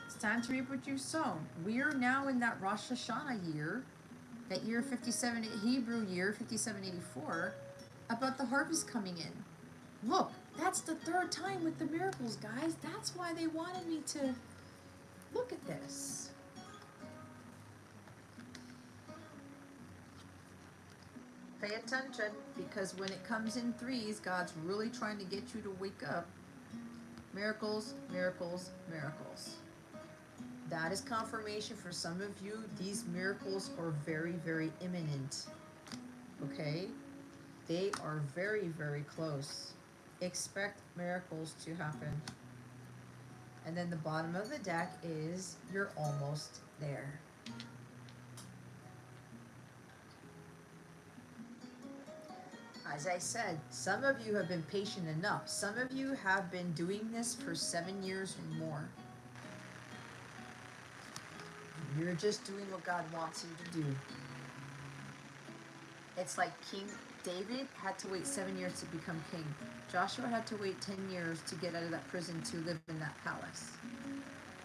It's time to reap what you've sown. We are now in that Rosh Hashanah year, that year 57, Hebrew year 5784, about the harvest coming in. Look, that's the 3rd time with the miracles, guys. That's why they wanted me to look at this. Pay attention, because when it comes in threes, God's really trying to get you to wake up. Miracles, miracles, miracles. That is confirmation for some of you. These miracles are very, very imminent. Okay? They are very, very close. Expect miracles to happen. And then the bottom of the deck is you're almost there. As I said, some of you have been patient enough. Some of you have been doing this for 7 years or more. You're just doing what God wants you to do. It's like King David had to wait 7 years to become king. Joshua had to wait 10 years to get out of that prison to live in that palace.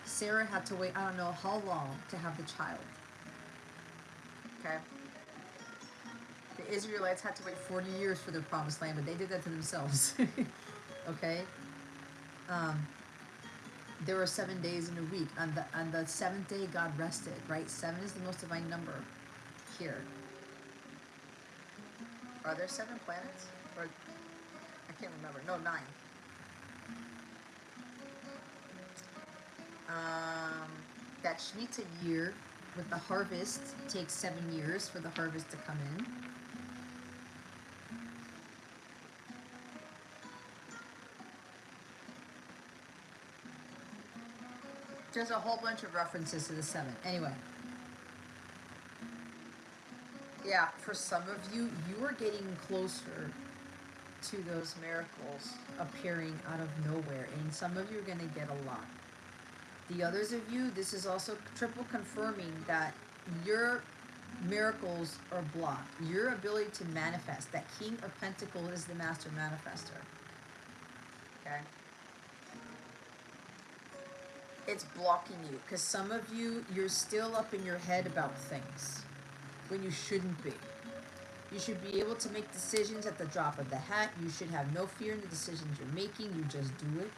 Sarah had to wait, I don't know how long, to have the child. Okay? The Israelites had to wait 40 years for their promised land, but they did that to themselves. Okay? There were 7 days in a week. On the 7th day, God rested, right? 7 is the most divine number here. Are there 7 planets? Or I can't remember. No, 9. That Shemitah year with the harvest takes 7 years for the harvest to come in. There's a whole bunch of references to the 7. Anyway. Yeah, for some of you, you are getting closer to those miracles appearing out of nowhere, and some of you are going to get a lot. The others of you, this is also triple confirming that your miracles are blocked. Your ability to manifest, that King of Pentacles is the master manifester. Okay? It's blocking you because some of you, you're still up in your head about things when you shouldn't be. You should be able to make decisions at the drop of the hat. You should have no fear in the decisions you're making. You just do it.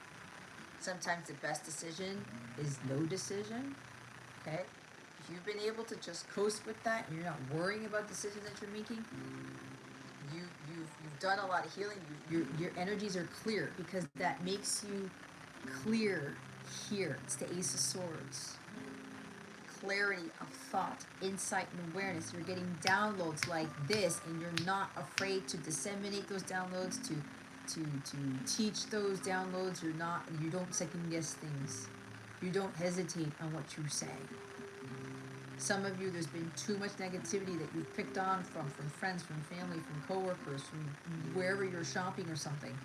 Sometimes the best decision is no decision. Okay? If you've been able to just coast with that and you're not worrying about decisions that you're making, you've done a lot of healing. Your energies are clear because that makes you clear here. It's the Ace of Swords. Clarity of thought, insight, and awareness. You're getting downloads like this, and you're not afraid to disseminate those downloads, to teach those downloads. You don't second guess things. You don't hesitate on what you say. Some of you, there's been too much negativity that you've picked on from friends, from family, from coworkers, from wherever you're shopping or something.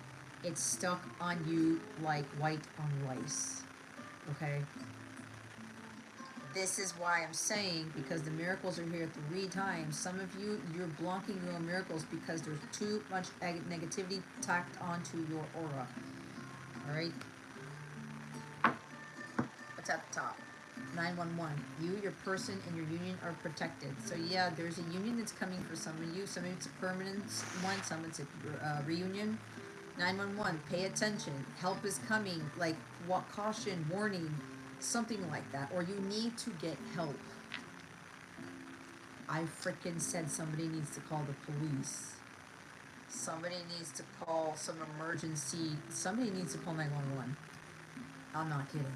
It's stuck on you like white on rice. Okay? This is why I'm saying, because the miracles are here 3 times, some of you, you're blocking your own miracles because there's too much negativity tacked onto your aura. Alright? What's at the top? 911. You, your person, and your union are protected. So yeah, there's a union that's coming for some of you. Some of it's a permanent one, some it's a reunion. 911. Pay attention. Help is coming. Like, what, caution, warning, something like that. Or you need to get help. I freaking said somebody needs to call the police. Somebody needs to call some emergency. Somebody needs to call 911. I'm not kidding.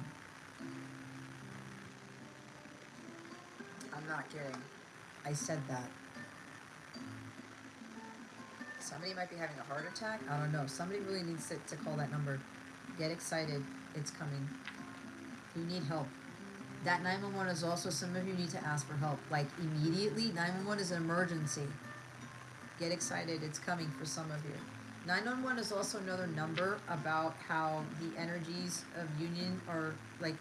I'm not kidding. I said that. Somebody might be having a heart attack. I don't know. Somebody really needs to call that number. Get excited. It's coming. You need help. That 911 is also, some of you need to ask for help. Like immediately. 911 is an emergency. Get excited. It's coming for some of you. 911 is also another number about how the energies of union are like,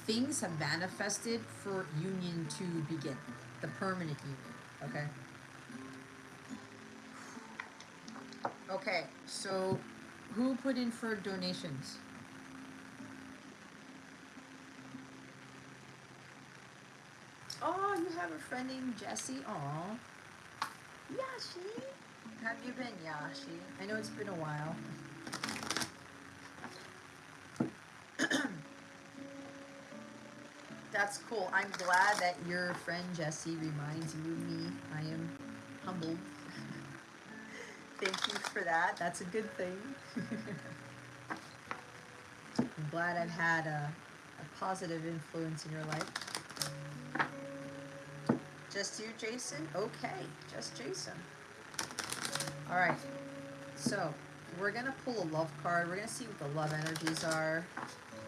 things have manifested for union to begin. The permanent union, okay? Okay, so who put in for donations? Oh, you have a friend named Jessie. Aw. Yashi. How have you been, Yashi? I know it's been a while. That's cool. I'm glad that your friend Jessie reminds you of me. I am humbled. Thank you for that. That's a good thing. I'm glad I've had a positive influence in your life. Just you, Jason? Okay, just Jason. All right. So we're going to pull a love card. We're going to see what the love energies are.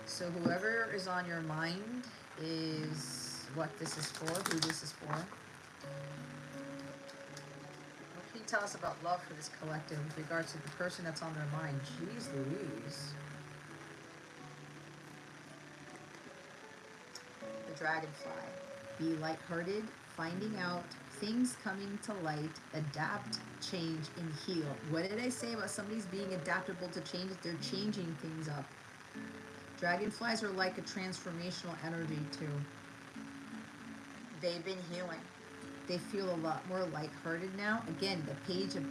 So whoever is on your mind is what this is for, who this is for. What can you tell us about love for this collective with regards to the person that's on their mind? Jeez Louise. The dragonfly. Be lighthearted, finding out, things coming to light, adapt, change, and heal. What did I say about somebody's being adaptable to change? They're changing things up. Dragonflies are like a transformational energy too. They've been healing. They feel a lot more lighthearted now. Again, the Page of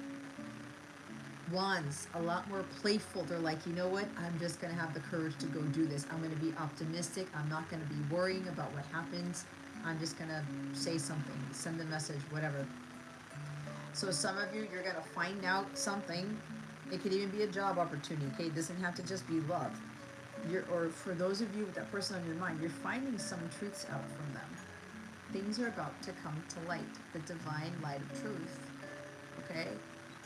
Wands, a lot more playful. They're like, you know what? I'm just going to have the courage to go do this. I'm going to be optimistic. I'm not going to be worrying about what happens. I'm just going to say something, send a message, whatever. So some of you, you're going to find out something. It could even be a job opportunity, okay? It doesn't have to just be love. Or for those of you with that person on your mind, you're finding some truths out from them. Things are about to come to light, the divine light of truth, okay?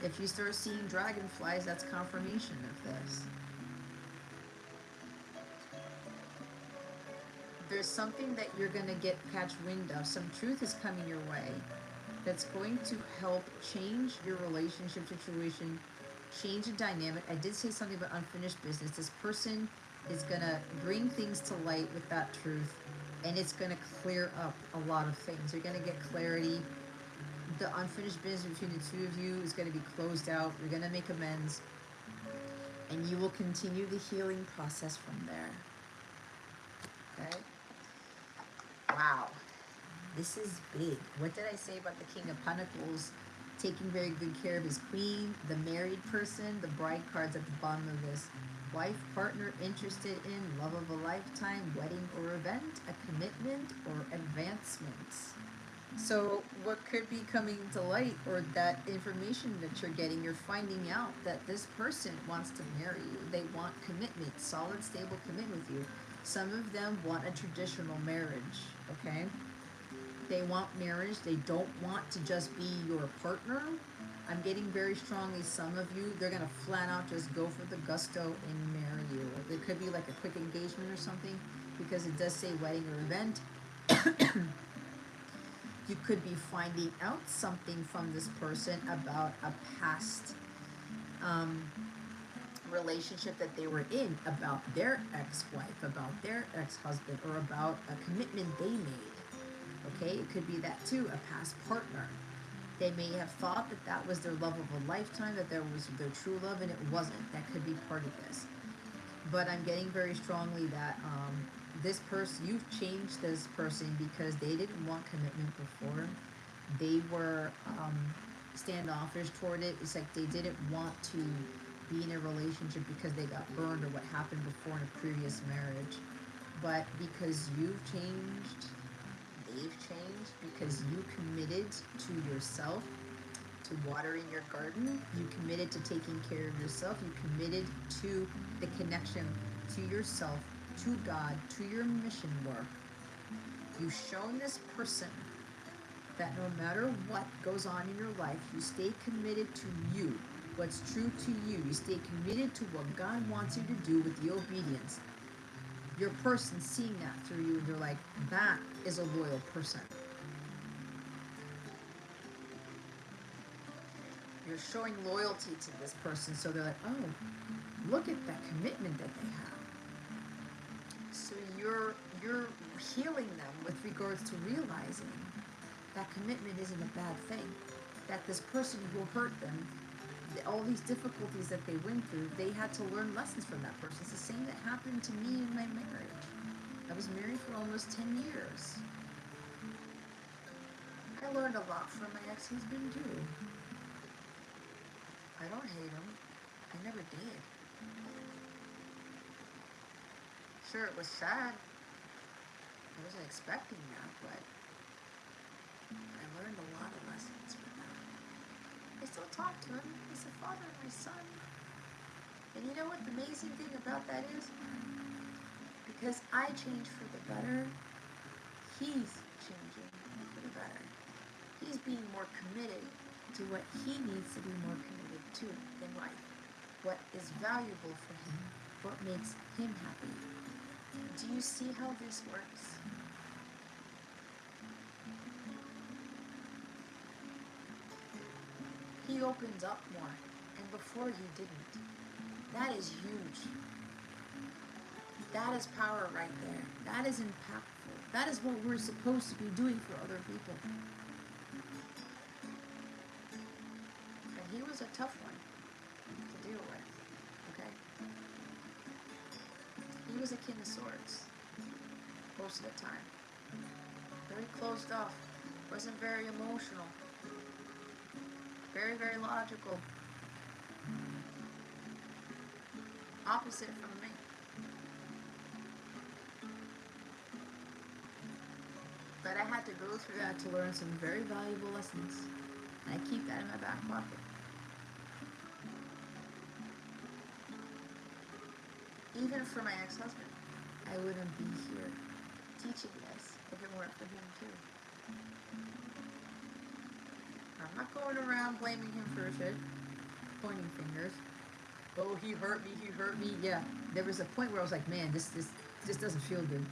If you start seeing dragonflies, that's confirmation of this. There's something that you're going to catch wind of. Some truth is coming your way that's going to help change your relationship situation, change the dynamic. I did say something about unfinished business. This person is gonna bring things to light with that truth, and it's gonna clear up a lot of things. You're gonna get clarity. The unfinished business between the two of you is gonna be closed out. You're gonna make amends, and you will continue the healing process from there. Okay? Wow. This is big. What did I say about the King of Pentacles taking very good care of his queen? The married person, the bride card's at the bottom of this. Wife, partner, interested in, love of a lifetime, wedding or event, a commitment or advancement. So what could be coming to light, or that information that you're getting, you're finding out that this person wants to marry you. They want commitment, solid, stable commitment with you. Some of them want a traditional marriage, okay? They want marriage. They don't want to just be your partner. I'm getting very strongly, some of you, they're going to flat out just go for the gusto and marry you. It could be like a quick engagement or something, because it does say wedding or event. You could be finding out something from this person about a past relationship that they were in, about their ex-wife, about their ex-husband, or about a commitment they made. Okay, it could be that too, a past partner. They may have thought that that was their love of a lifetime, that there was their true love, and it wasn't. That could be part of this. But I'm getting very strongly that this person, you've changed this person because they didn't want commitment before. They were standoffish toward it. It's like they didn't want to be in a relationship because they got burned or what happened before in a previous marriage. But because you've changed, they've changed, because you committed to yourself, to watering your garden, you committed to taking care of yourself, you committed to the connection to yourself, to God, to your mission work. You've shown this person that no matter what goes on in your life, you stay committed to you, what's true to you. You stay committed to what God wants you to do with the obedience. Your person seeing that through you, and they're like, that is a loyal person. You're showing loyalty to this person, so they're like, oh, look at that commitment that they have. So you're healing them with regards to realizing that commitment isn't a bad thing. That this person who hurt them, all these difficulties that they went through, they had to learn lessons from that person. It's the same that happened to me in my marriage. I was married for almost 10 years. I learned a lot from my ex-husband too. I don't hate him. I never did. Sure, it was sad. I wasn't expecting that, but I learned a lot of lessons from that. I still talk to him. He's the father of my son. And you know what the amazing thing about that is? Because I changed for the better, he's changing for the better. He's being more committed to what he needs to be more committed to in life. What is valuable for him. What makes him happy. Do you see how this works? He opens up more, and before he didn't. That is huge. That is power right there. That is impactful. That is what we're supposed to be doing for other people. And he was a tough one to deal with, okay? He was a King of Swords most of the time. Very closed off. Wasn't very emotional. Very, very logical. Opposite from me. But I had to go through that to learn some very valuable lessons. And I keep that in my back pocket. Even for my ex-husband, I wouldn't be here teaching this if it weren't for him too. I'm not going around blaming him for shit, pointing fingers. Oh, he hurt me. Yeah, there was a point where I was like, man, this doesn't feel good.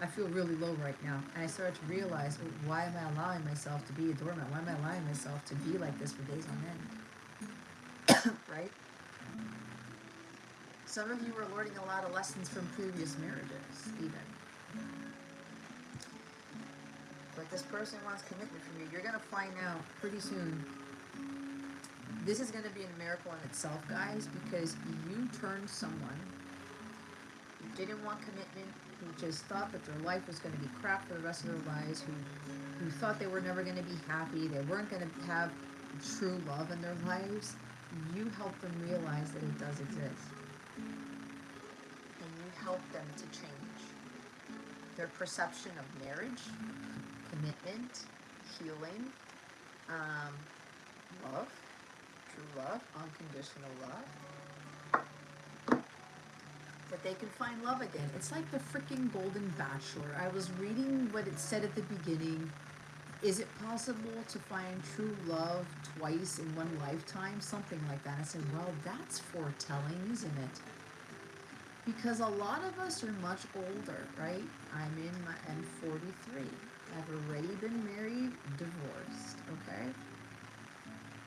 I feel really low right now. And I started to realize, well, why am I allowing myself to be a doormat? Why am I allowing myself to be like this for days on end? right? Some of you are learning a lot of lessons from previous marriages, even. But this person wants commitment from you. You're going to find out pretty soon. This is going to be a miracle in itself, guys, because you turned someone who didn't want commitment, who just thought that their life was going to be crap for the rest of their lives, who thought they were never going to be happy, they weren't going to have true love in their lives. You helped them realize that it does exist. And you help them to change their perception of marriage, commitment, healing, love, true love, unconditional love, that they can find love again. It's like the freaking Golden Bachelor. I was reading what it said at the beginning. Is it possible to find true love twice in one lifetime? Something like that. I said, well, that's foretelling, isn't it? Because a lot of us are much older, right? I'm 43. I've already been married, divorced, okay?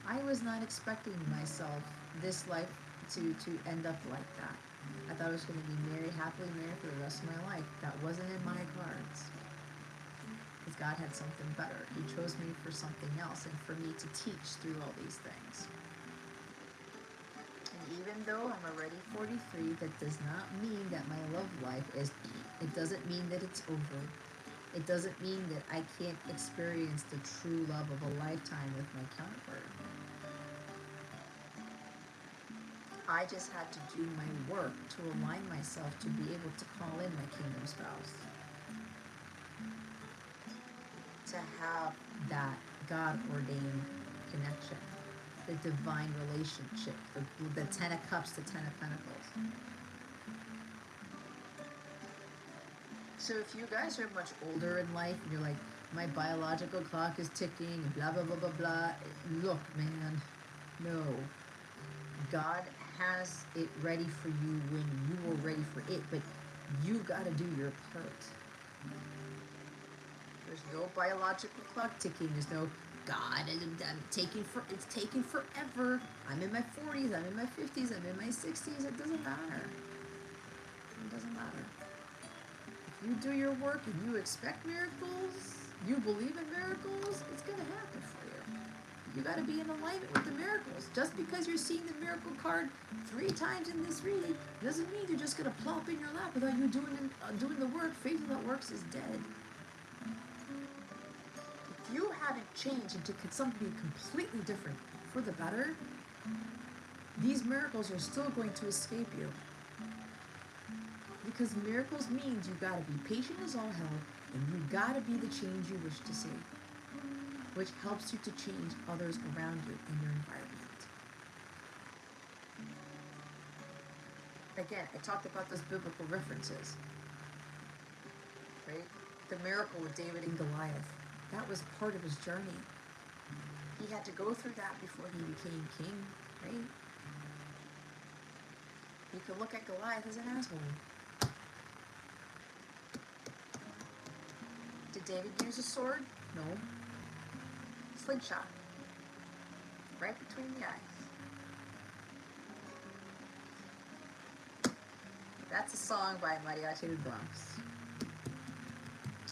I was not expecting myself, this life, to end up like that. I thought I was going to be happily married for the rest of my life. That wasn't in my cards. Because God had something better. He chose me for something else and for me to teach through all these things. And even though I'm already 43, that does not mean that my love life is, it doesn't mean that it's over. It doesn't mean that I can't experience the true love of a lifetime with my counterpart. I just had to do my work to align myself to be able to call in my kingdom spouse. To have that God-ordained connection, the divine relationship, the 10 of Cups, the 10 of Pentacles. So if you guys are much older in life and you're like, my biological clock is ticking and blah, blah, blah, blah, blah, look, man, no. God has it ready for you when you are ready for it, but you got to do your part. There's no biological clock ticking. There's no God. It's taking forever. I'm in my 40s. I'm in my 50s. I'm in my 60s. It doesn't matter. It doesn't matter. If you do your work and you expect miracles, you believe in miracles, it's going to happen for you. You got to be in alignment with the miracles. Just because you're seeing the miracle card 3 times in this reading doesn't mean you're just going to plop in your lap without you doing the work. Faith without works is dead. If you haven't changed into something completely different for the better, these miracles are still going to escape you. Because miracles means you got to be patient as all hell, and you got to be the change you wish to see, which helps you to change others around you in your environment. Again, I talked about those biblical references, right? The miracle with David and Goliath. That was part of his journey. He had to go through that before he became king, right? You can look at Goliath as an asshole. Did David use a sword? No. Slingshot. Right between the eyes. That's a song by Mariachi del Bronx.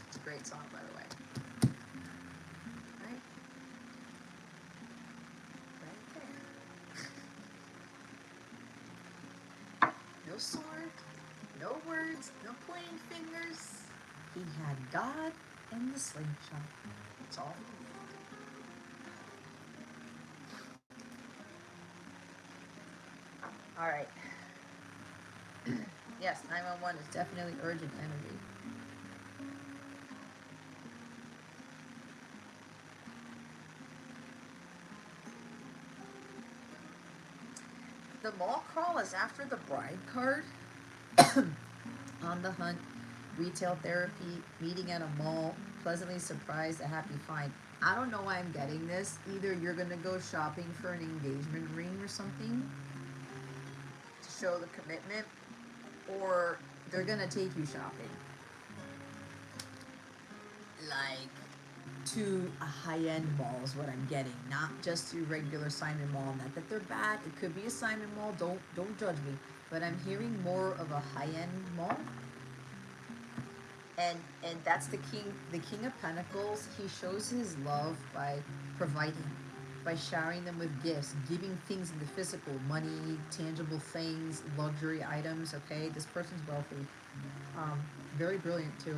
It's a great song, by the way. Right? Right there. No sword, no words, no pointing fingers. He had God and the slingshot. That's all he needed. All right. Yes, 911 is definitely urgent energy. The mall crawl is after the bride card. On the hunt, retail therapy, meeting at a mall, pleasantly surprised, a happy find. I don't know why I'm getting this. Either you're going to go shopping for an engagement ring or something to show the commitment, or they're going to take you shopping. Like, to a high-end mall is what I'm getting, not just your regular Simon Mall. Not that they're bad. It could be a Simon Mall. Don't judge me. But I'm hearing more of a high-end mall. And that's the King of Pentacles. He shows his love by providing, by showering them with gifts, giving things in the physical, money, tangible things, luxury items. Okay, this person's wealthy, very brilliant too.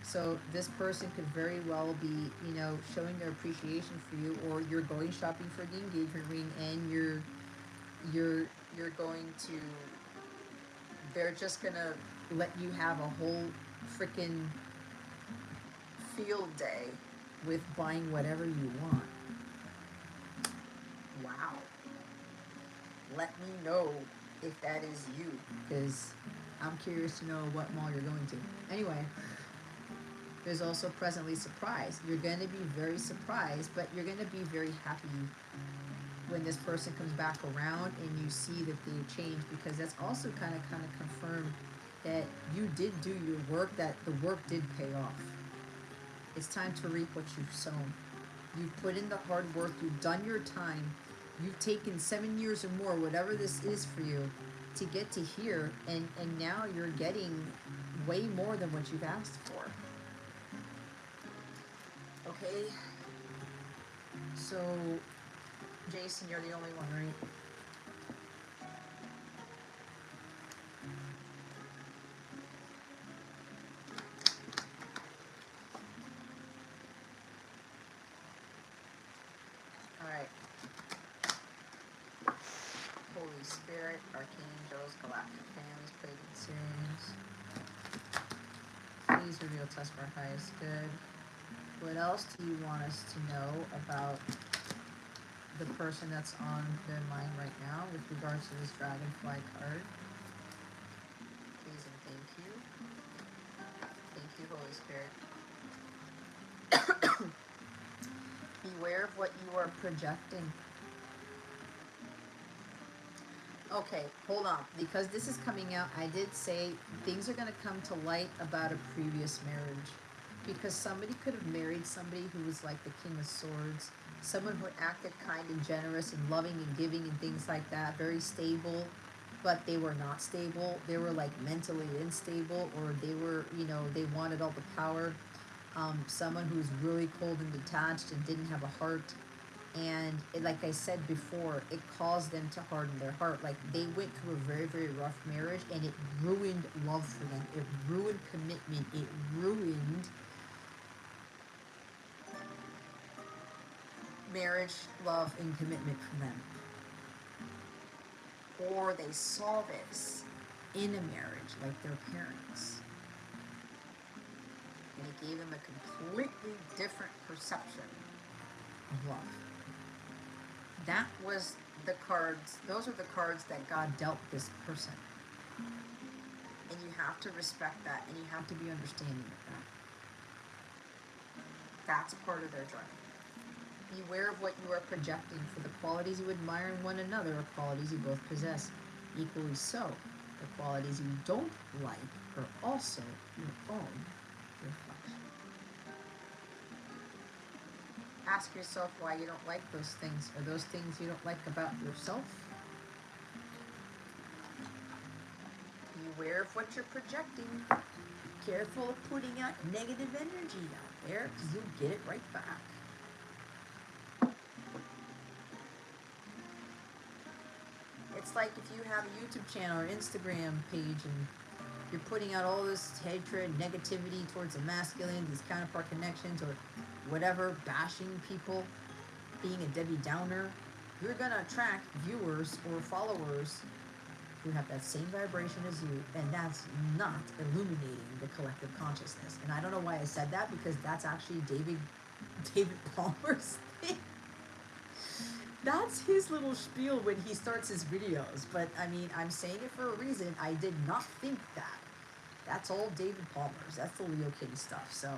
So this person could very well be, you know, showing their appreciation for you, or you're going shopping for the engagement ring, and you're going to. They're just gonna let you have a whole freaking field day with buying whatever you want. Wow. Let me know if that is you, because I'm curious to know what mall you're going to. Anyway, there's also presently surprise. You're going to be very surprised, but you're going to be very happy when this person comes back around and you see that they've changed, because that's also kind of confirmed that you did do your work, that the work did pay off. It's time to reap what you've sown. You've put in the hard work, you've done your time, you've taken 7 years or more, whatever this is for you, to get to here, and now you're getting way more than what you've asked for. Okay? So, Jason, you're the only one, right? Alright. Holy Spirit, Archangels, Galactic Families, Plagued Series. Please reveal to us for our highest good. What else do you want us to know about the person that's on their mind right now with regards to this Dragonfly card? Please and thank you. Thank you, Holy Spirit. Beware of what you are projecting. Okay, hold on. Because this is coming out, I did say things are going to come to light about a previous marriage. Because somebody could have married somebody who was like the King of Swords. Someone who acted kind and generous and loving and giving and things like that. Very stable. But they were not stable. They were like mentally unstable. Or they were, you know, they wanted all the power. Someone who's really cold and detached and didn't have a heart. And like I said before, it caused them to harden their heart. Like they went through a very, very rough marriage, and it ruined love for them. It ruined commitment. It ruined marriage, love, and commitment for them. Or they saw this in a marriage like their parents. And it gave them a completely different perception of love. That was the cards, those are the cards that God dealt this person. And you have to respect that, and you have to be understanding of that. That's a part of their journey. Beware of what you are projecting, for the qualities you admire in one another are qualities you both possess. Equally so, the qualities you don't like are also your own reflection. Ask yourself why you don't like those things. Are those things you don't like about yourself? Beware of what you're projecting. Careful of putting out negative energy out there, because you'll get it right back. It's like if you have a YouTube channel or Instagram page and you're putting out all this hatred, negativity towards the masculine, these counterpart connections, or whatever, bashing people, being a Debbie Downer, you're going to attract viewers or followers who have that same vibration as you, and that's not illuminating the collective consciousness. And I don't know why I said that, because that's actually David Palmer's thing. That's his little spiel when he starts his videos. But I mean, I'm saying it for a reason. I did not think that. That's all David Palmer's. That's the Leo Kitty stuff. So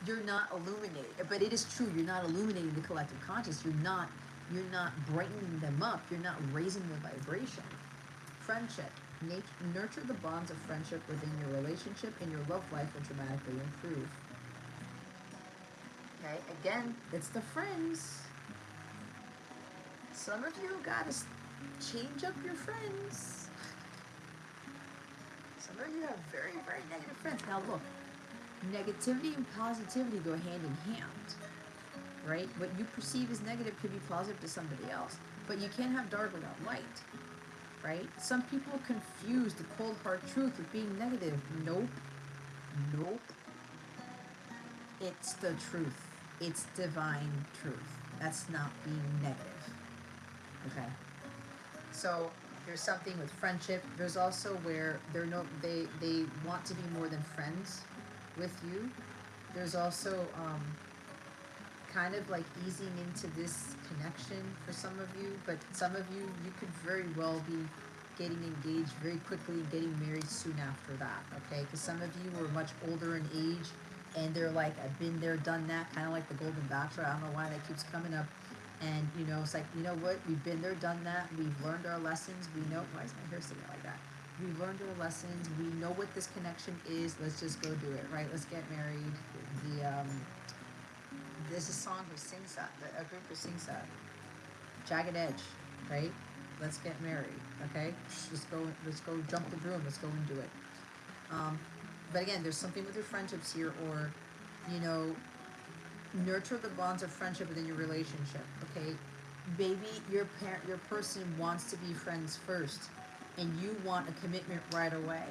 you're not illuminating, but it is true. You're not illuminating the collective conscious. You're not brightening them up. You're not raising the vibration. Friendship. Nurture the bonds of friendship within your relationship, and your love life will dramatically improve. Okay, again, it's the friends. Some of you gotta change up your friends. Some of you have very, very negative friends. Now look, negativity and positivity go hand in hand, right? What you perceive as negative could be positive to somebody else. But you can't have dark without light, right? Some people confuse the cold hard truth with being negative. Nope. Nope. It's the truth. It's divine truth. That's not being negative. Okay. So there's something with friendship. There's also where they want to be more than friends with you. There's also kind of like easing into this connection for some of you, but some of you could very well be getting engaged very quickly and getting married soon after that, okay? Because some of you were much older in age and they're like, I've been there, done that, kind of like the Golden Bachelor. I don't know why that keeps coming up. And you know, it's like, you know what, we've been there, done that, we've learned our lessons, we know, why is my hair sticking like that? We've learned our lessons, we know what this connection is, let's just go do it, right? Let's get married. There's a song who sings that, a group who sings that. Jagged Edge, right? Let's get married, okay? Let's go jump the broom, let's go and do it. But again, there's something with your friendships here, or, you know, nurture the bonds of friendship within your relationship, okay? Maybe your person wants to be friends first, and you want a commitment right away,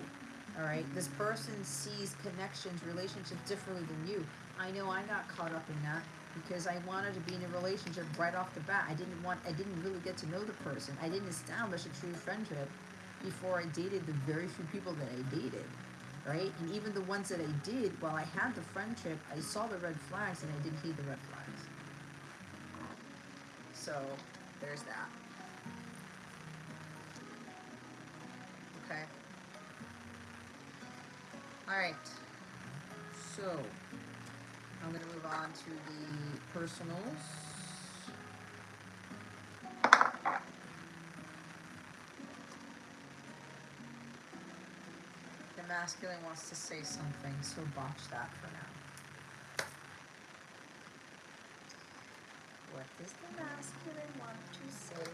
all right? This person sees connections, relationships differently than you. I know I got caught up in that because I wanted to be in a relationship right off the bat. I didn't really get to know the person. I didn't establish a true friendship before I dated the very few people that I dated, right? And even the ones that I did, while I had the friendship, I saw the red flags and I didn't heed the red flags. So, there's that. Okay. Alright. So, I'm going to move on to the personals. The masculine wants to say something, so botch that for now. What does the masculine want to say?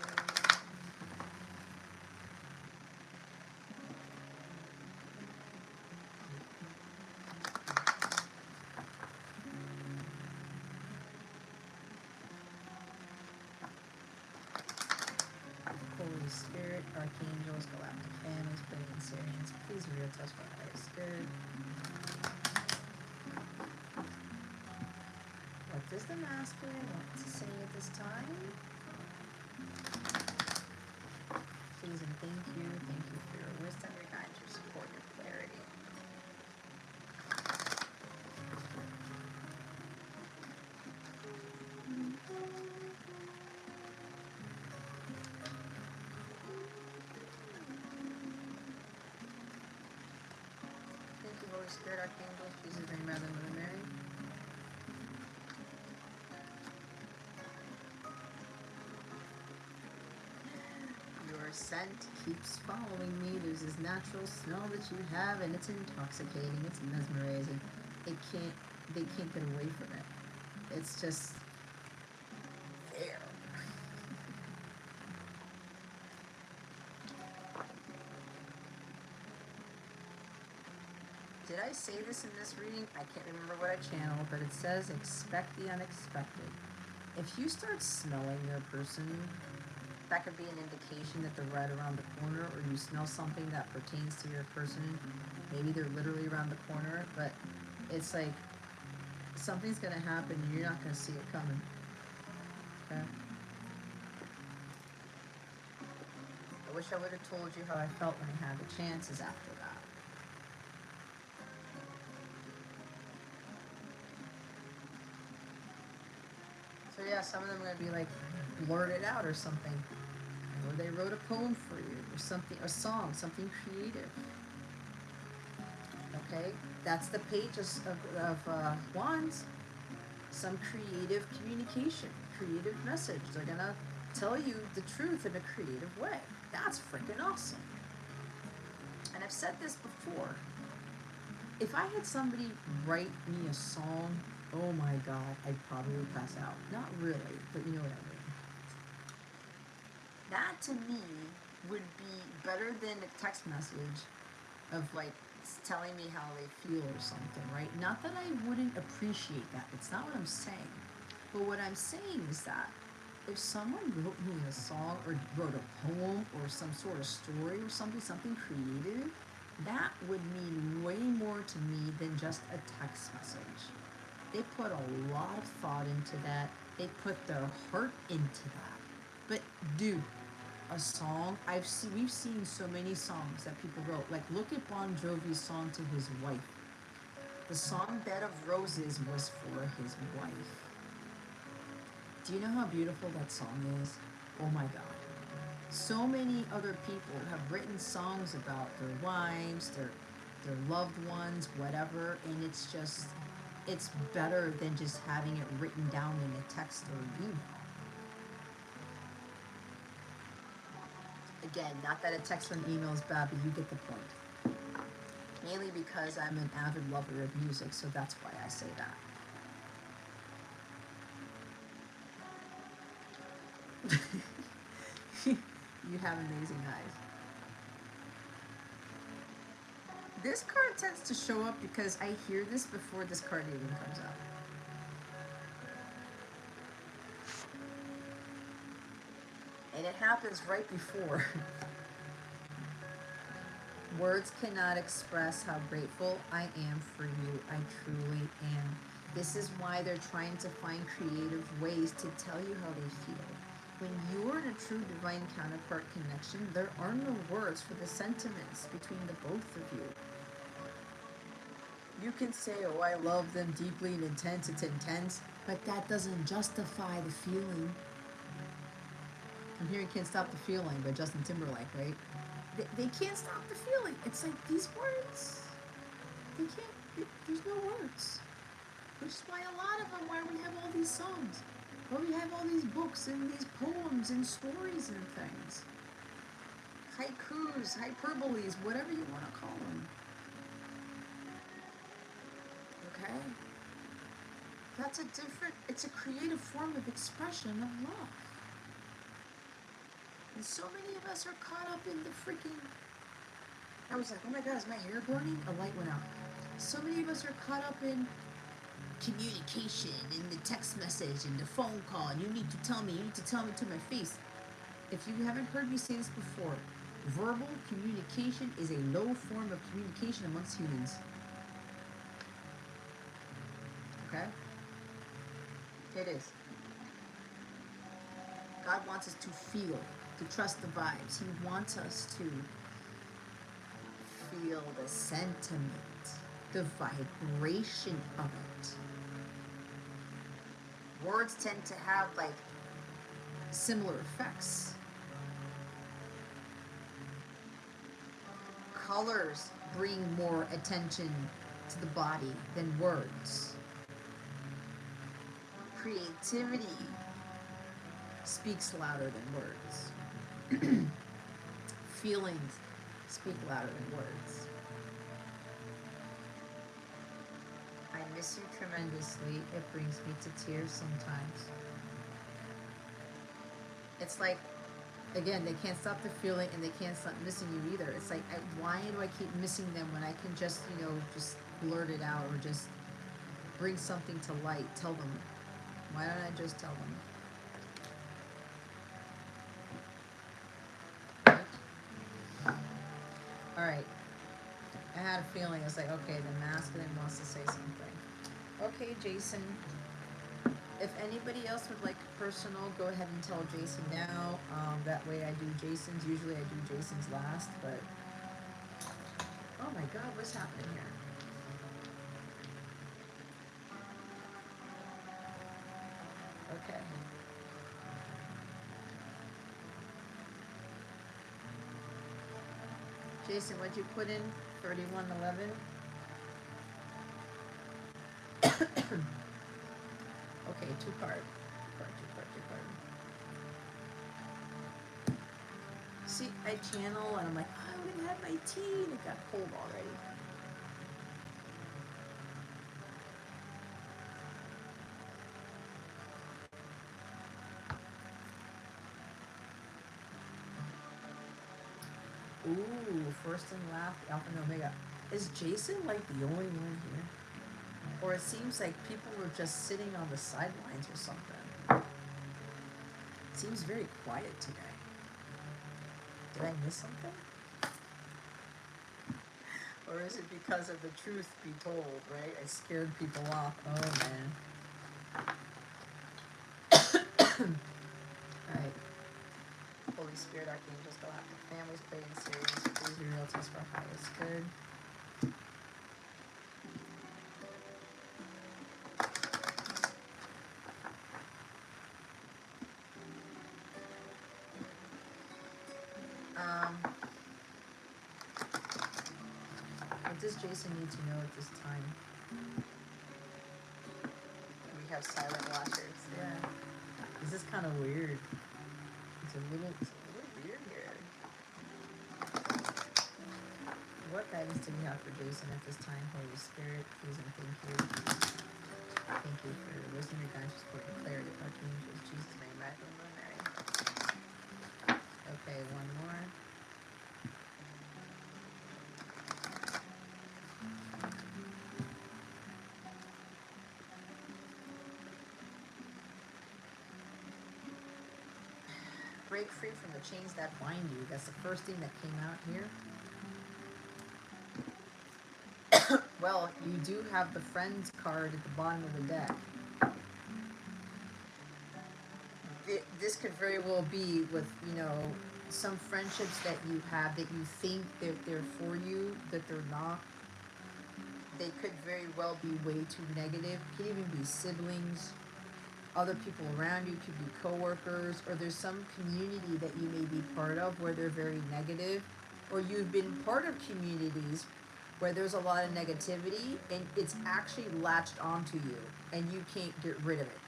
Holy Spirit, Archangels, Galactic Families, Pleiadian Sirians, please reveal to us what I have scared. What does the masculine want to say at this time? Please and thank you. Thank you for your wisdom, your guidance, your support, your clarity. Thank you, Holy Spirit, Archangels, Jesus, Mary, Mother, Mother Mary. Your scent keeps following me. There's this natural smell that you have, and it's intoxicating. It's mesmerizing. They can't get away from it. It's just there. Did I say this in this reading? I can't remember what I channeled, but it says expect the unexpected. If you start smelling your person, that could be an indication that they're right around the corner, or you smell something that pertains to your person. Maybe they're literally around the corner, but it's like something's gonna happen and you're not gonna see it coming. Okay? I wish I would have told you how I felt when I had the chances after that. So yeah, some of them are gonna be like, blurt it out or something. Or they wrote a poem for you, or something, a song, something creative. Okay, that's the Page of Wands. Some creative communication, creative message. They're gonna tell you the truth in a creative way. That's freaking awesome. And I've said this before. If I had somebody write me a song Oh my god, I'd probably pass out. Not really, but you know what I mean. That to me would be better than a text message of like telling me how they feel or something, right? Not that I wouldn't appreciate that. It's not what I'm saying. But what I'm saying is that if someone wrote me a song or wrote a poem or some sort of story or something creative, that would mean way more to me than just a text message. They put a lot of thought into that. They put their heart into that. But dude, a song we've seen so many songs that people wrote. Like look at Bon Jovi's song to his wife. The song Bed of Roses was for his wife. Do you know how beautiful that song is? Oh my god. So many other people have written songs about their wives, their loved ones, whatever, and it's better than just having it written down in a text or an email. Again, not that a text or an email is bad, but you get the point. Mainly because I'm an avid lover of music, so that's why I say that. You have amazing eyes. This card tends to show up because I hear this before this card even comes out. And it happens right before. Words cannot express how grateful I am for you. I truly am. This is why they're trying to find creative ways to tell you how they feel. When you are in a true divine counterpart connection, there are no words for the sentiments between the both of you. You can say, oh, I love them deeply and intense, it's intense, but that doesn't justify the feeling. I'm hearing Can't Stop the Feeling by Justin Timberlake, right? They can't stop the feeling. It's like these words, they can't, there's no words. Which is why a lot of them, why we have all these songs, why we have all these books and these poems and stories and things. Haikus, hyperboles, whatever you want to call them. Okay? That's it's a creative form of expression of love. And so many of us are caught up in the freaking... I was like, oh my god, is my hair burning? A light went out. So many of us are caught up in communication, in the text message, in the phone call. You need to tell me to my face. If you haven't heard me say this before, verbal communication is a low form of communication amongst humans. Okay? It is. God wants us to feel, to trust the vibes. He wants us to feel the sentiment, the vibration of it. Words tend to have like similar effects. Colors bring more attention to the body than words. Creativity speaks louder than words. Feelings speak louder than words. I miss you tremendously. It brings me to tears sometimes. It's like, again, they can't stop the feeling and they can't stop missing you either. It's like, why do I keep missing them when I can just, just blurt it out or just bring something to light? Tell them. Why don't I just tell them? Alright. I had a feeling. I was like, okay, the masculine wants to say something. Okay, Jason. If anybody else would like personal, go ahead and tell Jason now. That way I do Jason's. Usually I do Jason's last, but... Oh my god, what's happening here? Okay. Jason, what'd you put in? 3111? Okay, two card. See, I channel and I'm like, oh, I'm gonna have my tea, and it got cold already. Ooh, first and last, Alpha and Omega. Is Jason like the only one here? Or it seems like people were just sitting on the sidelines or something. It seems very quiet today. Did I miss something? Or is it because of the truth be told, right? I scared people off. Oh man. Alright. Holy Spirit, Archangels, Galactic Families, Playing Series, please reveal to us for our highest good. What does Jason need to know at this time? We have silent watchers. Yeah. This is kind of weird. It's a little weird here. What guidance do we have for Jason at this time? Holy Spirit, please and thank you. Thank you for your wisdom, your guidance, support, and clarity. Archangels, Jesus' name, Magdalene, Mary. Okay, one more. Break free from the chains that bind you. That's the first thing that came out here. Well, you do have the friends card at the bottom of the deck. This could very well be with, some friendships that you have that you think that they're for you, that they're not. They could very well be way too negative. Could even be siblings, other people around you, could be coworkers, or there's some community that you may be part of where they're very negative, or you've been part of communities where there's a lot of negativity and it's actually latched onto you and you can't get rid of it.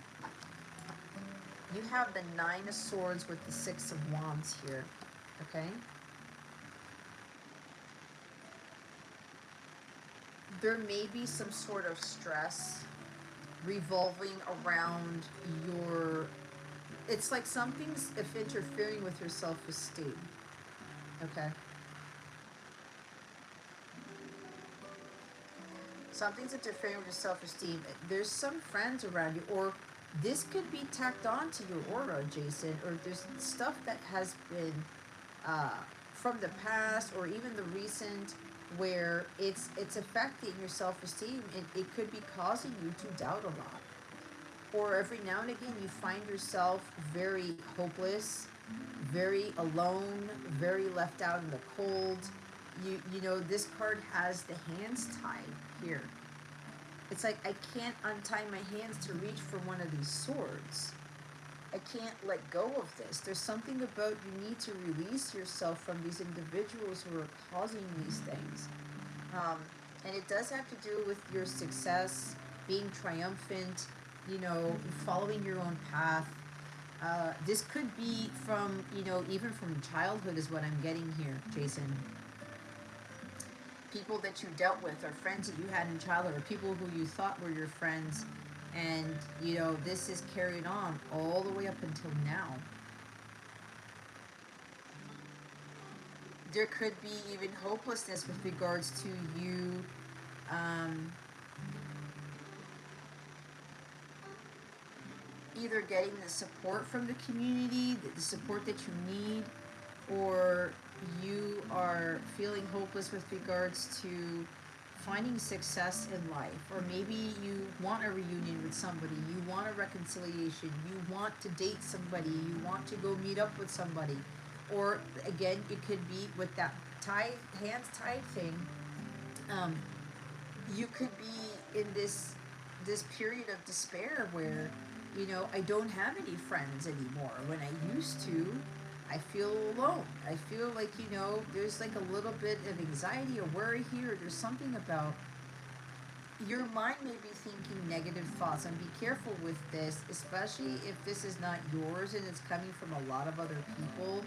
You have the Nine of Swords with the Six of Wands here, okay? There may be some sort of stress revolving around your... It's like something's interfering with your self-esteem, okay? Something's interfering with your self-esteem. There's some friends around you, or this could be tacked on to your aura, Jason, or there's stuff that has been from the past or even the recent where it's affecting your self-esteem, and it could be causing you to doubt a lot. Or every now and again you find yourself very hopeless, very alone, very left out in the cold. You know, this card has the hands tied here. It's like, I can't untie my hands to reach for one of these swords. I can't let go of this. There's something about you need to release yourself from these individuals who are causing these things. And it does have to do with your success, being triumphant, following your own path. This could be from, even from childhood is what I'm getting here, Jason. People that you dealt with, or friends that you had in childhood, or people who you thought were your friends, and this is carried on all the way up until now. There could be even hopelessness with regards to you either getting the support from the community, the support that you need, or you are feeling hopeless with regards to finding success in life, or maybe you want a reunion with somebody, you want a reconciliation, you want to date somebody, you want to go meet up with somebody, or again, it could be with that hands tied thing. You could be in this period of despair where I don't have any friends anymore. When I used to, I feel alone. I feel like, there's like a little bit of anxiety or worry here. There's something about your mind may be thinking negative thoughts, and be careful with this, especially if this is not yours and it's coming from a lot of other people.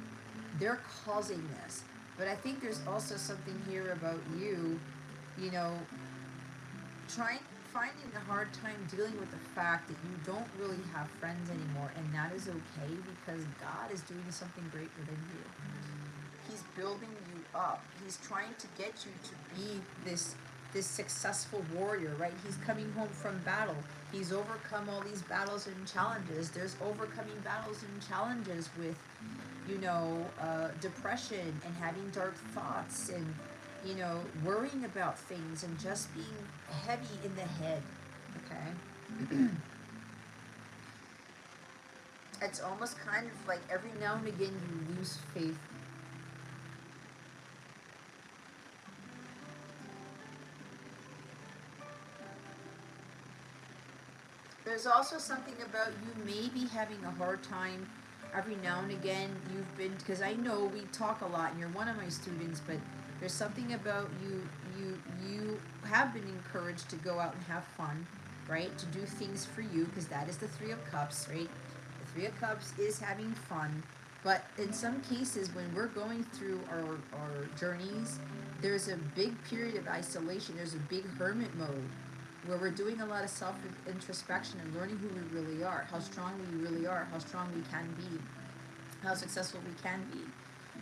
They're causing this. But I think there's also something here about you, finding a hard time dealing with the fact that you don't really have friends anymore, and that is okay because God is doing something great within you. He's building you up. He's trying to get you to be this successful warrior, right? He's coming home from battle. He's overcome all these battles and challenges. There's overcoming battles and challenges with, depression and having dark thoughts and, worrying about things and just being heavy in the head, okay? It's almost kind of like every now and again you lose faith. There's also something about you maybe having a hard time every now and again. You've been, because I know we talk a lot and you're one of my students, but there's something about you have been encouraged to go out and have fun, right? To do things for you, because that is the Three of Cups, right? The Three of Cups is having fun. But in some cases, when we're going through our journeys, there's a big period of isolation. There's a big hermit mode where we're doing a lot of self-introspection and learning who we really are, how strong we really are, how strong we can be, how successful we can be.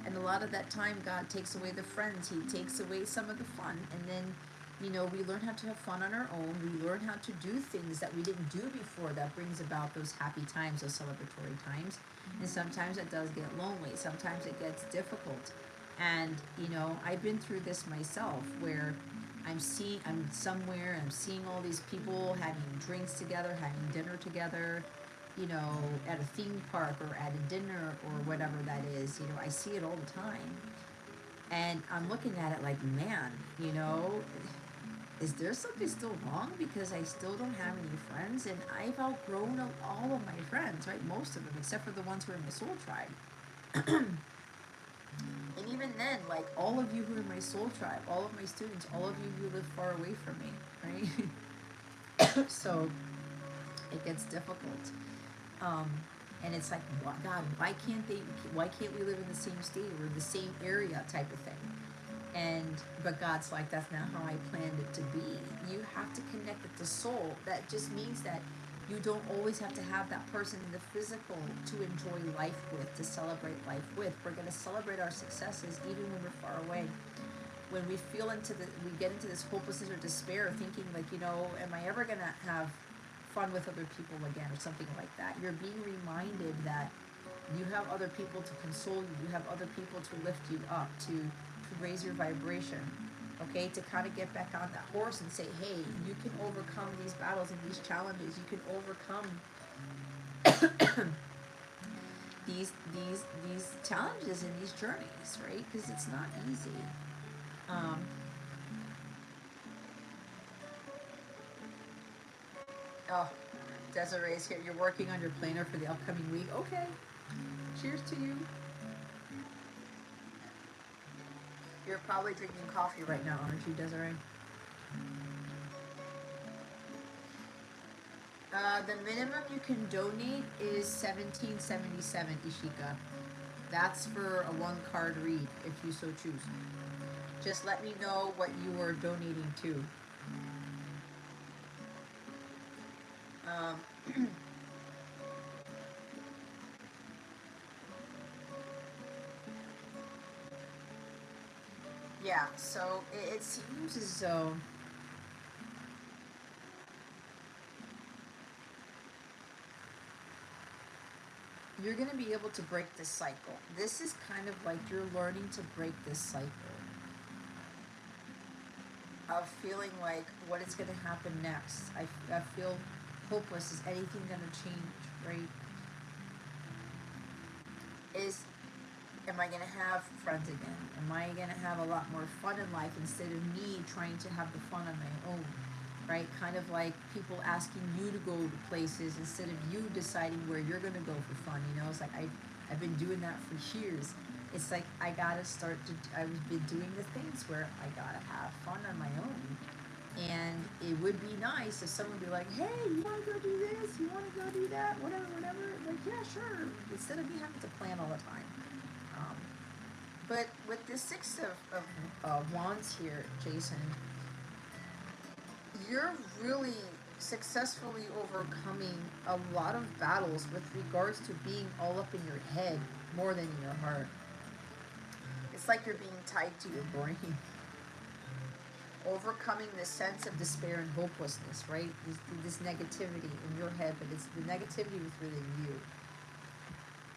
And a lot of that time, God takes away the friends. He takes away some of the fun. And then, we learn how to have fun on our own. We learn how to do things that we didn't do before that brings about those happy times, those celebratory times. And sometimes it does get lonely. Sometimes it gets difficult. And, I've been through this myself where I'm somewhere and I'm seeing all these people having drinks together, having dinner together, at a theme park or at a dinner or whatever that is. I see it all the time. And I'm looking at it like, man, is there something still wrong? Because I still don't have any friends, and I've outgrown all of my friends, right? Most of them, except for the ones who are in my soul tribe. And even then, like all of you who are in my soul tribe, all of my students, all of you who live far away from me, right? So it gets difficult. And it's like, God, why can't we live in the same state or the same area type of thing? But God's like, that's not how I planned it to be. You have to connect with the soul. That just means that you don't always have to have that person in the physical to enjoy life with, to celebrate life with. We're going to celebrate our successes even when we're far away. When we get into this hopelessness or despair, thinking like, am I ever going to have fun with other people again or something like that? You're being reminded that you have other people to console you. You have other people to lift you up, to raise your vibration. Okay, to kind of get back on that horse and say, hey, you can overcome these battles and these challenges. You can overcome these challenges and these journeys, right? Because it's not easy. Oh, Desiree's here. You're working on your planner for the upcoming week. Okay. Cheers to you. You're probably drinking coffee right now, aren't you, Desiree? The minimum you can donate is $17.77, Ishika. That's for a 1-card read, if you so choose. Just let me know what you are donating to. Yeah, so it seems as though you're going to be able to break this cycle. This is kind of like you're learning to break this cycle of feeling like what is going to happen next. I feel hopeless. Is anything going to change, right? Am I going to have friends again? Am I going to have a lot more fun in life instead of me trying to have the fun on my own, right? Kind of like people asking you to go to places instead of you deciding where you're going to go for fun, It's like I've been doing that for years. It's like I've been doing the things where I got to have fun on my own. And it would be nice if someone would be like, hey, you want to go do this? You want to go do that? Whatever. Like, yeah, sure. Instead of me having to plan all the time. But with the Six of Wands here, Jason, you're really successfully overcoming a lot of battles with regards to being all up in your head more than in your heart. It's like you're being tied to your brain. Overcoming this sense of despair and hopelessness, right? This negativity in your head, but it's the negativity within you.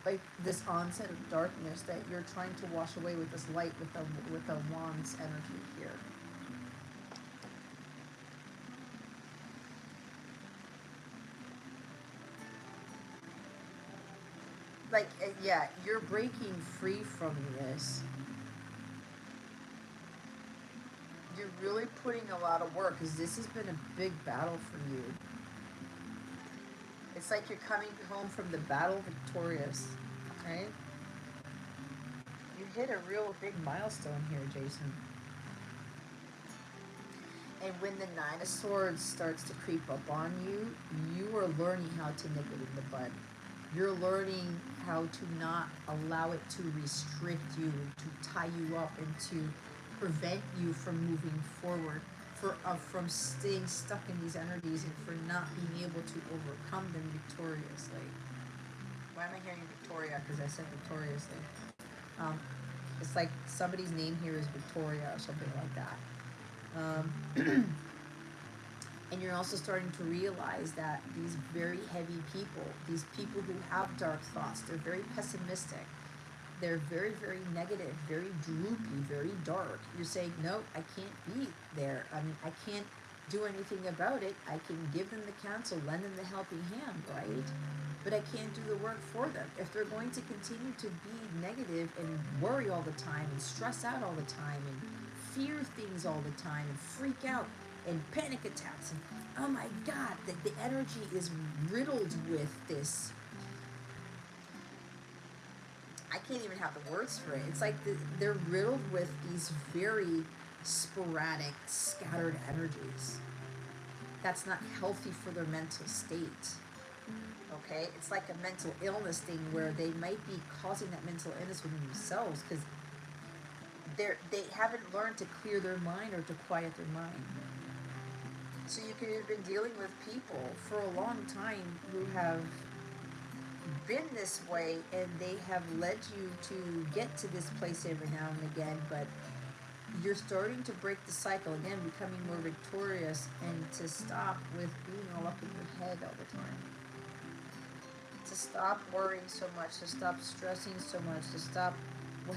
Like this onset of darkness that you're trying to wash away with this light, with the wand's energy here. Like, yeah, you're breaking free from this. You're really putting a lot of work, because this has been a big battle for you. It's like you're coming home from the battle victorious, right? You hit a real big milestone here, Jason. And when the Nine of Swords starts to creep up on you, you are learning how to nip it in the bud. You're learning how to not allow it to restrict you, to tie you up, and to prevent you from moving forward, from staying stuck in these energies, and for not being able to overcome them victoriously. Why am I hearing Victoria? Because I said victoriously. It's like somebody's name here is Victoria or something like that. And you're also starting to realize that these very heavy people, these people who have dark thoughts, they're very pessimistic. They're very, very negative, very droopy, very dark. You're saying, no, I can't be there. I mean, I can't do anything about it. I can give them the counsel, lend them the helping hand, right? But I can't do the work for them. If they're going to continue to be negative and worry all the time and stress out all the time and fear things all the time and freak out and panic attacks, and oh my God, the energy is riddled with this. I can't even have the words for it. It's like they're riddled with these very sporadic, scattered energies. That's not healthy for their mental state. Okay? It's like a mental illness thing where they might be causing that mental illness within themselves because they haven't learned to clear their mind or to quiet their mind. So you could have been dealing with people for a long time who have been this way, and they have led you to get to this place every now and again, but you're starting to break the cycle again, becoming more victorious, and to stop with being all up in your head all the time. To stop worrying so much, to stop stressing so much, to stop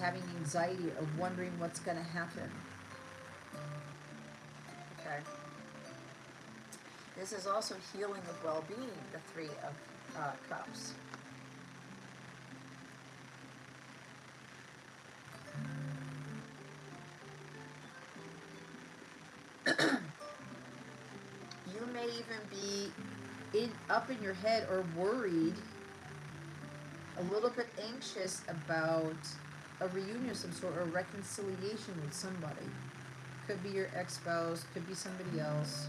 having anxiety of wondering what's going to happen. Okay. This is also healing of well-being, the Three of Cups. You may even be up in your head or worried, a little bit anxious about a reunion of some sort or a reconciliation with somebody. Could be your ex-spouse, could be somebody else.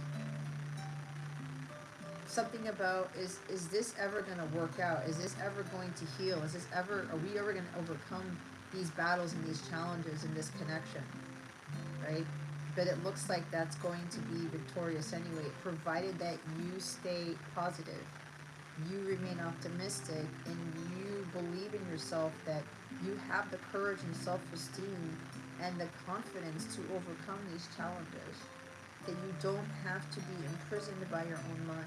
Something about, is this ever going to work out? Is this ever going to heal? Are we ever going to overcome these battles and these challenges in this connection? Right? But it looks like that's going to be victorious anyway, provided that you stay positive, you remain optimistic, and you believe in yourself, that you have the courage and self-esteem and the confidence to overcome these challenges, that you don't have to be imprisoned by your own mind.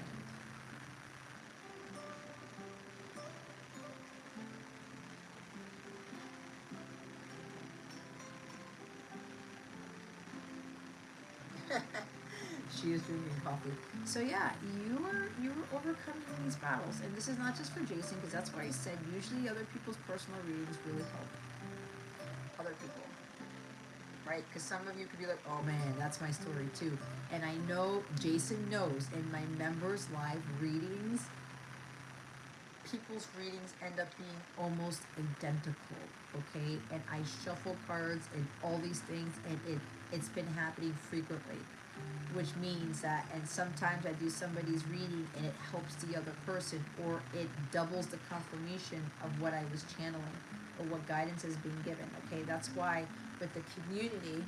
She is drinking coffee. So yeah, you are overcoming these battles, and this is not just for Jason, because that's why I said usually other people's personal readings really help other people, right? Because some of you could be like, oh man, that's my story too, and I know Jason knows. In my members live readings, people's readings end up being almost identical, okay? And I shuffle cards and all these things, and it's been happening frequently, which means that, and sometimes I do somebody's reading and it helps the other person, or it doubles the confirmation of what I was channeling or what guidance has been given, okay? That's why with the community,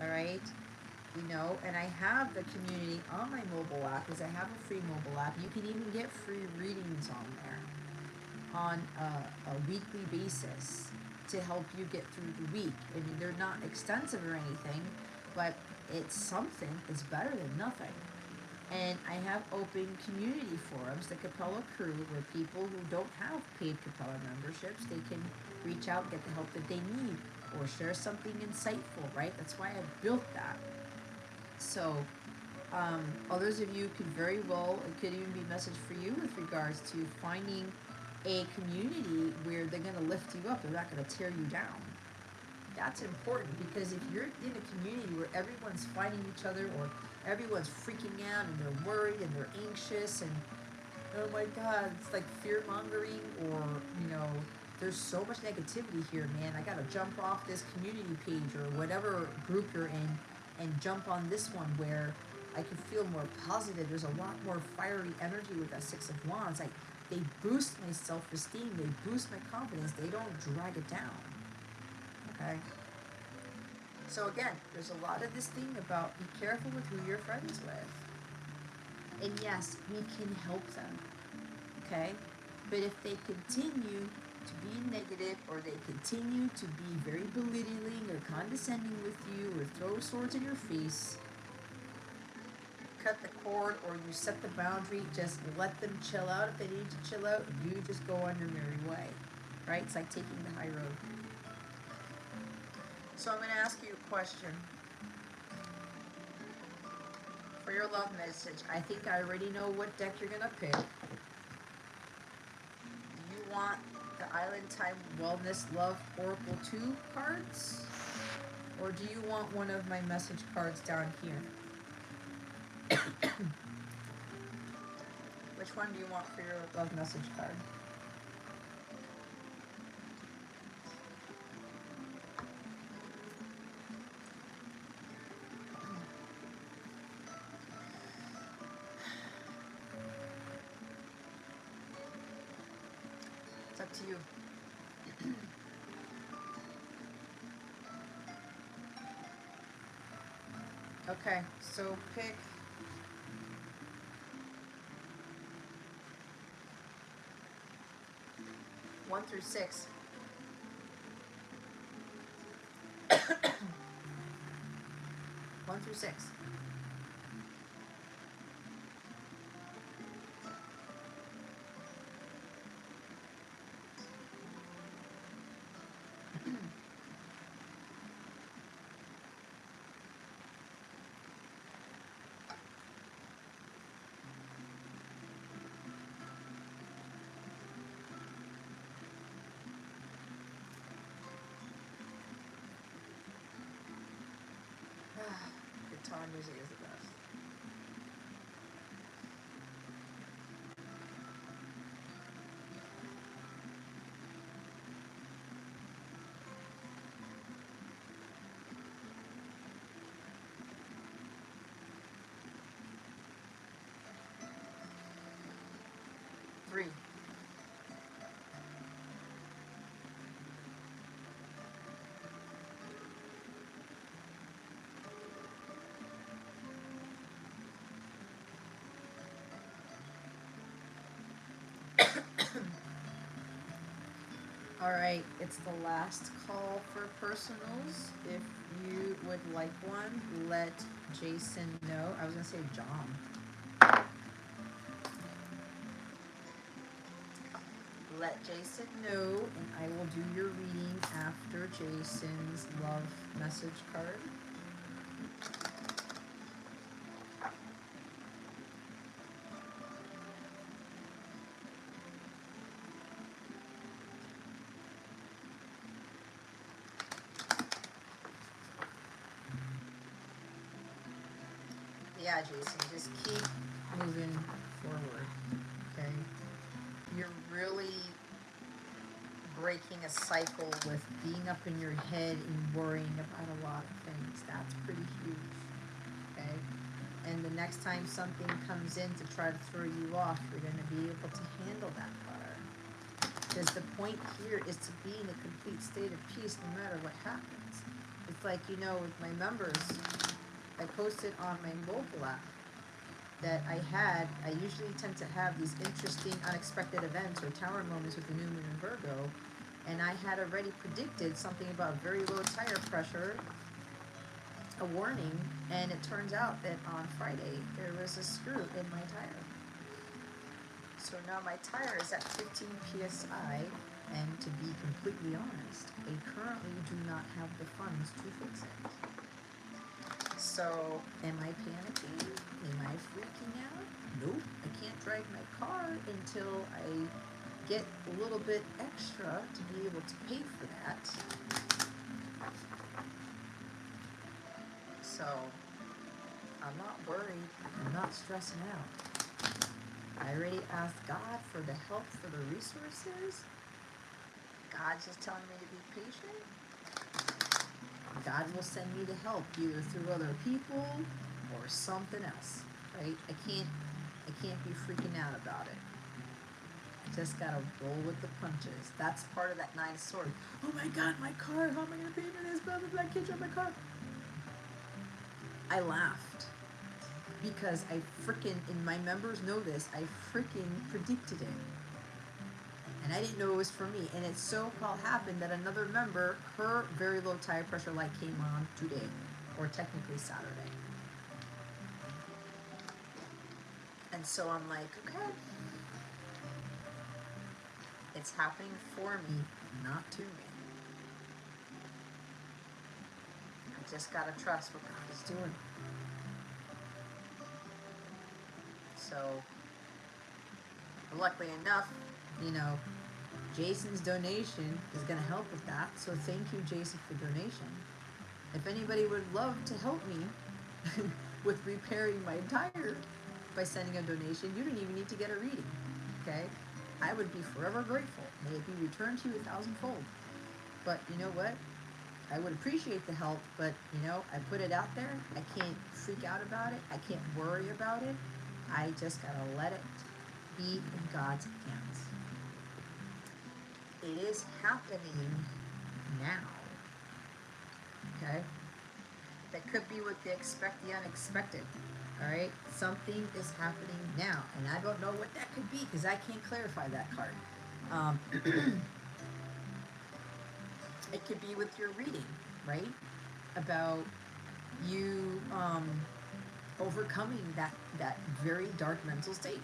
all right, you know, and I have the community on my mobile app, because I have a free mobile app. You can even get free readings on there on a weekly basis to help you get through the week. I mean, they're not extensive or anything, but it's something. It's better than nothing. And I have open community forums, the Capella Crew, where people who don't have paid Capella memberships, they can reach out, get the help that they need, or share something insightful, right? That's why I built that. So, others of you could very well, it could even be a message for you with regards to finding a community where they're going to lift you up, they're not going to tear you down. That's important, because if you're in a community where everyone's fighting each other, or everyone's freaking out and they're worried and they're anxious and oh my god, it's like fear mongering, or there's so much negativity here, man. I gotta jump off this community page or whatever group you're in and jump on this one where I can feel more positive. There's a lot more fiery energy with that Six of Wands. They boost my self-esteem, they boost my confidence, they don't drag it down. Okay? So again, there's a lot of this thing about be careful with who you're friends with. And yes, we can help them. Okay? But if they continue to be negative, or they continue to be very belittling or condescending with you, or throw swords in your face, cut the cord, or you set the boundary. Just let them chill out. If they need to chill out, you just go on your merry way. Right? It's like taking the high road. So I'm going to ask you a question. For your love message, I think I already know what deck you're going to pick. Do you want the Island Time Wellness Love Oracle 2 cards? Or do you want one of my message cards down here? Which one do you want for your love message card? It's up to you. Okay, so pick 1 through 6. 1 through 6. Guitar music is the best. Three. Alright, it's the last call for personals. If you would like one, let Jason know. I was going to say John. Let Jason know, and I will do your reading after Jason's love message card. Yeah, Jason, just keep moving forward, okay? You're really breaking a cycle with being up in your head and worrying about a lot of things. That's pretty huge, okay? And the next time something comes in to try to throw you off, you're going to be able to handle that better. Because the point here is to be in a complete state of peace no matter what happens. It's like, with my members, I posted on my mobile app that I usually tend to have these interesting, unexpected events or tower moments with the new moon in Virgo, and I had already predicted something about very low tire pressure, a warning, and it turns out that on Friday there was a screw in my tire. So now my tire is at 15 psi, and to be completely honest, I currently do not have the funds to fix it. So, am I panicking? Am I freaking out? Nope. I can't drive my car until I get a little bit extra to be able to pay for that. So, I'm not worried. I'm not stressing out. I already asked God for the help, for the resources. God's just telling me to be patient. God will send me the help either through other people or something else, right? I can't be freaking out about it. I just gotta roll with the punches. That's part of that 9 of Swords. Oh my God, my car! How am I gonna pay for this? Blah blah blah. I can't drive my car. I laughed because I freaking, and my members know this, I freaking predicted it. And I didn't know it was for me. And it so called happened that another member, her very low tire pressure light came on today, or technically Saturday. And so I'm like, okay, it's happening for me, not to me. I just gotta trust what God is doing. So, luckily enough, Jason's donation is going to help with that. So thank you, Jason, for donation. If anybody would love to help me with repairing my tire by sending a donation, you don't even need to get a reading. Okay? I would be forever grateful. May it be returned to you 1,000-fold. But you know what? I would appreciate the help, but I put it out there. I can't freak out about it. I can't worry about it. I just gotta let it be in God's hands. It is happening now. Okay? That could be what they expect the unexpected. Alright? Something is happening now. And I don't know what that could be because I can't clarify that card. It could be with your reading, right? About you overcoming that very dark mental state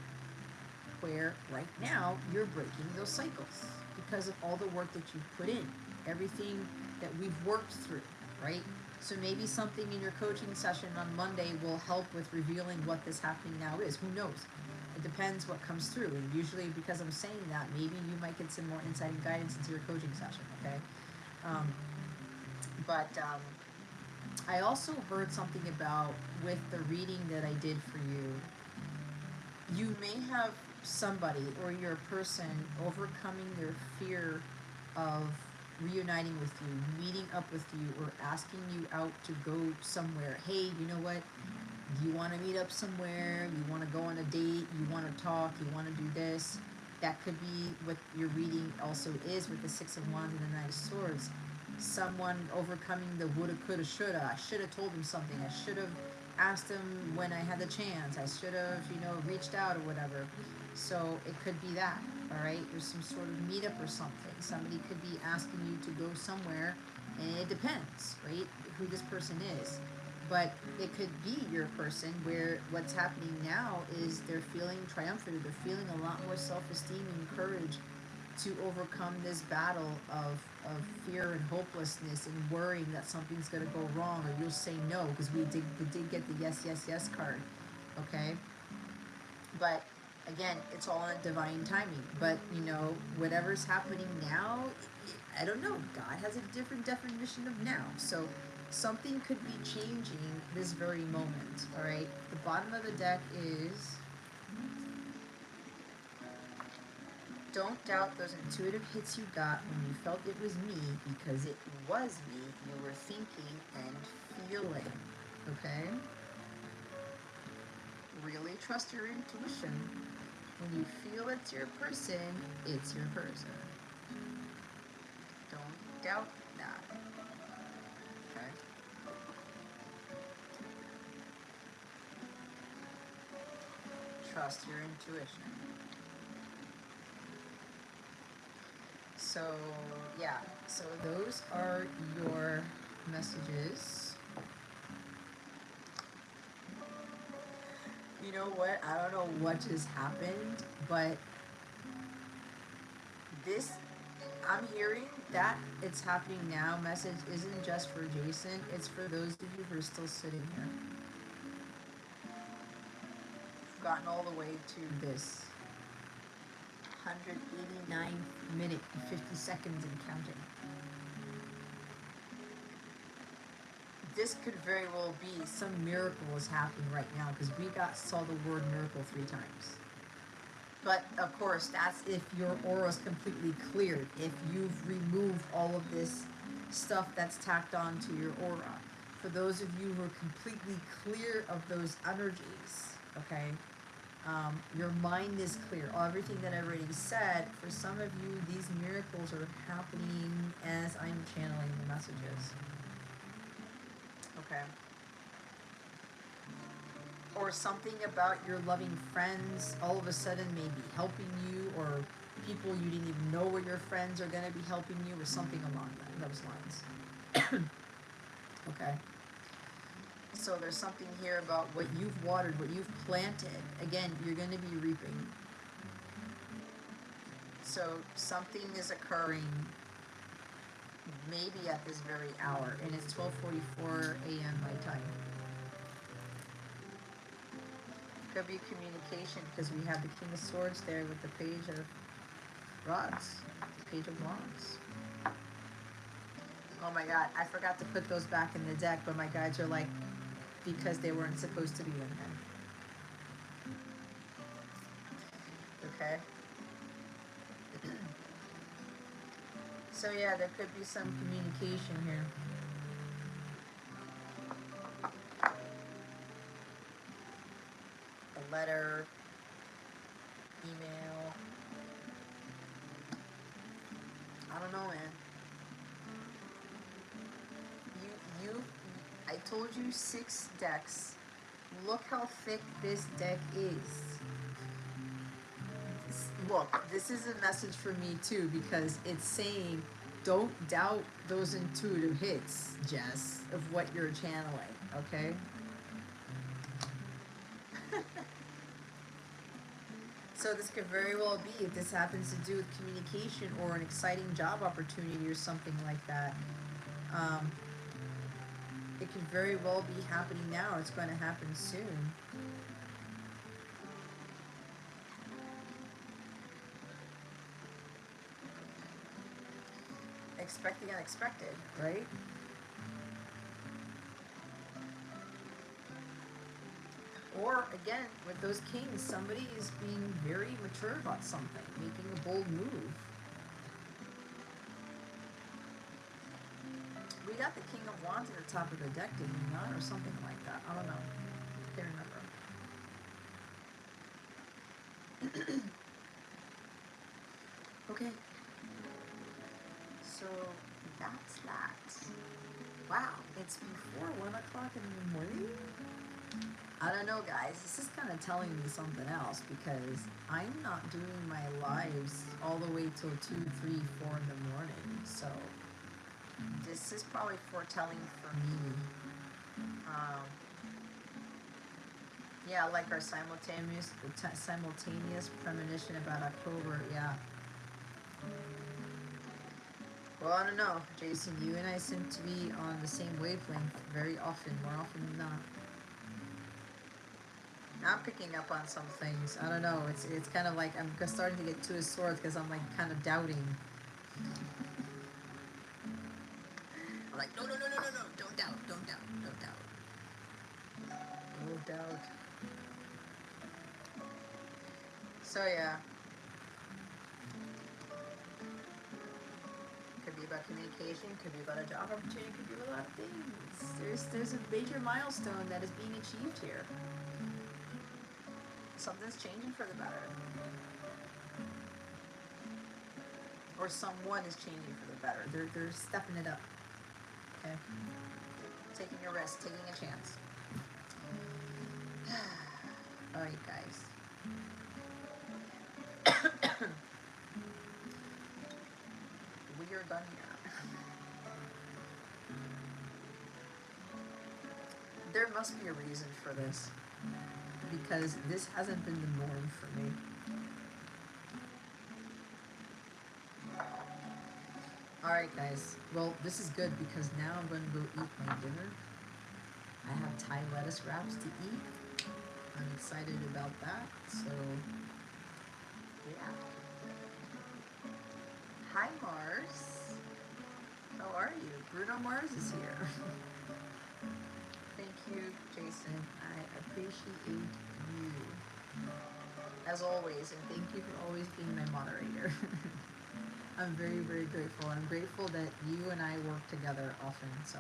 where right now you're breaking those cycles because of all the work that you've put in, everything that we've worked through, right? So maybe something in your coaching session on Monday will help with revealing what this happening now is. Who knows? It depends what comes through. And usually because I'm saying that, maybe you might get some more insight and guidance into your coaching session, okay? I also heard something about with the reading that I did for you, you may have somebody or your person overcoming their fear of reuniting with you, meeting up with you, or asking you out to go somewhere. Hey, you know what? You want to meet up somewhere? You want to go on a date? You want to talk? You want to do this? That could be what your reading also is with the 6 of Wands and the 9 of Swords. Someone overcoming the woulda, coulda, shoulda. I should have told him something. I should have asked him when I had the chance. I should have, reached out or whatever. So it could be that, all right? There's some sort of meetup or something. Somebody could be asking you to go somewhere, and it depends, right, who this person is. But it could be your person where what's happening now is they're feeling triumphant. They're feeling a lot more self-esteem and courage to overcome this battle of fear and hopelessness and worrying that something's going to go wrong or you'll say no, because we did get the yes, yes, yes card, okay? But again, it's all in divine timing. But, whatever's happening now, I don't know. God has a different definition of now. So something could be changing this very moment, all right? The bottom of the deck is, don't doubt those intuitive hits you got when you felt it was me, because it was me you were thinking and feeling, okay? Really trust your intuition. When you feel it's your person, it's your person. Don't doubt that. Okay? Trust your intuition. So, yeah. So those are your messages. You know what? I don't know what just happened, but this, I'm hearing that it's happening now message isn't just for Jason, it's for those of you who are still sitting here. We've gotten all the way to this 189 minute and 50 seconds and counting. This could very well be some miracle is happening right now because we saw the word miracle 3 times. But of course, that's if your aura is completely cleared, if you've removed all of this stuff that's tacked on to your aura. For those of you who are completely clear of those energies, okay, your mind is clear. Everything that I already said, for some of you, these miracles are happening as I'm channeling the messages. Okay. Or something about your loving friends all of a sudden may be helping you, or people you didn't even know were your friends are going to be helping you, or something along those lines. Okay. So there's something here about what you've watered, what you've planted. Again, you're going to be reaping. So something is occurring maybe at this very hour, and it's 12:44 a.m. my time. Could be communication because we have the King of Swords there with the Page of Rods, the Page of Wands. Oh my God, I forgot to put those back in the deck, but my guides are like, because they weren't supposed to be in there. Okay. So yeah, there could be some communication here. A letter, email. I don't know, man. I told you 6 decks. Look how thick this deck is. Look, this is a message for me too, because it's saying don't doubt those intuitive hits, Jess, of what you're channeling, okay? So this could very well be, if this happens to do with communication or an exciting job opportunity or something like that, it could very well be happening now. It's going to happen soon. Expect the unexpected, right? Or again, with those kings, somebody is being very mature about something, making a bold move. We got the King of Wands at the top of the deck, did we not? Or something like that. I don't know. Can't remember. Okay. So that's that. Wow, it's before 1 o'clock in the morning? I don't know, guys. This is kind of telling me something else, because I'm not doing my lives all the way till 2, 3, 4 in the morning. So this is probably foretelling for me. Yeah, like our simultaneous premonition about October. Yeah. Well, I don't know, Jason. You and I seem to be on the same wavelength very often, more often than not. I'm picking up on some things. I don't know. It's kind of like I'm starting to get 2 of Swords because I'm like kind of doubting. I'm like, no, don't doubt, don't doubt. No doubt. So yeah. Could be about communication, could be about a job opportunity, could be a lot of things. There's a major milestone that is being achieved here. Something's changing for the better. Or someone is changing for the better. They're stepping it up. Okay? Taking a risk, taking a chance. Alright, guys. done yet. There must be a reason for this, because this hasn't been the norm for me. Alright guys, well this is good because now I'm going to go eat my dinner. I have Thai lettuce wraps to eat. I'm excited about that, so yeah. Hi Mars, how are you? Bruno Mars is here. Thank you, Jason. I appreciate you. As always, and thank you for always being my moderator. I'm very, very grateful. I'm grateful that you and I work together often, so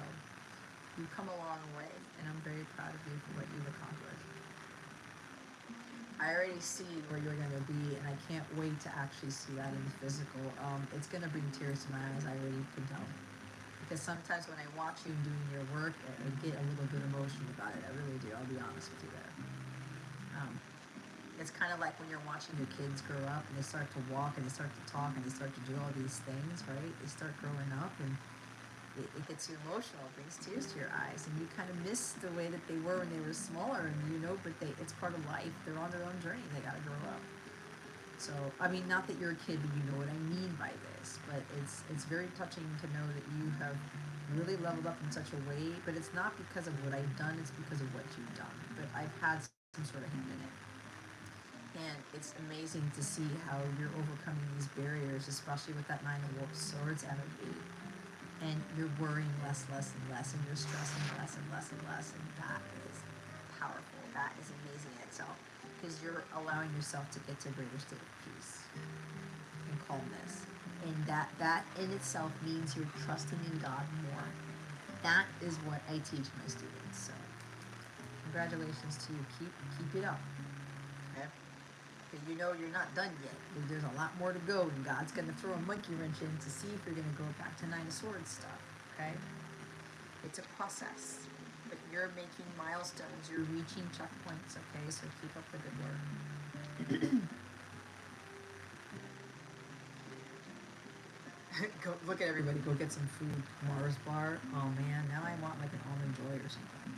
you've come a long way, and I'm very proud of you for what you've accomplished. I already see where you're going to be, and I can't wait to actually see that in the physical. It's going to bring tears to my eyes, I already can tell. Because sometimes when I watch you doing your work, I get a little bit emotional about it. I really do. I'll be honest with you there. It's kind of like when you're watching your kids grow up and they start to walk and they start to talk and they start to do all these things, right? They start growing up and it gets you emotional, it brings tears to your eyes, and you kind of miss the way that they were when they were smaller, and but it's part of life. They're on their own journey. They got to grow up. So, I mean, not that you're a kid, but you know what I mean by this. But it's very touching to know that you have really leveled up in such a way, but it's not because of what I've done, it's because of what you've done. But I've had some sort of hand in it. And it's amazing to see how you're overcoming these barriers, especially with that Nine of Swords energy. And you're worrying less and less, and you're stressing less and less, and that is powerful. That is amazing in itself, because you're allowing yourself to get to a greater state of peace and calmness. And that in itself means you're trusting in God more. That is what I teach my students. So congratulations to you. Keep it up. Okay? Because you're not done yet. There's a lot more to go, and God's going to throw a monkey wrench in to see if you're going to go back to Nine of Swords stuff. Okay? It's a process. But you're making milestones. You're reaching checkpoints. Okay? So keep up the good work. Go look at everybody. Go get some food. Mars bar. Oh man, now I want like an almond joy or something.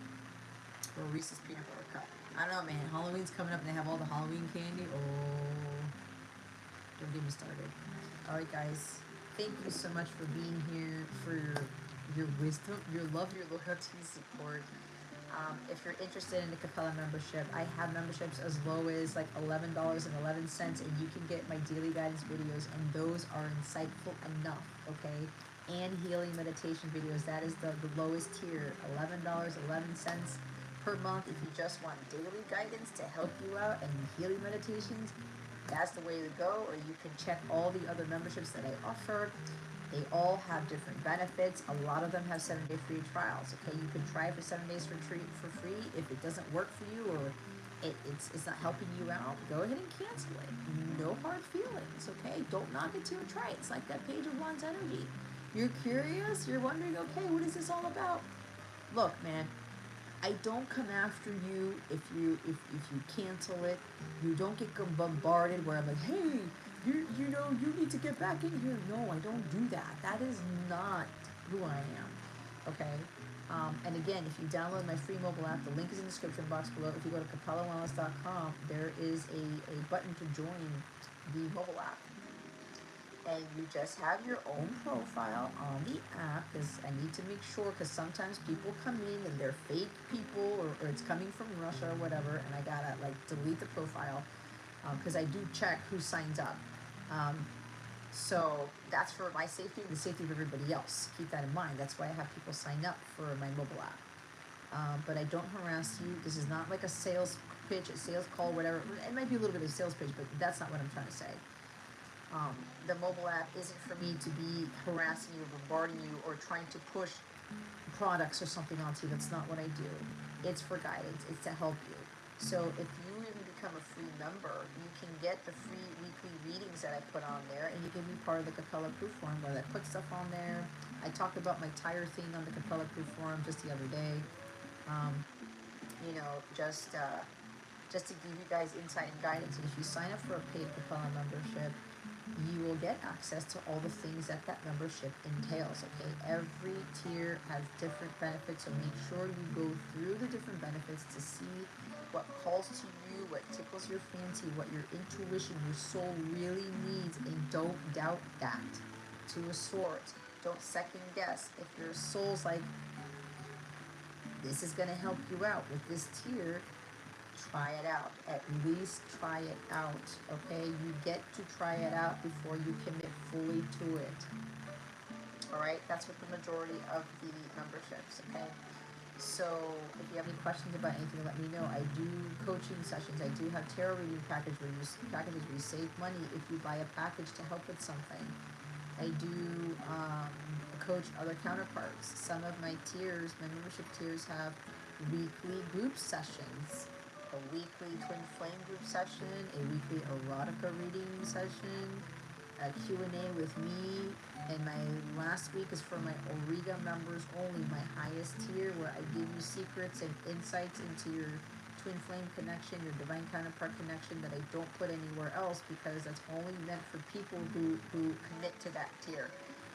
Or Reese's peanut butter cup. I don't know, man. Halloween's coming up and they have all the Halloween candy. Oh, don't get me started. All right, guys. Thank you so much for being here, for your wisdom, your love, your loyalty, support. If you're interested in the Capella membership, I have memberships as low as like $11.11, and you can get my daily guidance videos, and those are insightful enough, okay? And healing meditation videos. That is the lowest tier, $11.11 per month. If you just want daily guidance to help you out and healing meditations, that's the way to go. Or you can check all the other memberships that I offer. They all have different benefits. A lot of them have 7-day free trials. Okay, you can try for 7 days for free. If it doesn't work for you, or it's not helping you out, go ahead and cancel it. No hard feelings. Okay, don't knock it till you try it. It's like that page of Wands energy. You're curious. You're wondering, okay, what is this all about? Look, man, I don't come after you if you cancel it. You don't get bombarded where I'm like, hey, you need to get back in here. No, I don't do that. That is not who I am. Okay? And again, if you download my free mobile app, the link is in the description box below. If you go to capellawellness.com, there is a button to join the mobile app. And you just have your own profile on the app, because I need to make sure, because sometimes people come in and they're fake people, or it's coming from Russia or whatever, and I gotta like delete the profile, because I do check who signs up. So that's for my safety and the safety of everybody else. Keep that in mind. That's why I have people sign up for my mobile app. But I don't harass you. This is not like a sales pitch, a sales call, whatever. It might be a little bit of a sales pitch, but that's not what I'm trying to say. The mobile app isn't for me to be harassing you, bombarding you, or trying to push products or something onto you. That's not what I do. It's for guidance. It's to help you. So if you even become a free member, you can get the free weekly readings that I put on there, and you can be part of the Capella Proof Forum, where I put stuff on there. I talked about my tire thing on the Capella Proof Forum just the other day. just to give you guys insight and guidance. And if you sign up for a paid Capella membership, you will get access to all the things that that membership entails, okay? Every tier has different benefits, so make sure you go through the different benefits to see what calls to you, what tickles your fancy, what your intuition, your soul really needs, and don't doubt that to a sort. Don't second guess. If your soul's like, this is going to help you out with this tier, try it out. At least try it out, okay? You get to try it out before you commit fully to it. All right, that's with the majority of the memberships, okay? So if you have any questions about anything, let me know. I do coaching sessions. I do have tarot reading packages where you save money if you buy a package to help with something. I do coach other counterparts. Some of my tiers, my membership tiers, have weekly group sessions, a weekly twin flame group session, a weekly erotica reading session, a Q&A with me, and my last week is for my Auriga members only, my highest tier, where I give you secrets and insights into your twin flame connection, your divine counterpart connection that I don't put anywhere else, because that's only meant for people who commit to that tier.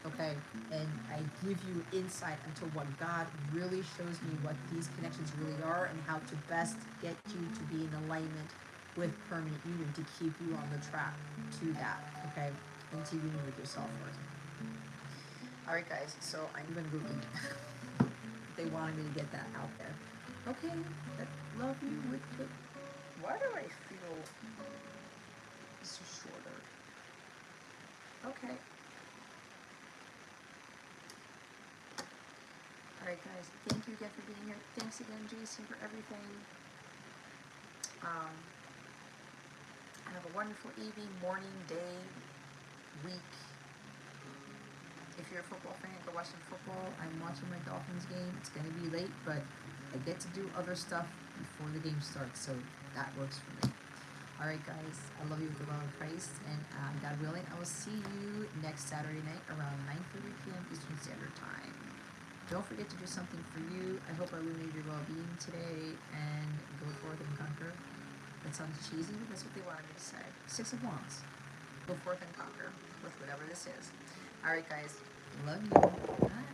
Okay, and I give you insight into what God really shows me, what these connections really are, and how to best get you to be in alignment with permanent union to keep you on the track to that, okay, into union with yourself first. All right, guys, so I'm gonna go eat. They wanted me to get that out there. Okay, I love you with the. Why do I feel this is shorter? Okay. Alright guys, thank you again for being here. Thanks again, Jason, for everything. Have a wonderful evening, morning, day, week. If you're a football fan, go watch some football. I'm watching my Dolphins game. It's going to be late, but I get to do other stuff before the game starts, so that works for me. Alright guys, I love you with the love of Christ, and God willing, I will see you next Saturday night around 9:30 p.m. Eastern Standard Time. Don't forget to do something for you. I hope I illuminated your well-being today, and go forth and conquer. That sounds cheesy, but that's what they wanted me to say. 6 of Wands. Go forth and conquer with whatever this is. Alright guys, love you.